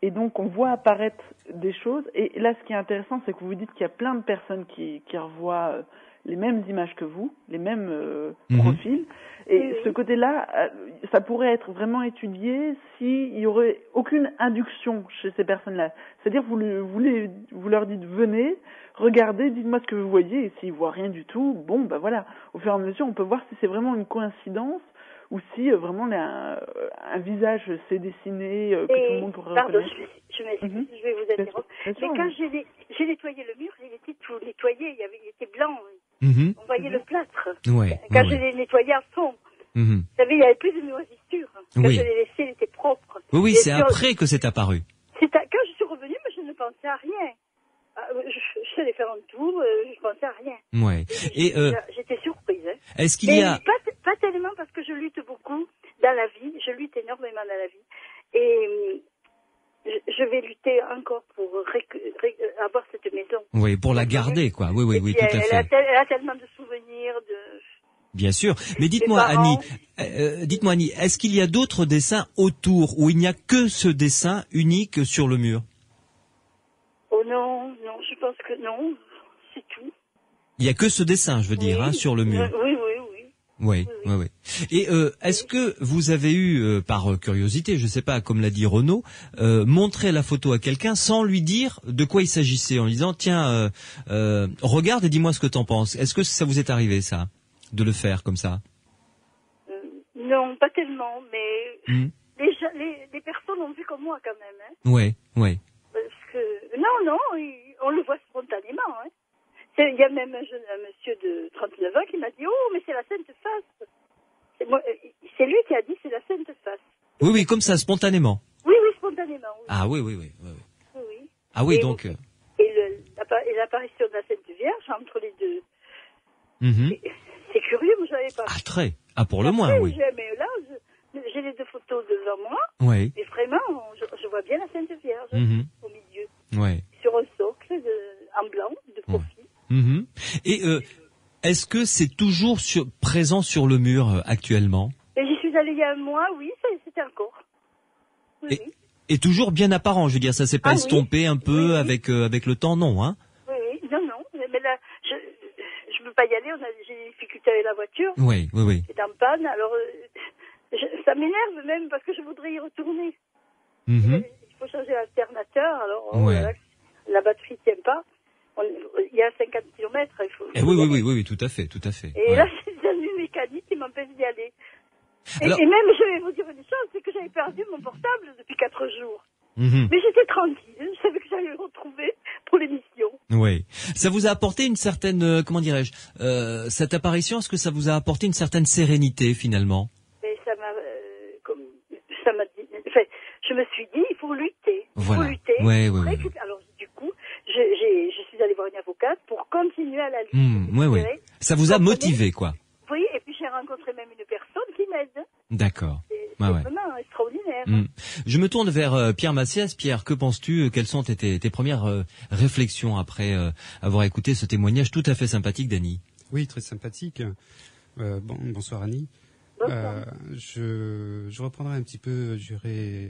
Speaker 6: Et donc on voit apparaître des choses. Et là, ce qui est intéressant, c'est que vous dites qu'il y a plein de personnes qui revoient les mêmes images que vous, les mêmes profils. Et ce côté-là, ça pourrait être vraiment étudié s'il y aurait aucune induction chez ces personnes-là. C'est-à-dire, vous leur dites, venez, regardez, dites-moi ce que vous voyez, et s'ils voient rien du tout, bon, ben voilà. Au fur et à mesure, on peut voir si c'est vraiment une coïncidence ou si vraiment un visage s'est dessiné, que tout le monde pourrait reconnaître.
Speaker 7: Je m'excuse, je vais vous interrompre. Mais quand j'ai nettoyé le mur, il était tout nettoyé, il était blanc. On voyait le plâtre. Quand je l'ai nettoyé à fond, vous savez, il n'y avait plus de moisissure. Quand je l'ai laissé, il était propre.
Speaker 1: Oui, c'est après que c'est apparu.
Speaker 7: Quand je suis revenue, mais je ne pensais à rien. Je suis allée faire un tour, je pensais à rien.
Speaker 1: Ouais. Et
Speaker 7: j'étais surprise.
Speaker 1: Est-ce qu'il y a
Speaker 7: pas tellement parce que je lutte beaucoup dans la vie, je lutte énormément dans la vie, et je vais lutter encore pour avoir cette maison.
Speaker 1: Oui, pour la garder, quoi. Oui, tout à fait.
Speaker 7: Elle a tellement de souvenirs,
Speaker 1: Bien sûr. Mais dites-moi, Annie, est-ce qu'il y a d'autres dessins autour ou il n'y a que ce dessin unique sur le mur?
Speaker 7: Oh non, je pense que non. C'est tout.
Speaker 1: Il n'y a que ce dessin, je veux dire, sur le mur.
Speaker 7: Oui.
Speaker 1: Oui. Et est-ce que vous avez eu, par curiosité, je ne sais pas, comme l'a dit Renaud, montré la photo à quelqu'un sans lui dire de quoi il s'agissait, en lui disant tiens, regarde et dis-moi ce que t'en penses. Est-ce que ça vous est arrivé, ça, de le faire comme ça?
Speaker 7: Non, pas tellement, mais les personnes ont vu comme moi quand même. Hein.
Speaker 1: Oui.
Speaker 7: Parce que non, on le voit spontanément. Hein. Il y a même un monsieur de 39 ans qui m'a dit « Oh, mais c'est la Sainte Face !» C'est lui qui a dit « C'est la Sainte Face !»
Speaker 1: Oui, comme ça, spontanément.
Speaker 7: Oui, spontanément. Oui.
Speaker 1: Ah oui. Ah oui, donc...
Speaker 7: Et l'apparition de la Sainte Vierge entre les deux. C'est curieux, mais je n'avais pas.
Speaker 1: Ah, très. Ah, pour le moins, oui.
Speaker 7: Mais là, j'ai les deux photos devant moi.
Speaker 1: Oui.
Speaker 7: Et vraiment, je vois bien la Sainte Vierge au milieu.
Speaker 1: Oui.
Speaker 7: Sur un socle en blanc, de profil.
Speaker 1: Et est-ce que c'est toujours présent sur le mur actuellement?
Speaker 7: Et j'y suis allée il y a un mois, oui, c'était encore. Oui.
Speaker 1: Et toujours bien apparent, je veux dire, ça s'est pas estompé un peu avec le temps, non, hein?
Speaker 7: Oui, non, mais là, je peux pas y aller, j'ai des difficultés avec la voiture.
Speaker 1: Oui.
Speaker 7: C'est en panne, alors ça m'énerve même parce que je voudrais y retourner. Il faut changer l'alternateur, alors la batterie tient pas. Il y a 50 km, il faut...
Speaker 1: Oui, tout à fait.
Speaker 7: Et là, c'est un mécanique qui m'empêche d'y aller. Alors... Et même, je vais vous dire une chose, c'est que j'avais perdu mon portable depuis 4 jours. Mais j'étais tranquille, je savais que j'allais le retrouver pour l'émission.
Speaker 1: Oui. Ça vous a apporté une certaine, comment dirais-je, cette apparition, est-ce que ça vous a apporté une certaine sérénité, finalement?
Speaker 7: Mais ça m'a dit, enfin, je me suis dit, il faut lutter.
Speaker 1: Voilà.
Speaker 7: Il faut lutter.
Speaker 1: Oui.
Speaker 7: Alors, du coup, je suis allée voir une avocate pour continuer à la lutte.
Speaker 1: Oui. Ça vous a motivé, quoi.
Speaker 7: Oui, et puis j'ai rencontré même une personne qui m'aide.
Speaker 1: D'accord.
Speaker 7: C'est vraiment extraordinaire.
Speaker 1: Je me tourne vers Pierre Massias. Pierre, que penses-tu? Quelles sont tes premières réflexions après avoir écouté ce témoignage tout à fait sympathique d'Annie?
Speaker 2: Oui, très sympathique. Bonsoir Annie. Je reprendrai un petit peu, j'irai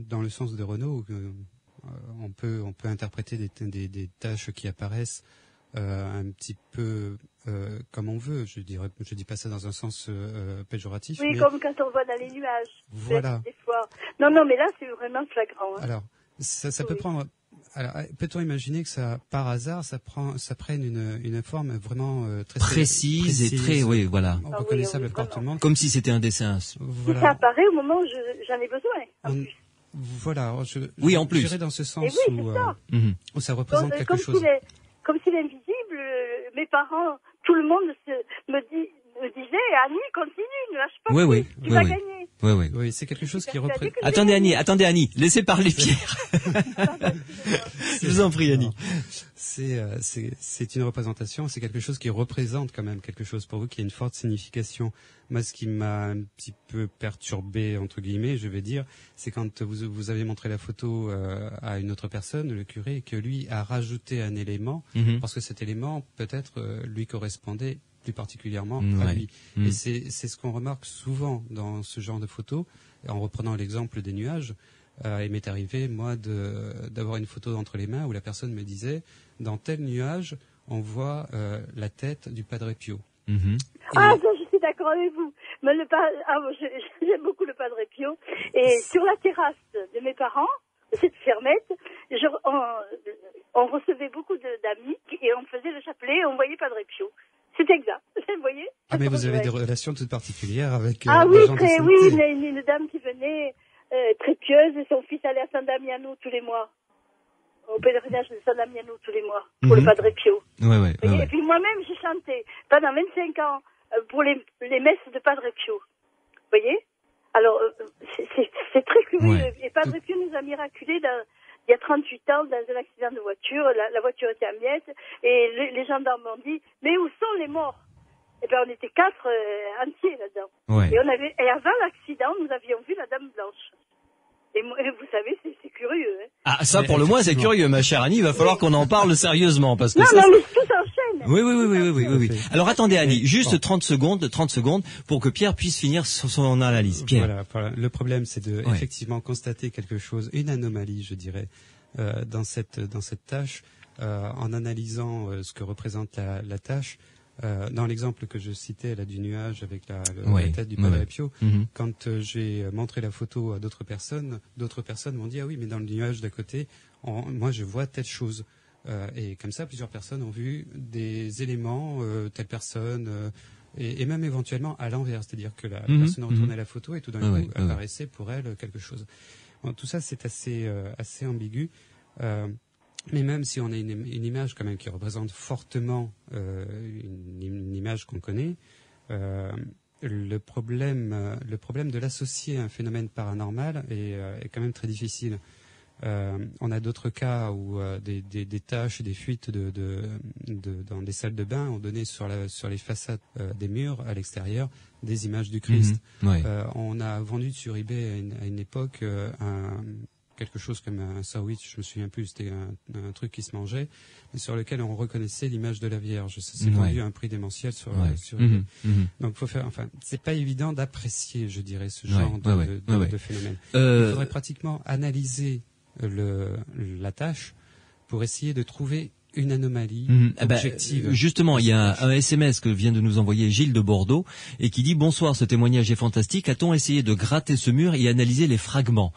Speaker 2: dans le sens de Renaud. On peut interpréter des tâches qui apparaissent un petit peu comme on veut. Je dis pas ça dans un sens péjoratif.
Speaker 7: Oui, mais... comme quand on voit dans les nuages.
Speaker 2: Voilà.
Speaker 7: Des fois. Non, mais là c'est vraiment flagrant. Hein.
Speaker 2: Alors, ça peut prendre. Alors, peut-on imaginer que ça, par hasard, ça prenne une forme vraiment très
Speaker 1: précise et très,
Speaker 2: reconnaissable par tout le monde,
Speaker 1: comme si c'était un dessin.
Speaker 7: Voilà. Si ça apparaît au moment où j'en ai besoin. En plus.
Speaker 2: Voilà.
Speaker 1: En plus.
Speaker 2: J'irais dans ce sens où ça représente quelque chose.
Speaker 7: Comme s'il est invisible, mes parents, tout le monde me disait Annie, continue, ne lâche pas, tu vas gagner.
Speaker 2: Oui, c'est quelque chose qui représente.
Speaker 1: Attendez Annie, laissez parler Pierre. Je vous en prie Annie.
Speaker 2: C'est une représentation, c'est quelque chose qui représente quand même quelque chose pour vous, qui a une forte signification. Moi, ce qui m'a un petit peu perturbé, entre guillemets, je vais dire, c'est quand vous avez montré la photo à une autre personne, le curé, et que lui a rajouté un élément, parce que cet élément, peut-être, lui correspondait plus particulièrement à lui. Et c'est ce qu'on remarque souvent dans ce genre de photos, en reprenant l'exemple des nuages. Il m'est arrivé, moi, d'avoir une photo entre les mains où la personne me disait, dans tel nuage, on voit la tête du Padre Pio.
Speaker 7: Je suis d'accord avec vous. Mais j'aime beaucoup le Padre Pio. Et sur la terrasse de mes parents, cette fermette, on recevait beaucoup d'amis et on faisait le chapelet et on voyait Padre Pio. C'est exact, vous voyez.
Speaker 2: Mais vous avez des relations toutes particulières avec
Speaker 7: les gens de santé. Une dame qui venait très pieuse et son fils allait à San Damiano tous les mois. Au pèlerinage de San Damiano tous les mois, pour le Padre Pio. Et puis moi-même, j'ai chanté pendant 25 ans pour les messes de Padre Pio. Vous voyez? Alors, c'est très curieux. Et Padre Pio nous a miraculés il y a 38 ans dans un accident de voiture. La voiture était en miettes et les gendarmes m'ont dit « Mais où sont les morts ?» Eh bien, on était 4 entiers là-dedans. Et avant l'accident, nous avions vu la Dame Blanche. Et vous savez, c'est curieux. Hein.
Speaker 1: Ah, ça, pour le moins, c'est curieux, ma chère Annie. Il va falloir qu'on en parle sérieusement. Parce que
Speaker 7: mais tout s'enchaîne.
Speaker 1: Oui. Alors attendez Annie, juste 30 secondes pour que Pierre puisse finir son analyse. Pierre.
Speaker 2: Voilà. Le problème, c'est de effectivement constater quelque chose, une anomalie, je dirais, dans cette tâche, en analysant ce que représente la tâche. Dans l'exemple que je citais là du nuage avec la tête du Padre Pio, quand j'ai montré la photo à d'autres personnes m'ont dit ah oui, mais dans le nuage d'à côté, moi je vois telle chose. Et comme ça, plusieurs personnes ont vu des éléments, telle personne, et même éventuellement à l'envers, c'est-à-dire que la personne retournait la photo et tout d'un coup apparaissait pour elle quelque chose. Bon, tout ça, c'est assez ambigu. Mais même si on a une image quand même qui représente fortement une image qu'on connaît, le problème de l'associer à un phénomène paranormal est quand même très difficile. On a d'autres cas où des taches et des fuites dans des salles de bain ont donné sur les façades des murs à l'extérieur des images du Christ. On a vendu sur eBay à une époque quelque chose comme un sandwich, je me souviens plus, c'était un truc qui se mangeait, mais sur lequel on reconnaissait l'image de la Vierge. C'est vendu à un prix démentiel sur eBay. Donc c'est pas évident d'apprécier, je dirais, ce genre de phénomène. Il faudrait pratiquement analyser la tâche pour essayer de trouver une anomalie objective.
Speaker 1: Justement, il y a un SMS que vient de nous envoyer Gilles de Bordeaux et qui dit « Bonsoir, ce témoignage est fantastique. A-t-on essayé de gratter ce mur et analyser les fragments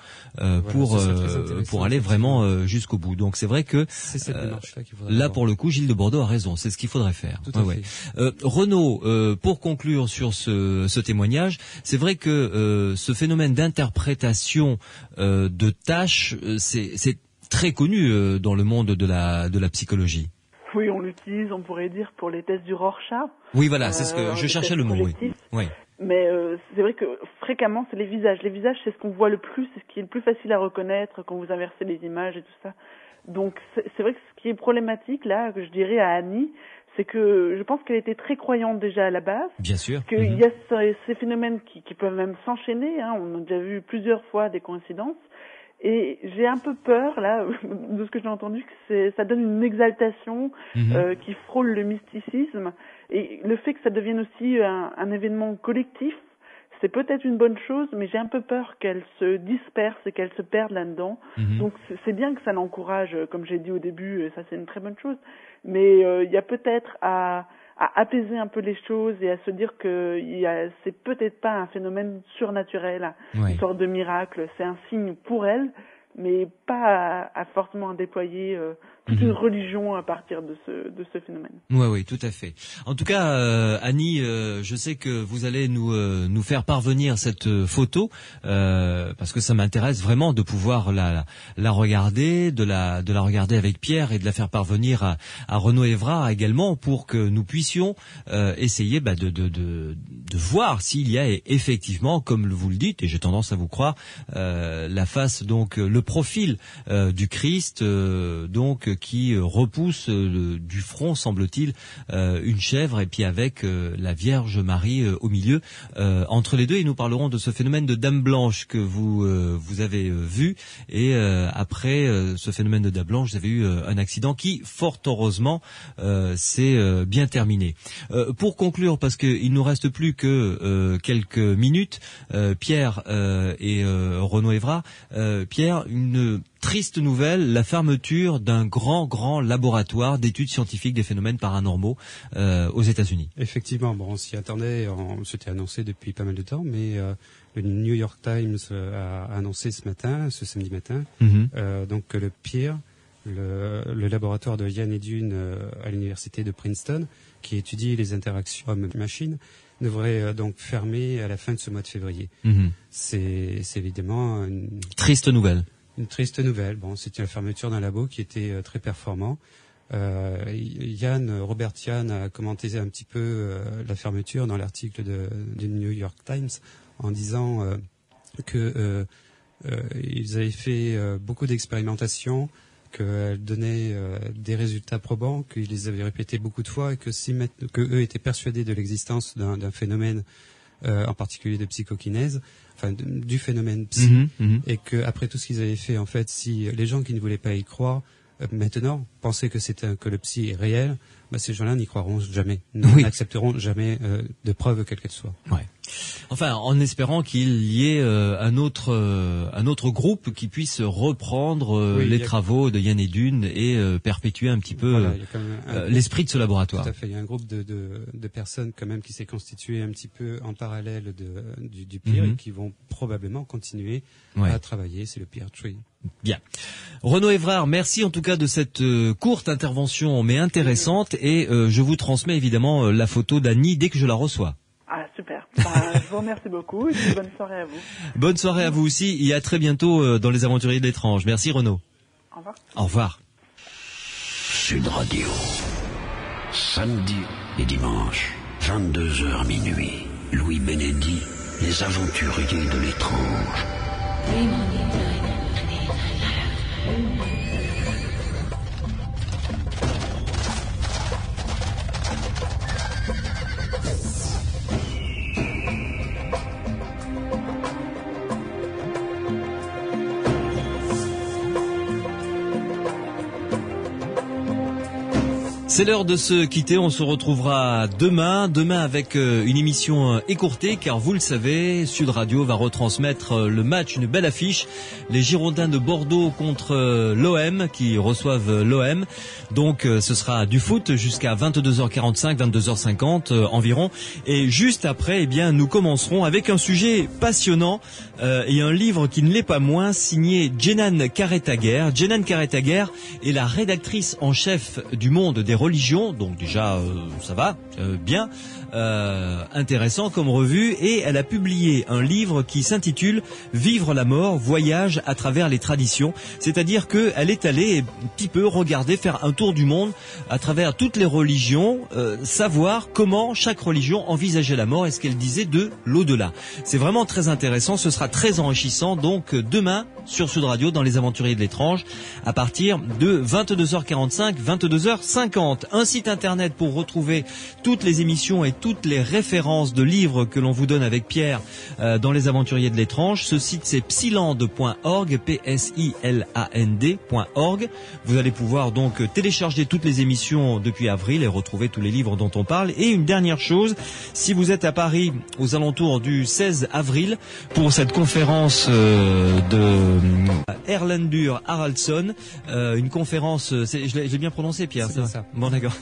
Speaker 1: pour aller vraiment jusqu'au bout ?» Donc c'est vrai que
Speaker 2: c'est cette démarche-là qu'il faudrait
Speaker 1: là, pour le coup, Gilles de Bordeaux a raison. C'est ce qu'il faudrait faire.
Speaker 2: Tout à fait.
Speaker 1: Renaud, pour conclure sur ce témoignage, c'est vrai que ce phénomène d'interprétation de tâches, c'est très connu dans le monde de la psychologie.
Speaker 6: Oui, on l'utilise, on pourrait dire, pour les tests du Rorschach.
Speaker 1: Oui, voilà, c'est ce que je cherchais le mot. Oui.
Speaker 6: Mais c'est vrai que fréquemment, c'est les visages. Les visages, c'est ce qu'on voit le plus, c'est ce qui est le plus facile à reconnaître quand vous inversez les images et tout ça. Donc, c'est vrai que ce qui est problématique, là, que je dirais à Annie, c'est que je pense qu'elle était très croyante déjà à la base.
Speaker 1: Bien sûr.
Speaker 6: Qu'il y a ces phénomènes qui peuvent même s'enchaîner. On a déjà vu plusieurs fois des coïncidences. Et j'ai un peu peur, là, de ce que j'ai entendu, que ça donne une exaltation qui frôle le mysticisme. Et le fait que ça devienne aussi un événement collectif, c'est peut-être une bonne chose, mais j'ai un peu peur qu'elle se disperse et qu'elle se perde là-dedans. Donc c'est bien que ça l'encourage, comme j'ai dit au début, ça c'est une très bonne chose. Mais il y a peut-être à apaiser un peu les choses et à se dire que c'est peut-être pas un phénomène surnaturel, une sorte de miracle, c'est un signe pour elle, mais pas à forcément à déployer toute une religion à partir de ce phénomène.
Speaker 1: Oui, tout à fait. En tout cas, Annie, je sais que vous allez nous faire parvenir cette photo parce que ça m'intéresse vraiment de pouvoir la regarder, de la regarder avec Pierre et de la faire parvenir à Renaud Évra également pour que nous puissions essayer de voir s'il y a effectivement, comme vous le dites, et j'ai tendance à vous croire, la face, donc le profil du Christ, donc qui repousse du front, semble-t-il, une chèvre et puis avec la Vierge Marie au milieu. Entre les deux, et nous parlerons de ce phénomène de Dame Blanche que vous avez vu. Et après ce phénomène de Dame Blanche, vous avez eu un accident qui, fort heureusement, s'est bien terminé. Pour conclure, parce qu'il nous reste plus que quelques minutes, Pierre et Renaud Évra, Pierre, une triste nouvelle, la fermeture d'un grand laboratoire d'études scientifiques des phénomènes paranormaux aux États-Unis.
Speaker 2: Effectivement, on s'y attendait, c'était annoncé depuis pas mal de temps, mais le New York Times a annoncé ce samedi matin, donc que le PIR, le laboratoire de Yann Edune à l'université de Princeton, qui étudie les interactions homme-machine, devrait donc fermer à la fin de ce mois de février. C'est évidemment une
Speaker 1: triste nouvelle.
Speaker 2: Une triste nouvelle. C'était la fermeture d'un labo qui était très performant. Robert Yann a commenté un petit peu la fermeture dans l'article du New York Times en disant que ils avaient fait beaucoup d'expérimentations, qu'elles donnaient des résultats probants, qu'ils les avaient répétés beaucoup de fois et que eux étaient persuadés de l'existence d'un phénomène, en particulier de psychokinèse, du phénomène psy, et que après tout ce qu'ils avaient fait, en fait, si les gens qui ne voulaient pas y croire Maintenant, penser que le psy est réel, ces gens-là n'y croiront jamais, n'accepteront jamais de preuves quelles qu'elles soient.
Speaker 1: Ouais. Enfin, en espérant qu'il y ait un autre groupe qui puisse reprendre les travaux de Yann Hedune et perpétuer un petit peu l'esprit de ce laboratoire.
Speaker 2: Tout à fait. Il y a un groupe de personnes quand même qui s'est constitué un petit peu en parallèle du peer et qui vont probablement continuer à travailler. C'est le peer tree.
Speaker 1: Bien. Renaud Évrard, merci en tout cas de cette courte intervention mais intéressante et je vous transmets évidemment la photo d'Annie dès que je la reçois.
Speaker 6: Ah, super. Je vous remercie beaucoup et puis bonne soirée à vous.
Speaker 1: Bonne soirée à vous aussi et à très bientôt dans les Aventuriers de l'étrange. Merci Renaud.
Speaker 6: Au revoir.
Speaker 1: Au revoir.
Speaker 3: Sud Radio. Samedi et dimanche, 22h minuit. Louis Benedy, les Aventuriers de l'étrange.
Speaker 1: C'est l'heure de se quitter, on se retrouvera demain avec une émission écourtée car vous le savez, Sud Radio va retransmettre le match, une belle affiche, les Girondins de Bordeaux contre l'OM qui reçoivent l'OM. Donc ce sera du foot jusqu'à 22h45, 22h50 environ et juste après nous commencerons avec un sujet passionnant et un livre qui ne l'est pas moins signé Jenan Karetager. Jenan Karetager est la rédactrice en chef du Monde des religions, donc déjà ça va bien, intéressant comme revue et elle a publié un livre qui s'intitule Vivre la mort, voyage à travers les traditions, c'est-à-dire qu'elle est allée un petit peu regarder, faire un tour du monde à travers toutes les religions, savoir comment chaque religion envisageait la mort et ce qu'elle disait de l'au-delà. C'est vraiment très intéressant, ce sera très enrichissant donc demain sur Sud Radio dans les Aventuriers de l'étrange à partir de 22h45, 22h50. Un site internet pour retrouver toutes les émissions et toutes les références de livres que l'on vous donne avec Pierre dans les Aventuriers de l'étrange. Ce site c'est psiland.org, psiland.org. Vous allez pouvoir donc télécharger toutes les émissions depuis avril et retrouver tous les livres dont on parle. Et une dernière chose, si vous êtes à Paris aux alentours du 16 avril pour cette conférence de Erlendur Haraldsson, une conférence, je l'ai bien prononcé Pierre,
Speaker 2: c'est ça.
Speaker 1: Bon d'accord.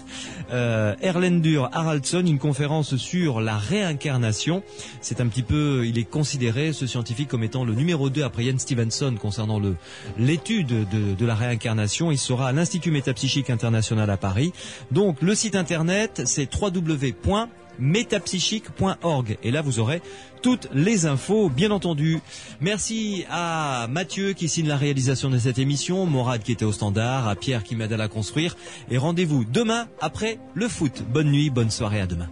Speaker 1: Erlendur Haraldsson, une conférence sur la réincarnation. C'est un petit peu, il est considéré ce scientifique comme étant le numéro 2 après Ian Stevenson concernant l'étude de la réincarnation. Il sera à l'Institut Métapsychique International à Paris. Donc le site internet c'est www.metapsychique.org et là vous aurez toutes les infos, bien entendu. Merci à Mathieu qui signe la réalisation de cette émission, Morad qui était au standard, à Pierre qui m'aide à la construire. Et rendez-vous demain après le foot. Bonne nuit, bonne soirée, à demain.